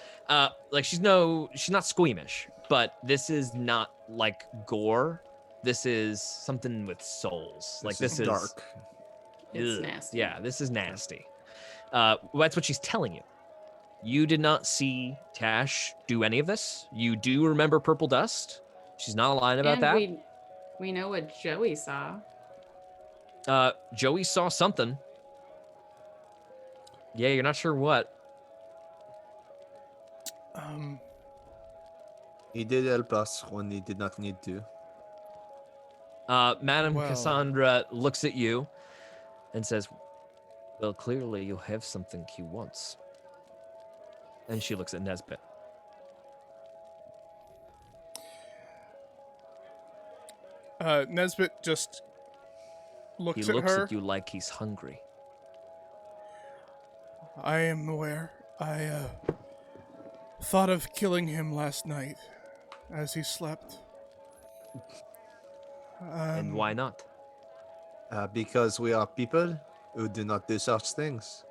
Like she's not squeamish, but this is not like gore. This is something with souls. Like this is dark. It's nasty. Yeah, this is nasty. That's what she's telling you. You did not see Tash do any of this. You do remember purple dust. She's not lying about And that. we know what Joey saw. Joey saw something. Yeah, you're not sure what. He did help us when he did not need to. Madame Well. Cassandra looks at you and says, well, clearly you have something he wants. And she looks at Nesbit. Nesbit just looks He at looks her. at you like he's hungry. I am aware. I thought of killing him last night as he slept. And why not? Because we are people who do not do such things.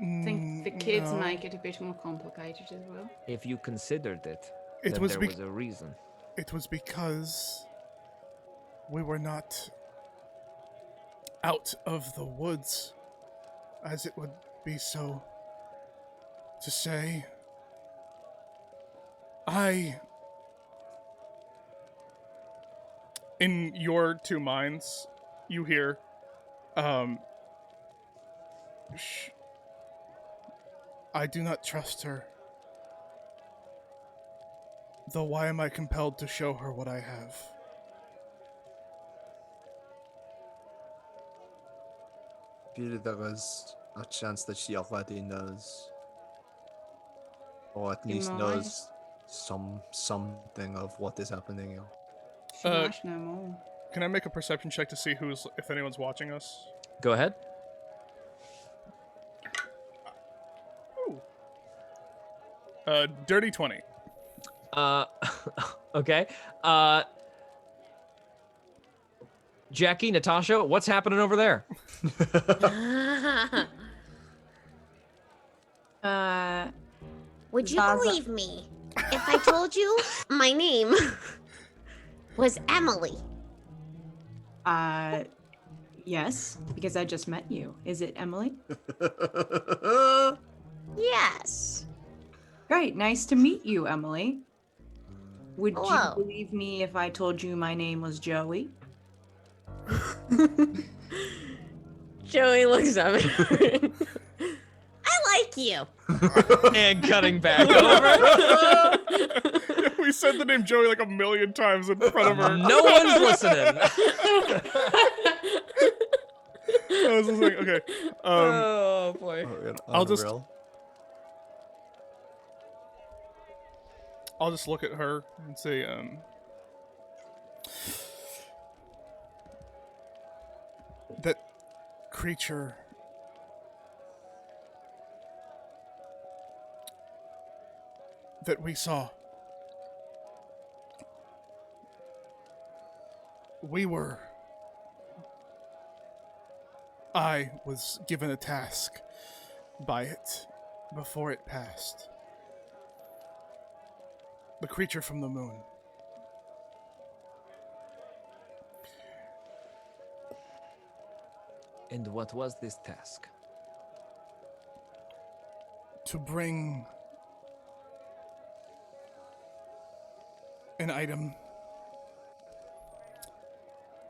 I think the kids no. make it a bit more complicated as well. If you considered it, It then was there bec- was a reason. It was because we were not out of the woods, as it would be so to say. In your two minds, you hear, I do not trust her. Though why am I compelled to show her what I have? Feel there is a chance that she already knows. Or at You least might. knows something of what is happening here. She might know more. Can I make a perception check to see if anyone's watching us? Go ahead. Ooh. Dirty 20. Okay. Jackie, Natasha, what's happening over there? Would you Zaza- believe me if I told you my name was Emily? Yes, because I just met you. Is it Emily? Yes. Great, nice to meet you, Emily. Would Hello. you believe me if I told you my name was Joey? Joey looks up at her. I like you. And cutting back over. We said the name Joey like a million times in front of her. No one's listening. I was just like, okay. Oh boy. I'll just look at her and say, that creature that we saw. I was given a task by it before it passed. The creature from the moon. And what was this task? To bring an item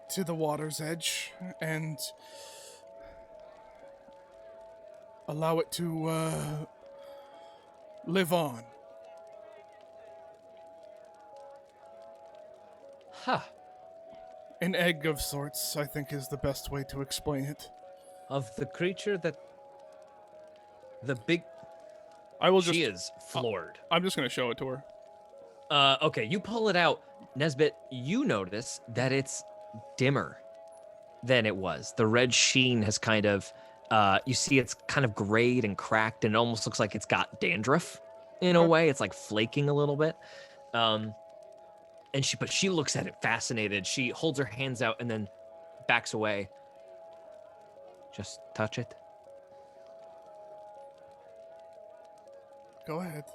to the water's edge and allow it to live on. Huh. An egg of sorts, I think, is the best way to explain it. Of the creature that... The big... I will She just. is floored. I'm just gonna show it to her. Okay, you pull it out. Nesbit, you notice that it's dimmer than it was. The red sheen has kind of... you see it's kind of grayed and cracked, and it almost looks like it's got dandruff in a way. It's like flaking a little bit. But she looks at it fascinated. She holds her hands out and then backs away. Just touch it. Go ahead.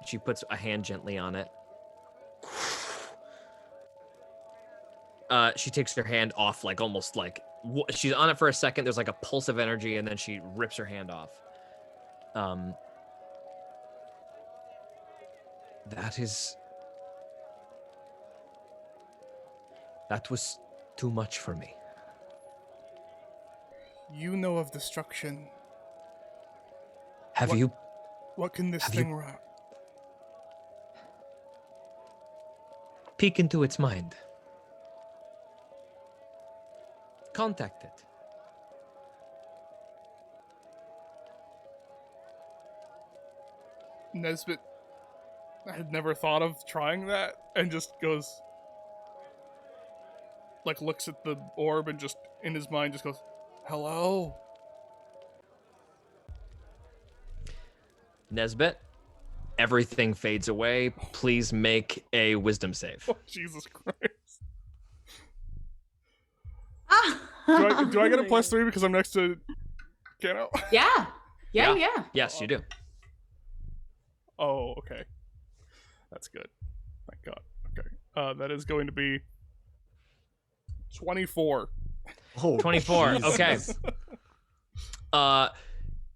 She puts a hand gently on it. She takes her hand off, like almost like she's on it for a second. There's like a pulse of energy, and then she rips her hand off. That was too much for me. You know of destruction. Have What- you? What can this Have thing you- wrap? Peek into its mind. Contact it. Nesbit had never thought of trying that and just goes, like looks at the orb and just in his mind just goes, "Hello." Nesbit, everything fades away. Please make a wisdom save. Oh, Jesus Christ. Do I get a +3 because I'm next to Kano? Yeah. Yeah. Yeah. Yes, you do. Oh, okay. That's good. Thank God. Okay. That is going to be 24. Oh, 24. Okay. Jesus.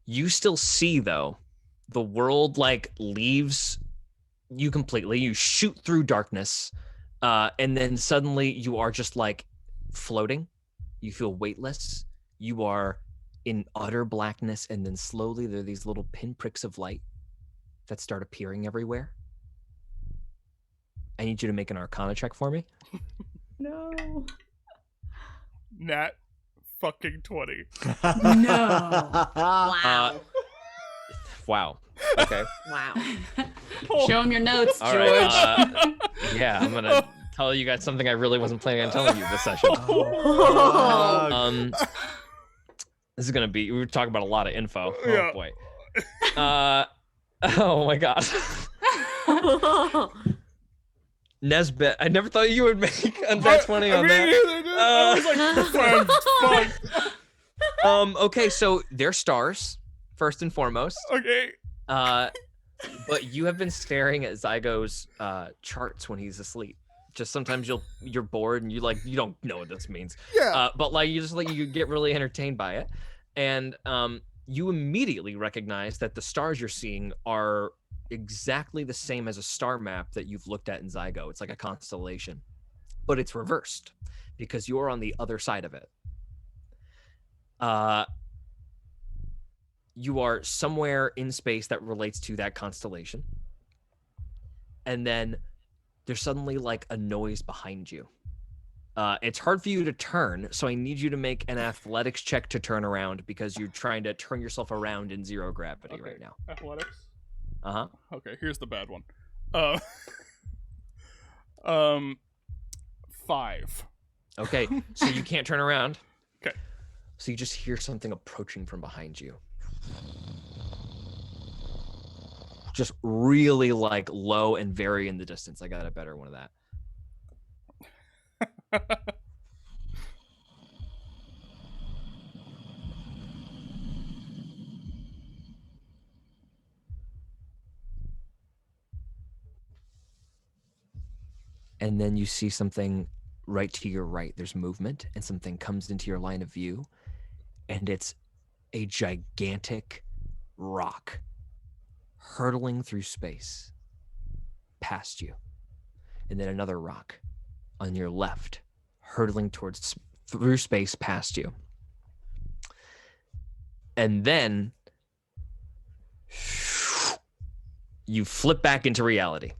You still see though, the world like leaves you completely. You shoot through darkness, and then suddenly you are just like floating. You feel weightless. You are in utter blackness, and then slowly there are these little pinpricks of light that start appearing everywhere. I need you to make an Arcana check for me. No. Nat fucking 20. No. Wow. Wow. Okay. Wow. Show him your notes, All George. right. Yeah, I'm gonna tell you guys something I really wasn't planning on telling you this session. Oh, This is gonna be. We were talking about a lot of info. Oh Yeah. boy. Oh my god. Nesbit, I never thought you would make a net 20 on that. I was like, fuck. Okay, so they're stars, first and foremost. Okay. But you have been staring at Zygo's charts when he's asleep. Just sometimes you're bored and you don't know what this means. Yeah. But like you get really entertained by it, and you immediately recognize that the stars you're seeing are exactly the same as a star map that you've looked at in Zygo. It's like a constellation, but it's reversed because you're on the other side of it. You are somewhere in space that relates to that constellation, and then there's suddenly like a noise behind you. It's hard for you to turn, so I need you to make an athletics check to turn around because you're trying to turn yourself around in zero gravity Okay. right now. Athletics. Uh-huh. Okay, here's the bad one. 5. Okay, so you can't turn around. Okay. So you just hear something approaching from behind you. Just really like low and very in the distance. I got a better one of that. And then you see something right to your right. There's movement, and something comes into your line of view, and it's a gigantic rock hurtling through space past you. And then another rock on your left hurtling through space past you. And then you flip back into reality.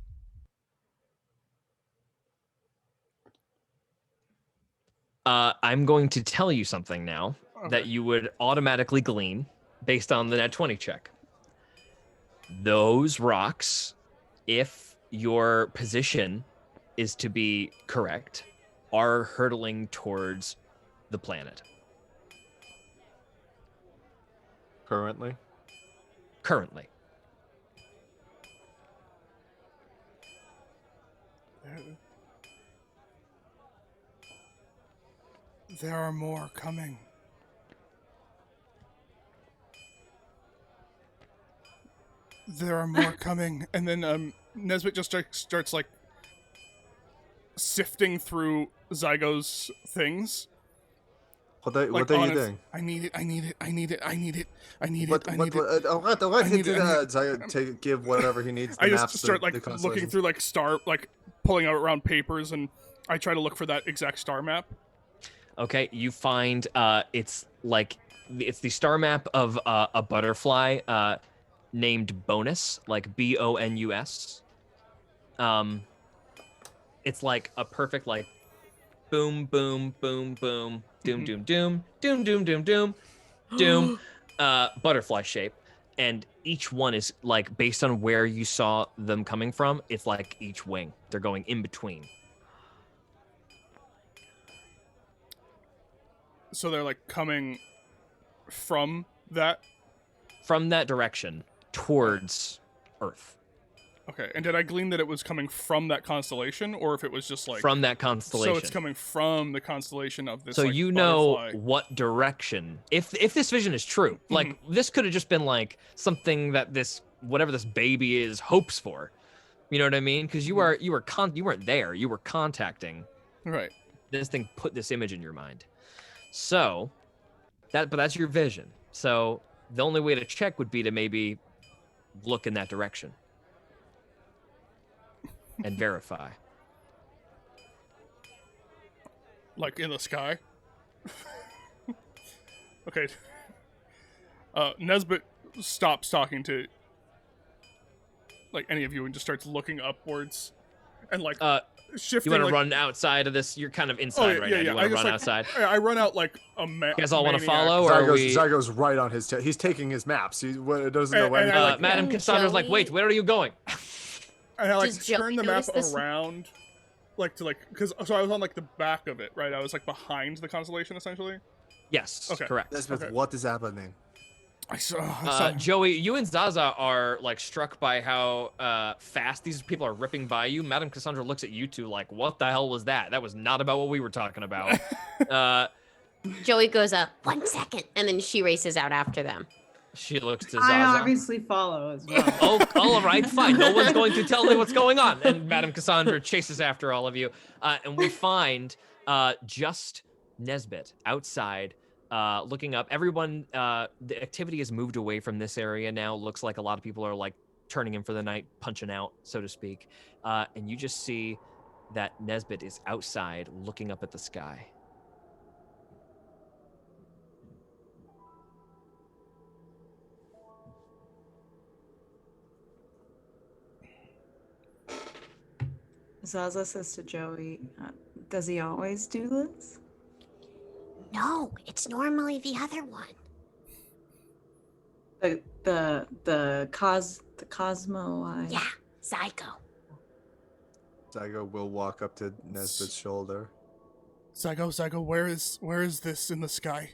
I'm going to tell you something now that you would automatically glean based on the net 20 check. Those rocks, if your position is to be correct, are hurtling towards the planet. Currently? Currently. There are more coming. There are more coming. And then Nesbit just starts like sifting through Zygo's things. What are Like, you honest, doing? I need it. To give whatever he needs. The I maps, just start the looking constellations. through pulling out around papers, and I try to look for that exact star map. Okay, you find it's the star map of a butterfly named Bonus, like Bonus. It's like a perfect like boom, boom, boom, boom, doom, doom, doom, doom, doom, doom, doom, doom, butterfly shape. And each one is like based on where you saw them coming from, it's like each wing. They're going in between. So they're like coming from that. From that direction towards Earth. Okay, and did I glean that it was coming from that constellation, or if it was just like From that constellation. So it's coming from the constellation of this. So like, you know butterfly. what direction. If this vision is true, like this could have just been like something that this whatever this baby is hopes for. You know what I mean? Because you weren't there. You were contacting. Right. This thing put this image in your mind. So but that's your vision. So the only way to check would be to maybe look in that direction and verify. Like in the sky. Okay. Nesbit stops talking to like any of you and just starts looking upwards and like shifting. You want to like, run outside of this? You're kind of inside right now. You want to run outside? I run out like a You guys all want to follow, or are we... Zygo's right on his tail. He's taking his maps. He doesn't know when. Madame Cassandra's like, wait, where are you going? And I like Does Joey turn the map notice this? around, like to like because so I was on like the back of it, right? I was like behind the constellation essentially. Yes, Okay. correct. Nesbeth, what is happening? I saw Joey, you and Zaza are like struck by how fast these people are ripping by you. Madame Cassandra looks at you two like, what the hell was that? That was not about what we were talking about. Joey goes up 1 second, and then she races out after them. She looks to Zaza. I obviously follow as well. Oh, all right, fine. No one's going to tell me what's going on. And Madame Cassandra chases after all of you. And we find just Nesbit outside, looking up. Everyone, the activity has moved away from this area now. Looks like a lot of people are like turning in for the night, punching out, so to speak. And you just see that Nesbit is outside looking up at the sky. Zaza says to Joey, does he always do this? No, it's normally the other one. The Cosmo. Yeah, Zygo. Zygo will walk up to Nesbit's shoulder. Zygo, where is this in the sky?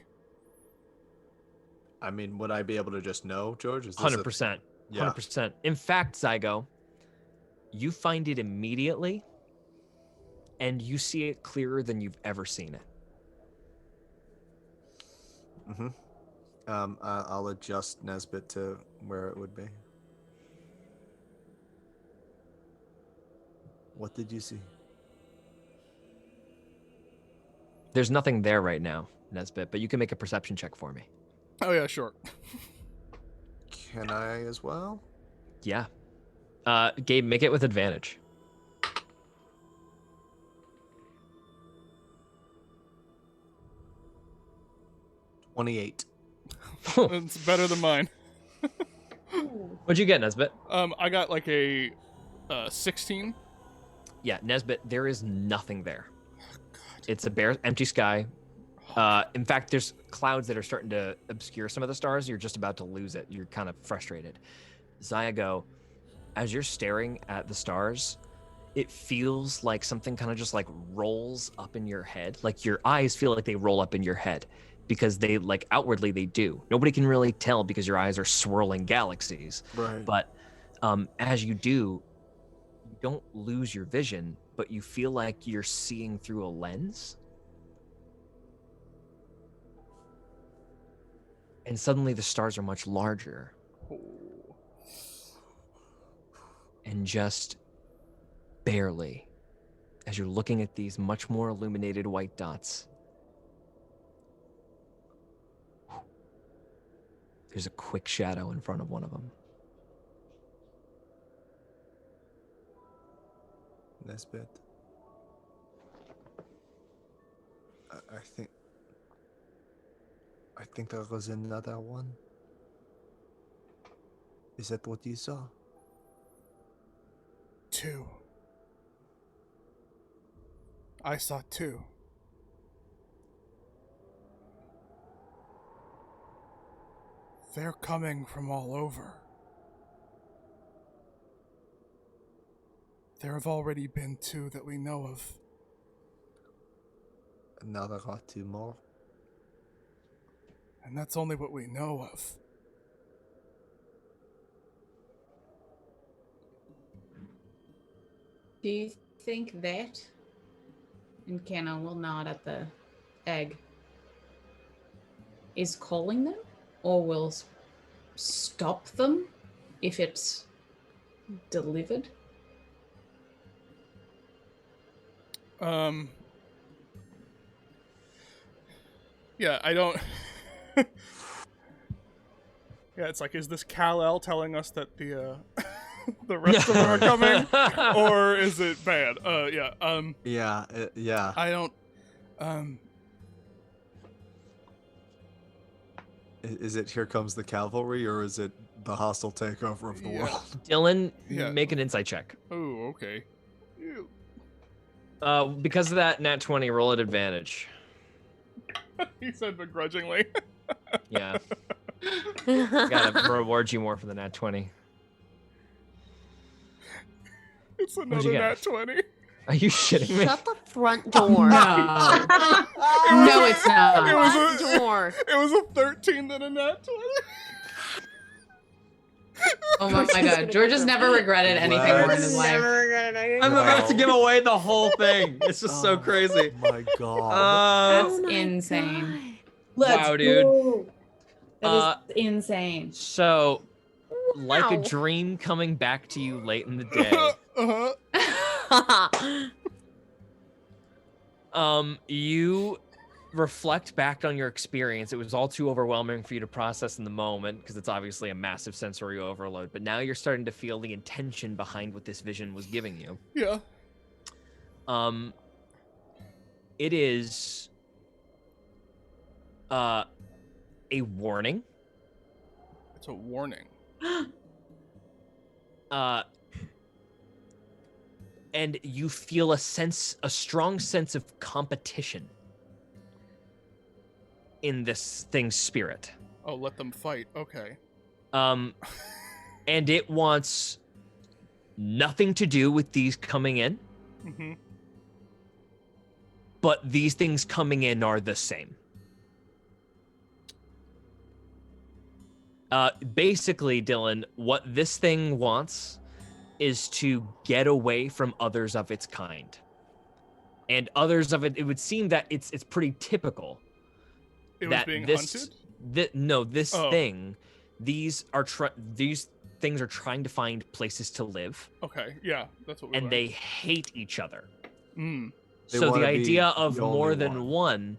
I mean, would I be able to just know, George? Is this 100%. Yeah. 100%. In fact, Zygo, you find it immediately, and you see it clearer than you've ever seen it. Mm-hmm. I'll adjust Nesbit to where it would be. What did you see? There's nothing there right now, Nesbit, but you can make a perception check for me. Oh yeah, sure. Can I as well? Yeah. Gabe, make it with advantage. $28. It's better than mine. What'd you get, Nesbit? I got like a 16. Yeah, Nesbit, there is nothing there. It's a bare, empty sky. In fact, there's clouds that are starting to obscure some of the stars. You're just about to lose it. You're kind of frustrated. Zygo, as you're staring at the stars, it feels like something kind of just like rolls up in your head. Like your eyes feel like they roll up in your head because they like outwardly they do. Nobody can really tell because your eyes are swirling galaxies. Right. But as you do, you don't lose your vision, but you feel like you're seeing through a lens. And suddenly the stars are much larger. And just barely, as you're looking at these much more illuminated white dots, there's a quick shadow in front of one of them. Nesbit. I think there was another one. Is that what you saw? 2. I saw 2. They're coming from all over. There have already been 2 that we know of. Now there are 2 more. And that's only what we know of. Do you think that, and Kenna will nod at the egg, is calling them, or will stop them if it's delivered? Yeah, I don't... Yeah, it's like, is this Kal-El telling us that the the rest of them are coming, or is it bad? Yeah. I don't. Is it Here Comes the Cavalry, or is it the hostile takeover of the Yeah. world? Dylan, Yeah. make an insight check. Oh, okay. Ew. Because of that nat 20, roll at advantage. He said begrudgingly. Yeah. Gotta reward you more for the nat 20. It's you another get? nat 20. Are you shitting me? Shut the front door. No. No, it's not. It was Front a- door. It was a 13, then a nat 20. Oh my god. George has never regretted anything more in his life. I'm about to give away the whole thing. It's just so Oh, crazy. My God. That's Oh my insane. Let's Wow, dude. go. That is insane. So, like a Wow. dream coming back to you late in the day, you reflect back on your experience. It was all too overwhelming for you to process in the moment because it's obviously a massive sensory overload. But now you're starting to feel the intention behind what this vision was giving you. Yeah. It is a warning. It's a warning. And you feel a strong sense of competition in this thing's spirit. Oh, let them fight. Okay. And it wants nothing to do with these coming in, Mm-hmm. but these things coming in are the same. Basically, Dylan, what this thing wants is to get away from others of its kind. And others of it would seem that it's pretty typical. It was that being this, hunted? This Oh. thing, these things are trying to find places to live, Okay, yeah, that's what we and learned. they hate each other. Mm. They So the wanna be idea of the more only than one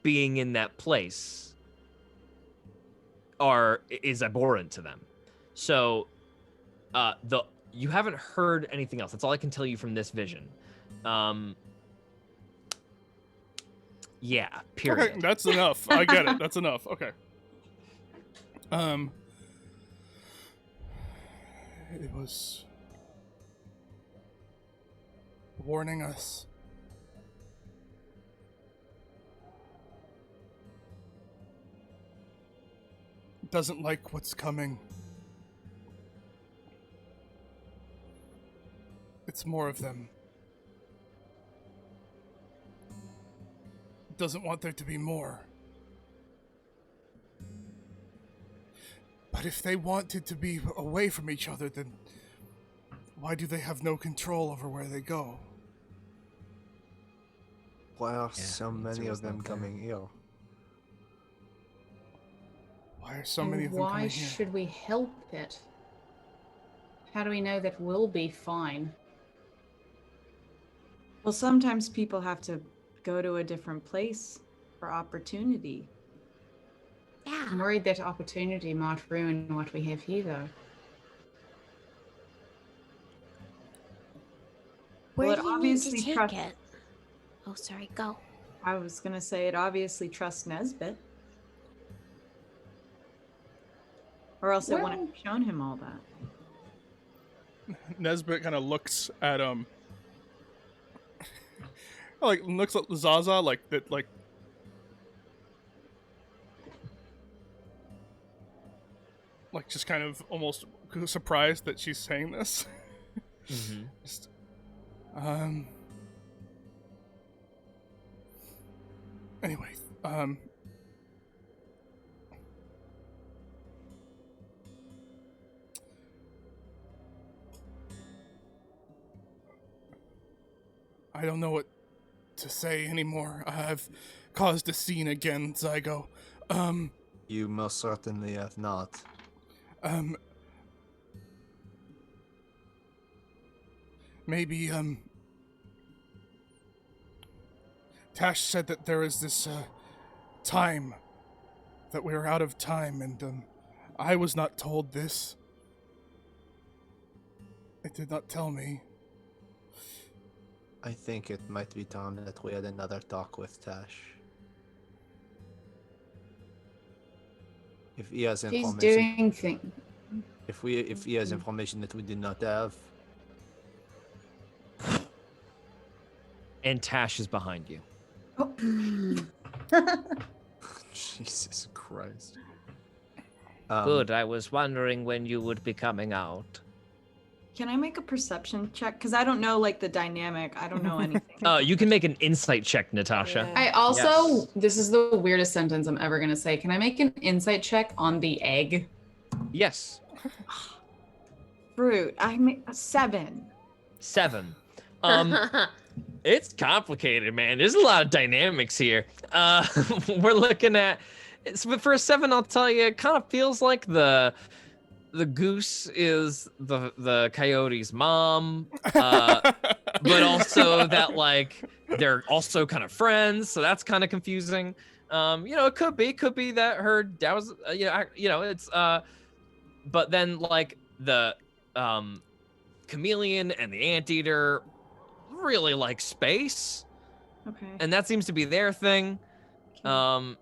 being in that place is abhorrent to them. So you haven't heard anything else. That's all I can tell you from this vision. Yeah, period. Okay, that's enough. I get it. That's enough. Okay. It was warning us. Doesn't like what's coming. It's more of them. Doesn't want there to be more. But if they wanted to be away from each other, then why do they have no control over where they go? Why are Yeah, so the many answer of is them not there. coming here? Why are so many of them Why coming here? should we help it? How do we know that we'll be fine? Well, sometimes people have to go to a different place for opportunity. Yeah. I'm worried that opportunity might ruin what we have here, though. Where Well, do it you need to obviously take trust- it? Oh, sorry. Go. I was gonna say it obviously trusts Nesbit. Or else it wouldn't have shown him all that. Nesbit kind of looks at like looks at Zaza like that, like just kind of almost surprised that she's saying this. Mm-hmm. Just, anyway, I don't know what to say anymore. I've caused a scene again, Zygo. You most certainly have not. Maybe, Tash said that there is this, time, that we're out of time, and, I was not told this. It did not tell me. I think it might be time that we had another talk with Tash. If he has He's information, doing things. if he has information that we did not have, And Tash is behind you. Jesus Christ. Good. I was wondering when you would be coming out. Can I make a perception check? Because I don't know like the dynamic. I don't know anything. You can make an insight check, Natasha. Yeah. I also, this is the weirdest sentence I'm ever going to say. Can I make an insight check on the egg? Yes. Fruit. I made a 7. 7. It's complicated, man. There's a lot of dynamics here. We're looking at, but for a 7, I'll tell you, it kind of feels like the goose is the coyote's mom, but also that like they're also kind of friends, so that's kind of confusing. It could be that her dad was, it's but then like the chameleon and the anteater really like space, Okay. and that seems to be their thing. And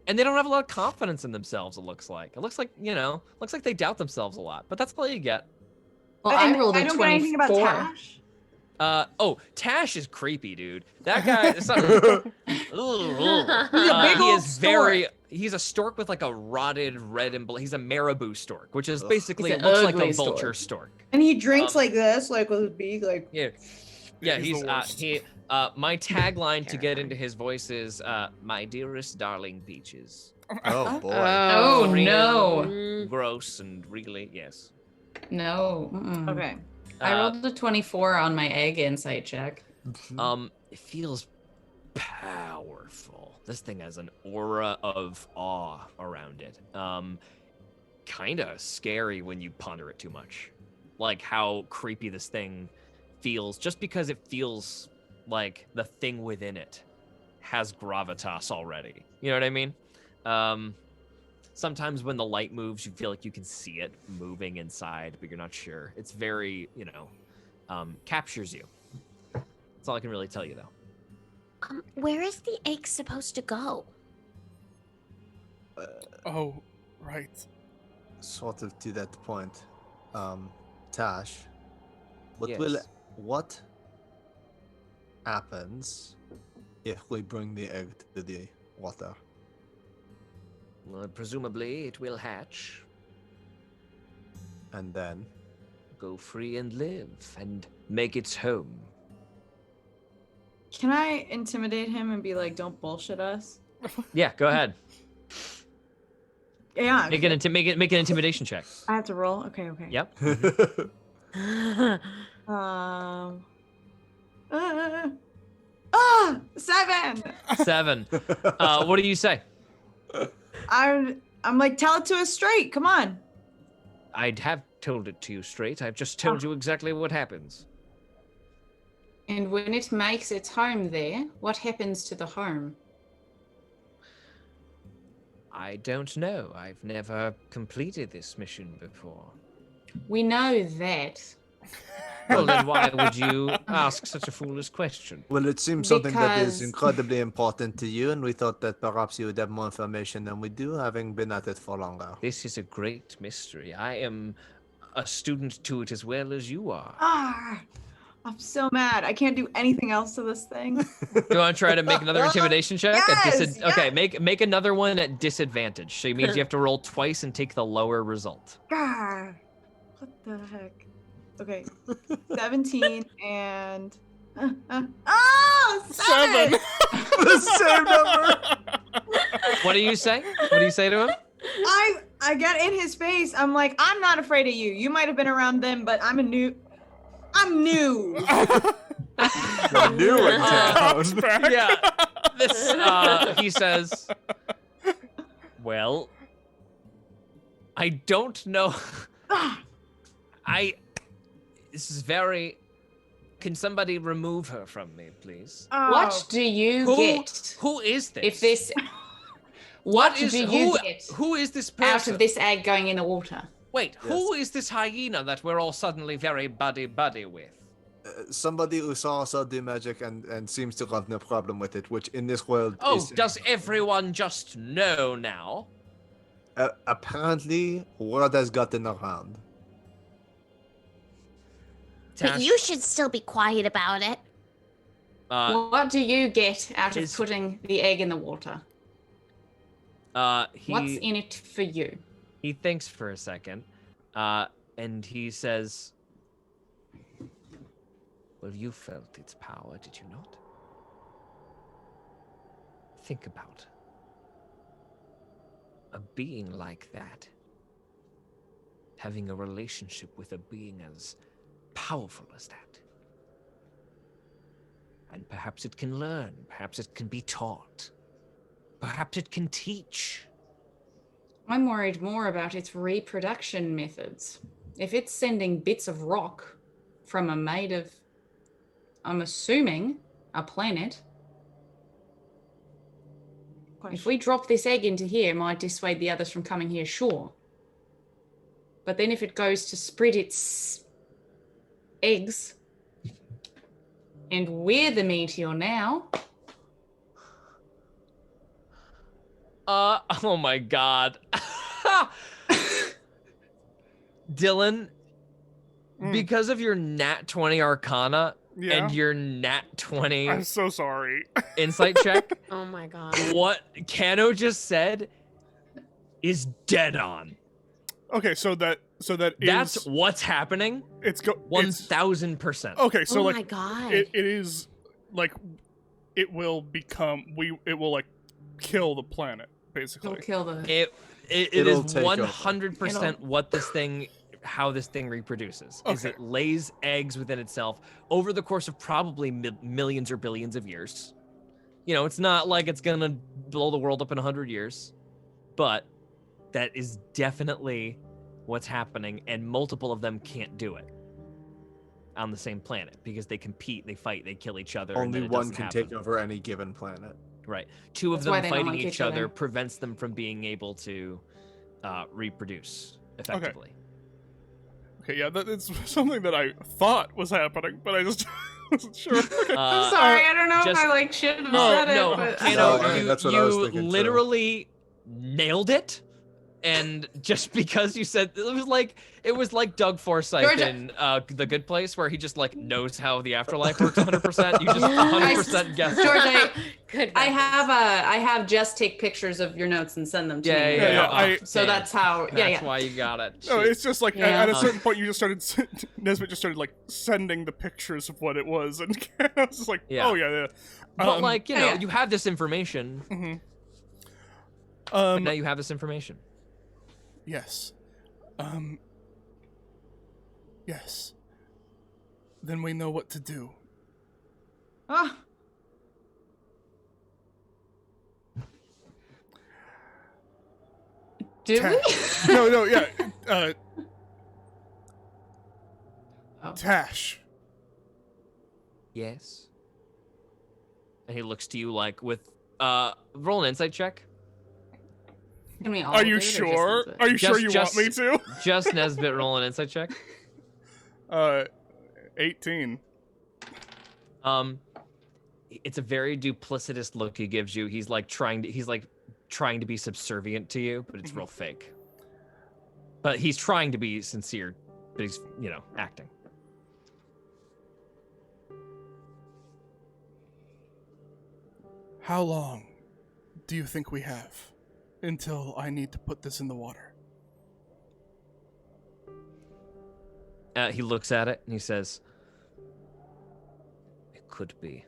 they don't have a lot of confidence in themselves, it looks like. It looks like they doubt themselves a lot, but that's all you get. Well, I rolled a I don't get anything about 24. Tash. Tash is creepy, dude. That guy is something. He's a stork with like a rotted red and he's a marabou stork, which is basically, He's it an looks like a ugly vulture stork. And he drinks like this, like with his beak, like. Yeah, He's the worst. My tagline to get into his voice is, "My dearest darling peaches." oh boy. Oh, no. Gross and really, yes. No. Mm-mm. Okay. I rolled a 24 on my egg insight check. It feels powerful. This thing has an aura of awe around it. Kind of scary when you ponder it too much. Like how creepy this thing feels, just because it feels like the thing within it has gravitas already. You know what I mean? Sometimes when the light moves, you feel like you can see it moving inside, but you're not sure. It's very, captures you. That's all I can really tell you, though. Where is the egg supposed to go? Oh, right. Sort of to that point, Tash, Yes. what happens if we bring the egg to the water? Well, presumably it will hatch, And then go free and live, and make its home. Can I intimidate him and be like, "Don't bullshit us"? Yeah, go ahead. Yeah. Make an intimidation check. I have to roll. Okay. Yep. 7. 7. What do you say? I'm like, tell it to us straight. Come on. I'd have told it to you straight. I've just told you exactly what happens. And when it makes its home there, what happens to the home? I don't know. I've never completed this mission before. We know that. Well, then why would you ask such a foolish question? Well, it seems something that is Because- incredibly important to you, and we thought that perhaps you would have more information than we do, having been at it for longer. This is a great mystery. I am a student to it as well as you are. I'm so mad. I can't do anything else to this thing. You want to try to make another intimidation check? Yes, Okay, make another one at disadvantage. So it means you have to roll twice and take the lower result. What the heck? Okay. 17 and... Oh! 7! The same number! What do you say? What do you say to him? I get in his face. I'm like, I'm not afraid of you. You might have been around them, but I'm new. New in town. Yeah. This he says, well, I don't know. This is very. Can somebody remove her from me, please? What do you get Who is this? if this? What do you get Who is this person? out of this egg going in the water? Wait, who is this hyena that we're all suddenly very buddy with? Somebody who saw us do magic and seems to have no problem with it, which in this world Oh, is... does everyone just know now? Apparently, word has gotten around. But Tash, you should still be quiet about it. What do you get out of is- putting the egg in the water? What's in it for you? He thinks for a second, and he says, well, you felt its power, did you not? Think about a being like that, having a relationship with a being as powerful as that. And perhaps it can learn, perhaps it can be taught, perhaps it can teach. I'm worried more about its reproduction methods. If it's sending bits of rock from a made of, I'm assuming, a planet. If we drop this egg into here, it might dissuade the others from coming here, sure. But then if it goes to spread its eggs, and we're the meteor now. Oh my god. Dylan, because of your nat 20 arcana Yeah. and your nat 20 I'm so sorry. insight check, Oh my god. what Kano just said is dead on. Okay, so that That's is what's happening. it's 1000%. okay. So Oh like my god. it is like it will like kill the planet basically. It'll kill the. It It'll is take over. 100% what this thing, how this thing reproduces. Is Okay. it lays eggs within itself over the course of probably millions or billions of years. You know, it's not like it's gonna blow the world up in 100 years, but that is definitely what's happening, and multiple of them can't do it on the same planet because they compete, they fight, they kill each other. and Only then it one doesn't can happen. take over any given planet. Right. Two of That's why them they don't fighting like each each other other. prevents them from being able to reproduce effectively. Okay, yeah, that's something that I thought was happening, but I just wasn't sure. Okay. I'm sorry, I don't know just- if I should have No, said it, no, but Kano, No, you, that's what I was you thinking, too. literally nailed it. And just because you said it was like Doug Forsythe Georgia- in The Good Place, where he just like knows how the afterlife works 100%. You just 100% guessed. it. George, Good. I have just take pictures of your notes and send them to Yeah, you. yeah, Yeah, yeah. I- So that's how. That's why you got it. No, Shit. it's just like Yeah. at a certain point you just started Nesbitt just started like sending the pictures of what it was, and I was just like, Yeah. oh yeah. But like, you know, yeah. you have this information. Mhm. But now you have this information. Yes. Yes. Then we know what to do. Oh, Do Ta- we? no, yeah. Oh. Tash. Yes. And he looks to you like with roll an insight check. Can we all Are do you it or just sure? Nesbitt? Are you sure you Just- want me to? Just Nesbitt roll an insight check. 18. It's a very duplicitous look he gives you. He's like trying to be subservient to you, but it's real fake. But he's trying to be sincere, but he's, acting. How long do you think we have until I need to put this in the water? He looks at it and he says, "It could be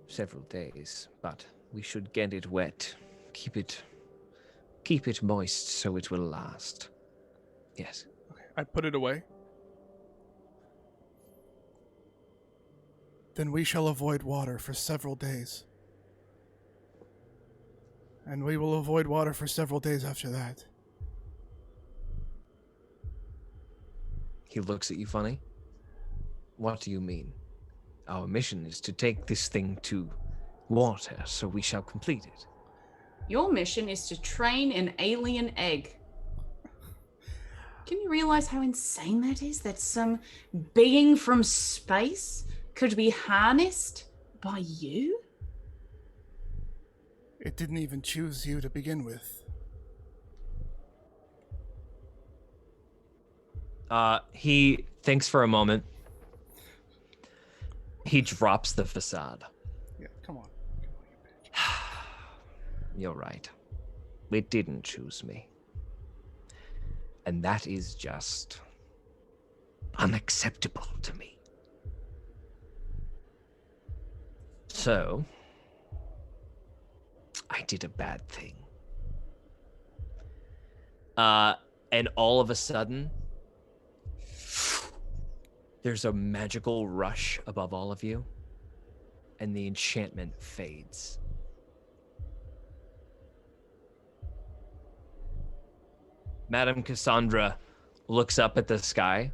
several days, but we should get it wet. Keep it moist so it will last." Yes. Okay, I put it away. Then we shall avoid water for several days. And we will avoid water for several days after that. He looks at you funny. What do you mean? Our mission is to take this thing to water, so we shall complete it. Your mission is to train an alien egg. Can you realize how insane that is? That some being from space could be harnessed by you? It didn't even choose you to begin with. He thinks for a moment. He drops the facade. Yeah, come on. You're right. It didn't choose me. And that is just unacceptable to me. So, I did a bad thing. And all of a sudden, there's a magical rush above all of you, and the enchantment fades. Madame Cassandra looks up at the sky,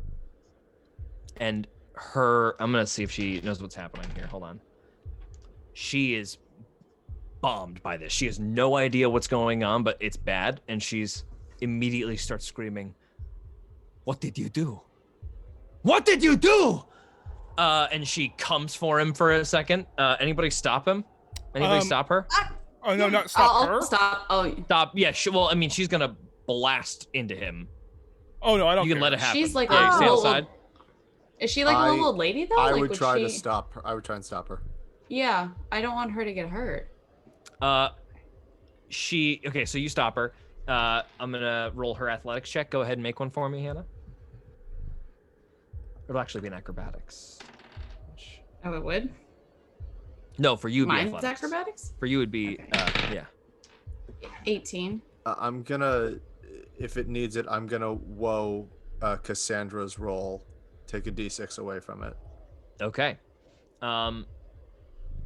and I'm gonna see if she knows what's happening here. Hold on. She is bombed by this. She has no idea what's going on, but it's bad, and she's immediately starts screaming, "What did you do? What did you do?" And she comes for him for a second. Anybody stop him? Anybody stop her? Oh, no, not stop her? I'll stop. Oh, Stop. Yeah, well, I mean, she's gonna blast into him. Oh, no, I don't You can care. let it happen. she's like yeah, a stay little, outside. is she like a little old lady though? I Like, would try to she... stop her. I would try and stop her. Yeah, I don't want her to get hurt. Okay, so you stop her. I'm gonna roll her athletics check. Go ahead and make one for me, Hannah. It'll actually be an acrobatics. Oh, it would? No, for you it'd be Mine's athletics. acrobatics? For you it'd be yeah. 18. I'm gonna, if it needs it, I'm gonna woe Cassandra's roll. Take a d6 away from it. Okay.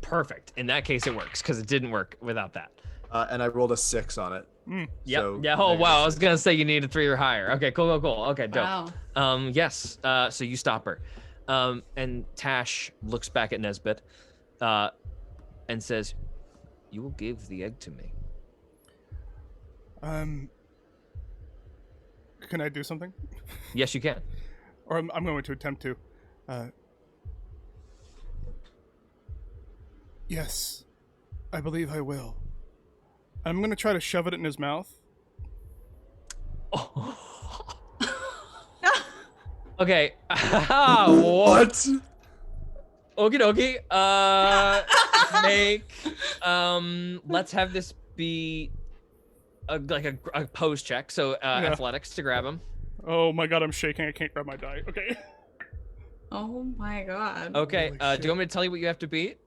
Perfect. In that case it works, because it didn't work without that. And I rolled a 6 on it. Yep. So Yeah. Oh negative wow. I was 6. gonna say you needed 3 or higher. Okay. Cool. Okay. Dope. Wow. Yes. So you stop her. And Tash looks back at Nesbit, and says, "You will give the egg to me." Can I do something? Yes, you can. Or I'm going to attempt to. Yes, I believe I will. I'm going to try to shove it in his mouth. Okay. What? Okie dokie. Let's have this be a pose check. So athletics to grab him. Oh my god, I'm shaking. I can't grab my die. Okay. Oh my god. Okay. Holy Do shit. you want me to tell you what you have to beat?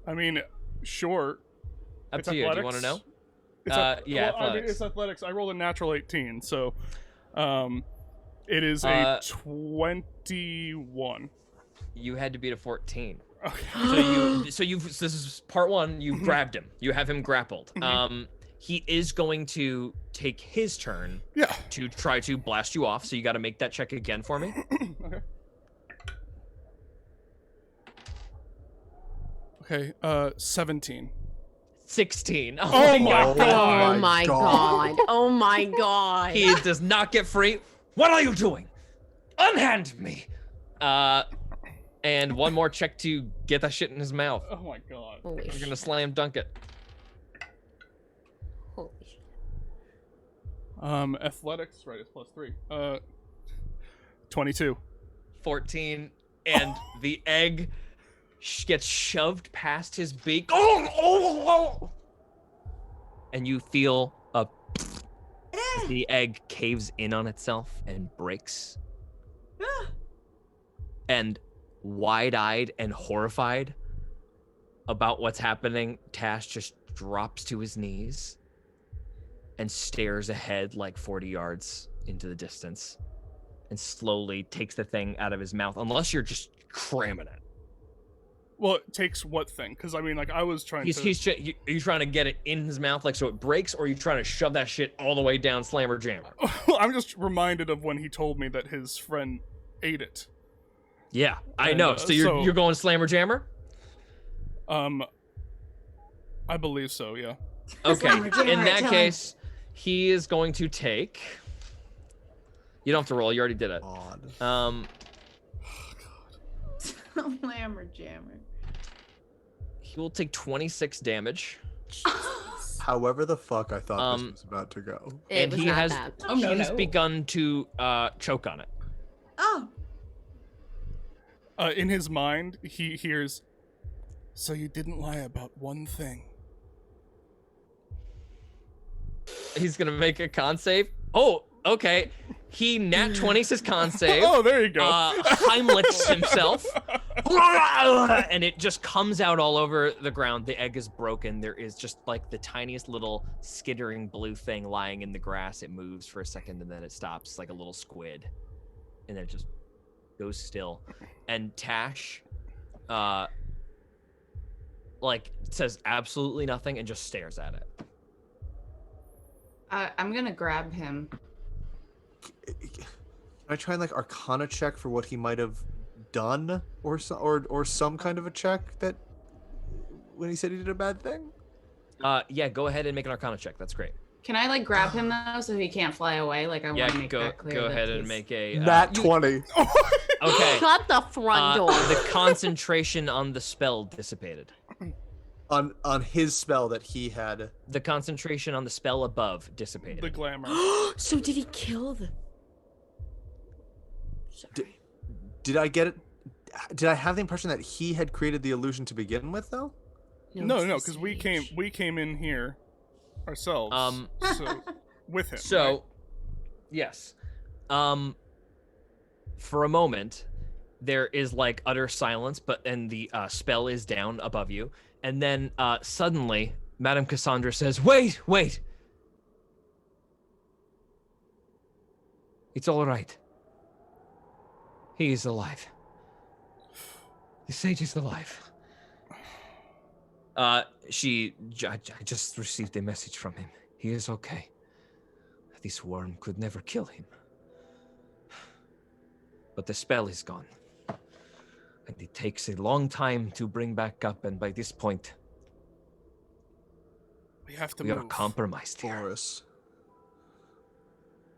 I mean, sure. Up It's to you. Do you want to know? Yeah, well, I mean, athletics. it's athletics. I rolled a natural 18, so it is a 21. You had to beat a 14. Okay. So this is part 1. You grabbed him. You have him grappled. He is going to take his turn. Yeah. To try to blast you off. So you got to make that check again for me. Okay. 17. 16. Oh my God. Oh my god. Oh my god. He does not get free. What are you doing? Unhand me. And one more check to get that shit in his mouth. Oh my god. Holy You're gonna shit. slam dunk it. Holy shit. Athletics, right, it's +3. 22. 14, and the egg gets shoved past his beak. And you feel the egg caves in on itself and breaks. And wide-eyed and horrified about what's happening, Tash just drops to his knees and stares ahead like 40 yards into the distance and slowly takes the thing out of his mouth, unless you're just cramming it. Well, it takes what thing? Because I mean, like, I was trying Are you trying to get it in his mouth, like so it breaks, or are you trying to shove that shit all the way down Slammer Jammer? I'm just reminded of when he told me that his friend ate it. Yeah, I And, know. So you're going Slammer Jammer? I believe so. Yeah. Okay. Slammer Jammer, In that tell case, he is going to take. You don't have to roll. You already did it. Odd. Slammer jammer. He will take 26 damage. However the fuck I thought this Um, was about to go. It and was he not has that. Oh, no, he's no. begun to choke on it. Oh, In his mind, he hears, "So you didn't lie about one thing." He's gonna make a con save. Oh, okay. He nat 20s his con save. Oh, there you go. Heimlichs himself. And it just comes out all over the ground. The egg is broken. There is just like the tiniest little skittering blue thing lying in the grass. It moves for a second and then it stops like a little squid. And then it just goes still. And Tash like says absolutely nothing and just stares at it. I'm gonna grab him. Can I try and like Arcana check for what he might have done, or some kind of a check that when he said he did a bad thing? Yeah, go ahead and make an Arcana check. That's great. Can I like grab him though, so he can't fly away? Like I want to Yeah, make go that clear. go that ahead and he's- make a Nat 20. Okay. Shut the front door. The concentration on the spell dissipated. on his spell that he had. The concentration on the spell above dissipated. The glamour. So did he kill the? Sorry. Did I get it? Did I have the impression that he had created the illusion to begin with, though? No, it's the because we sage. came in here ourselves. So with him. So, right? yes. For a moment, there is like utter silence, and the spell is down above you. And then suddenly, Madame Cassandra says, Wait! It's all right. He is alive. The sage is alive. I just received a message from him. He is okay. This worm could never kill him. But the spell is gone. And it takes a long time to bring back up, and by this point, We have to we move. are compromised here. Boris.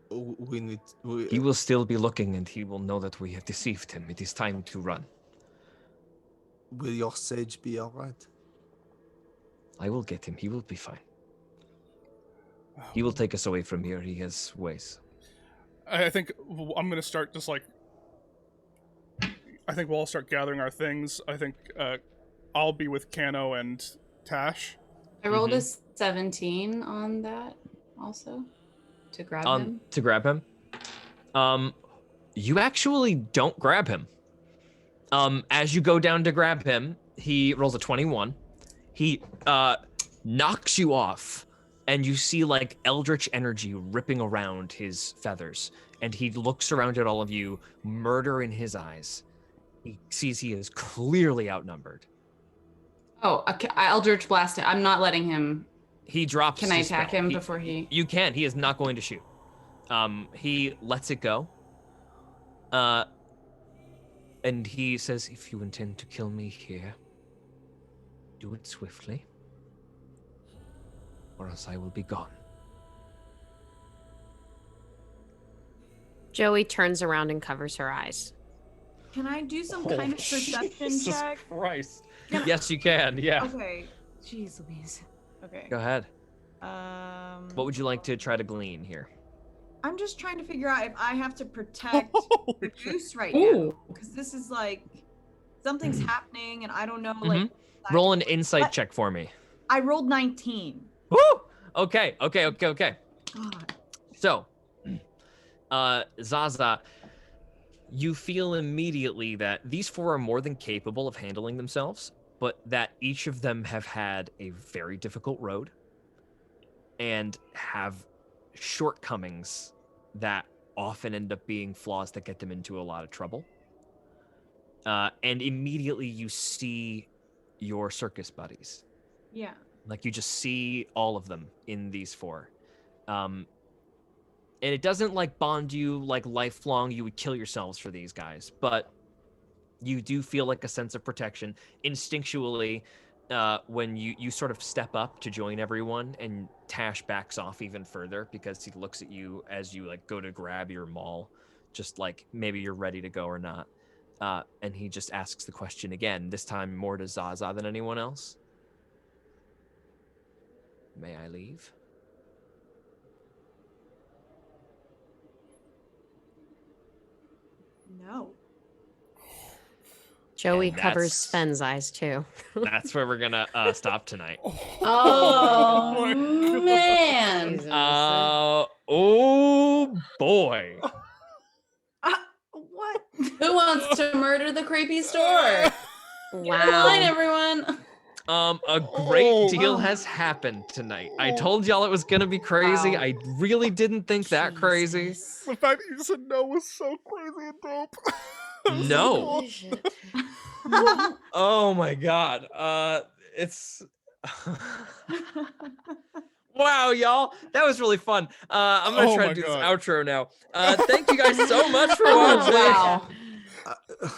We He will still be looking, and he will know that we have deceived him. It is time to run. will your sage be alright? I will get him. He will be fine. He will take us away from here. He has ways. I think I'm gonna start just like. I think we'll all start gathering our things. I think I'll be with Kano and Tash. I rolled a 17 on that also to grab him. To grab him. You actually don't grab him. As you go down to grab him, he rolls a 21. He knocks you off, and you see like eldritch energy ripping around his feathers. And he looks around at all of you, murder in his eyes. He sees he is clearly outnumbered. Oh, Eldritch Blast. I'm not letting him. He drops. Can I his attack spell. him before he? You can. He is not going to shoot. He lets it go. And he says, if you intend to kill me here, do it swiftly, or else I will be gone. Joey turns around and covers her eyes. can I do some kind of perception check? Christ. Yes, you can. Yeah. Okay. Jeez Louise. Okay. Go ahead. Um. What would you like to try to glean here? I'm just trying to figure out if I have to protect the goose right now, Ooh. because this is like something's happening, and I don't know. Like, Roll an insight What? check for me. I rolled 19. Woo! Okay. God. So, Zaza, you feel immediately that these four are more than capable of handling themselves, but that each of them have had a very difficult road and have shortcomings that often end up being flaws that get them into a lot of trouble. And immediately you see your circus buddies. Yeah. Like you just see all of them in these 4. And it doesn't like bond you like lifelong. You would kill yourselves for these guys, but you do feel like a sense of protection instinctually when you sort of step up to join everyone, and Tash backs off even further because he looks at you as you like go to grab your maul, just like maybe you're ready to go or not. And he just asks the question again, this time more to Zaza than anyone else. May I leave? No. Joey And covers that's- Sven's eyes too. That's where we're gonna stop tonight. Oh, my God. man. Jesus. Oh boy. What? Who wants to murder the creepy store? Get in line, Wow. everyone. A great Oh. deal has happened tonight. I told y'all it was gonna be crazy. Wow. I really didn't think that crazy. Jesus. The fact that you said no was so crazy and dope. That was so No. cool. Holy shit. Oh my god. It's wow, y'all. That was really fun. I'm gonna Oh try my to do God. this outro now. Thank you guys so much for Oh, watching. wow. Uh, It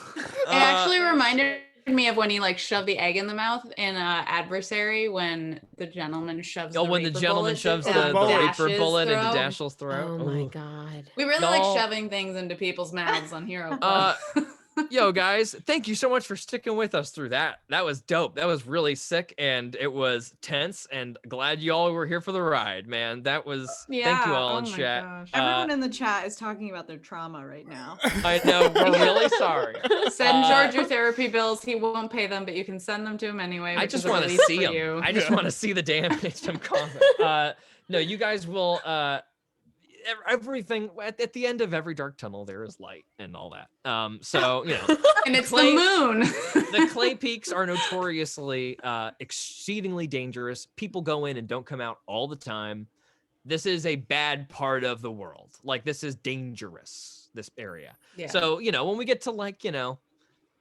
actually reminded me of when he like shoved the egg in the mouth in Adversary when the gentleman shoves Oh, the when the Reaper gentleman bullet shoves the, down the Reaper Dash's bullet into throat. Dashiell's throat. Oh my Ooh. god. We really Y'all- like shoving things into people's mouths on Hero Uh, Club. Yo, guys, thank you so much for sticking with us through that. That was dope. That was really sick, and it was tense, and glad you all were here for the ride, man. That was, thank you all in oh my chat. gosh. Everyone in the chat is talking about their trauma right now. I know, we're really sorry. Send George your therapy bills. He won't pay them, but you can send them to him anyway. I which just is a want to relief see for them. you. I just Yeah. want to see the damage I'm causing. No, you guys will, everything, at the end of every dark tunnel, there is light and all that. So, you know. And it's Clay- the moon. The clay peaks are notoriously exceedingly dangerous. People go in and don't come out all the time. This is a bad part of the world. Like, this is dangerous, this area. Yeah. So, you know, when we get to like, you know,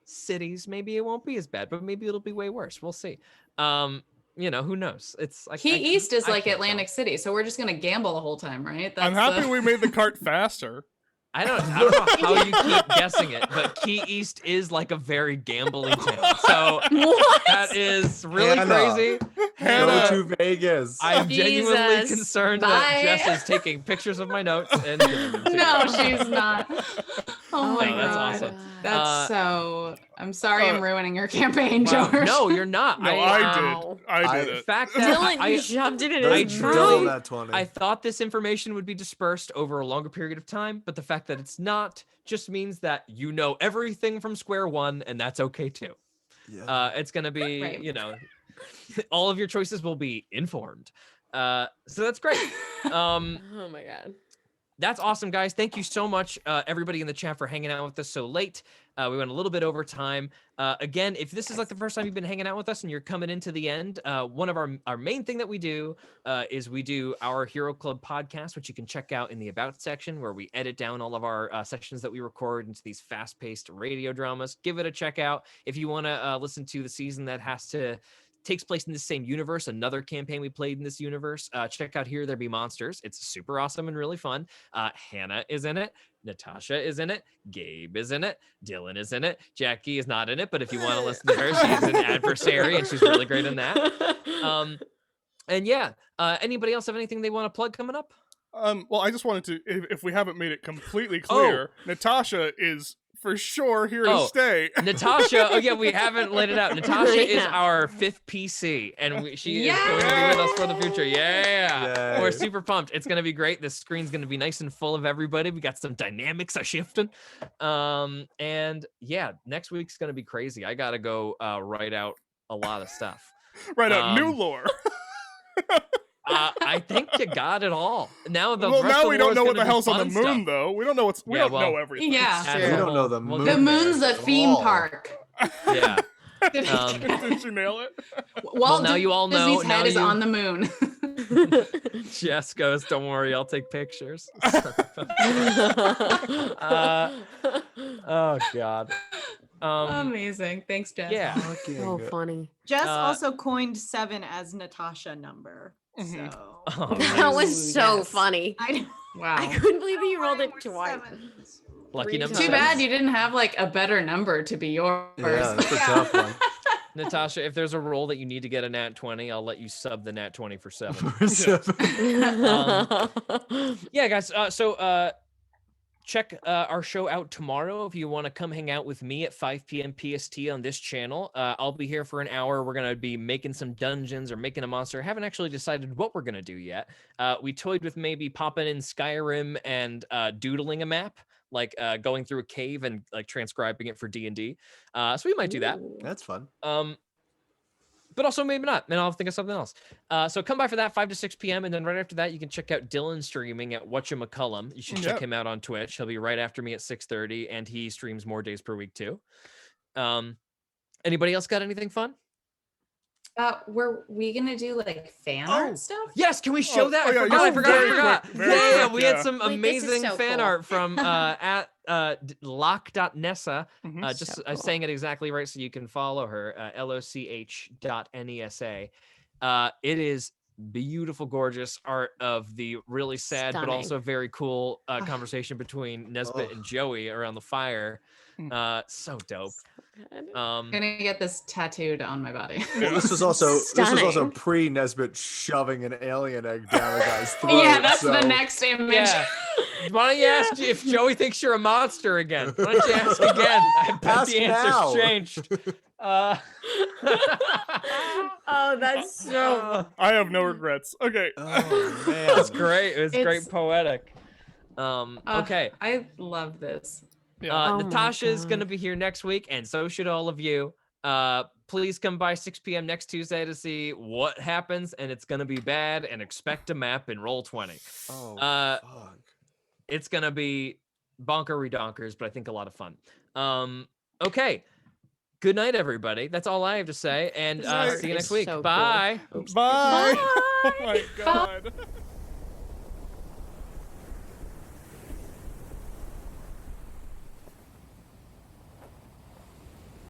cities, maybe it won't be as bad, but maybe it'll be way worse. We'll see. You know, who knows? It's Key East is I like can't tell. Atlantic City, so we're just gonna gamble the whole time, right? I'm happy we made the cart faster. I don't know how you keep guessing it, but Key East is like a very gambling town. So What? that is really Hannah. crazy. Go Hannah, to Vegas. I'm genuinely Jesus. concerned Bye. that Jess is taking pictures of my notes and giving them to No, you. she's not. Oh my no, that's god. awesome. That's so. I'm sorry, I'm ruining your campaign, Wow. George. No, you're not. no, Wow. I did The it. fact that Dylan, I you shoved it in I his truly- Double mouth. that 20. I thought this information would be dispersed over a longer period of time, but the fact that it's not just means that you know everything from square one, and that's okay too. yeah. It's gonna be, Right. you know, all of your choices will be informed. So that's great. Oh my god. That's awesome, guys. Thank you so much, everybody in the chat, for hanging out with us so late. We went a little bit over time. Again, if this is like the first time you've been hanging out with us and you're coming into the end, one of our main thing that we do is we do our Hero Club podcast, which you can check out in the About section, where we edit down all of our sections that we record into these fast-paced radio dramas. Give it a check out. If you want to listen to the season that takes place in the same universe, another campaign we played in this universe, check out Here There Be Monsters. It's super awesome and really fun. Hannah is in it, Natasha is in it, Gabe is in it, Dylan is in it, Jackie is not in it, but if you want to listen to her, she's an adversary and she's really great in that. And yeah, anybody else have anything they want to plug coming up? Well, I just wanted to, if we haven't made it completely clear, Natasha is for sure here to Oh. stay. Natasha, oh yeah, we haven't laid it out. Natasha is Yeah. our 5th PC, and she is going to be Yeah. with us for the future. Yeah. Yay. We're super pumped. It's going to be great. The screen's going to be nice and full of everybody. We got some dynamics are shifting. And yeah, next week's going to be crazy. I got to go write out a lot of stuff. Right out, new Um, lore. I think you got it all. Now the Well, rest now of we the don't know lore's what the gonna be hell's on the fun moon, stuff. though. We don't know what's. We Yeah, don't know well, everything. Yeah. That's We a don't whole- know the we'll moon. get The there. moon's a at theme all. park. Yeah. Did Did you nail it? Walt now you all know- Disney's now head is you- on the moon. Jess goes, don't worry, I'll take pictures. Oh God. Amazing. Thanks, Jess. Yeah. So funny. Jess Uh, also coined 7 as Natasha number. Mhm. So Oh, That was so yes. funny. I Wow. I couldn't believe that you rolled it We're twice. 7. lucky Three number Too times. seven. bad you didn't have like a better number to be yours. Yeah, that's a tough one. Natasha, if there's a roll that you need to get a nat 20, I'll let you sub the nat 20 for 7. Yeah, guys. So check our show out tomorrow if you want to come hang out with me at 5 p.m. PST on this channel. I'll be here for an hour. We're going to be making some dungeons or making a monster. Haven't actually decided what we're going to do yet. We toyed with maybe popping in Skyrim and doodling a map, like going through a cave and like transcribing it for D&D. So we might do that. That's fun. But also maybe not, and I'll think of something else. So come by for that 5 to 6 p.m. And then right after that, you can check out Dylan streaming at Whatchamacullum. You should check Yep. him out on Twitch. He'll be right after me at 6:30, and he streams more days per week too. Anybody else got anything fun? Were we gonna do like fan art stuff? Yes, can we show Oh, that? oh, yeah, I forgot. very I forgot. quick, very Yeah, quick, we yeah. had some Wait, this is amazing so fan cool. art from at lock.nessa. Mhm. Just So I'm cool. saying it exactly right, so you can follow her. LOCH.NESA. It is beautiful, gorgeous art of the really sad but Stunning. also very cool conversation between Nesbit and Joey around the fire. So dope. I'm gonna get this tattooed on my body. Well, this was also Stunning. pre Nesbit shoving an alien egg down a guy's throat. Yeah, that's the so- next image. Yeah. Why don't you ask if Joey thinks you're a monster again? Why don't you ask again? I bet Ask the answer's now. changed. Oh, that's so. I have no regrets. Okay. Oh man, That's great. It was great It's- poetic. Okay. I love this. Yeah. Oh my Natasha's God. going to be here next week, and so should all of you. Please come by 6 p.m. next Tuesday to see what happens, and it's going to be bad, and expect a map in roll 20. Oh, fuck. It's going to be bonkery donkers, but I think a lot of fun. Okay. Good night, everybody. That's all I have to say, and Good night. see you next It's week. so cool. Bye. Bye. Oh my god.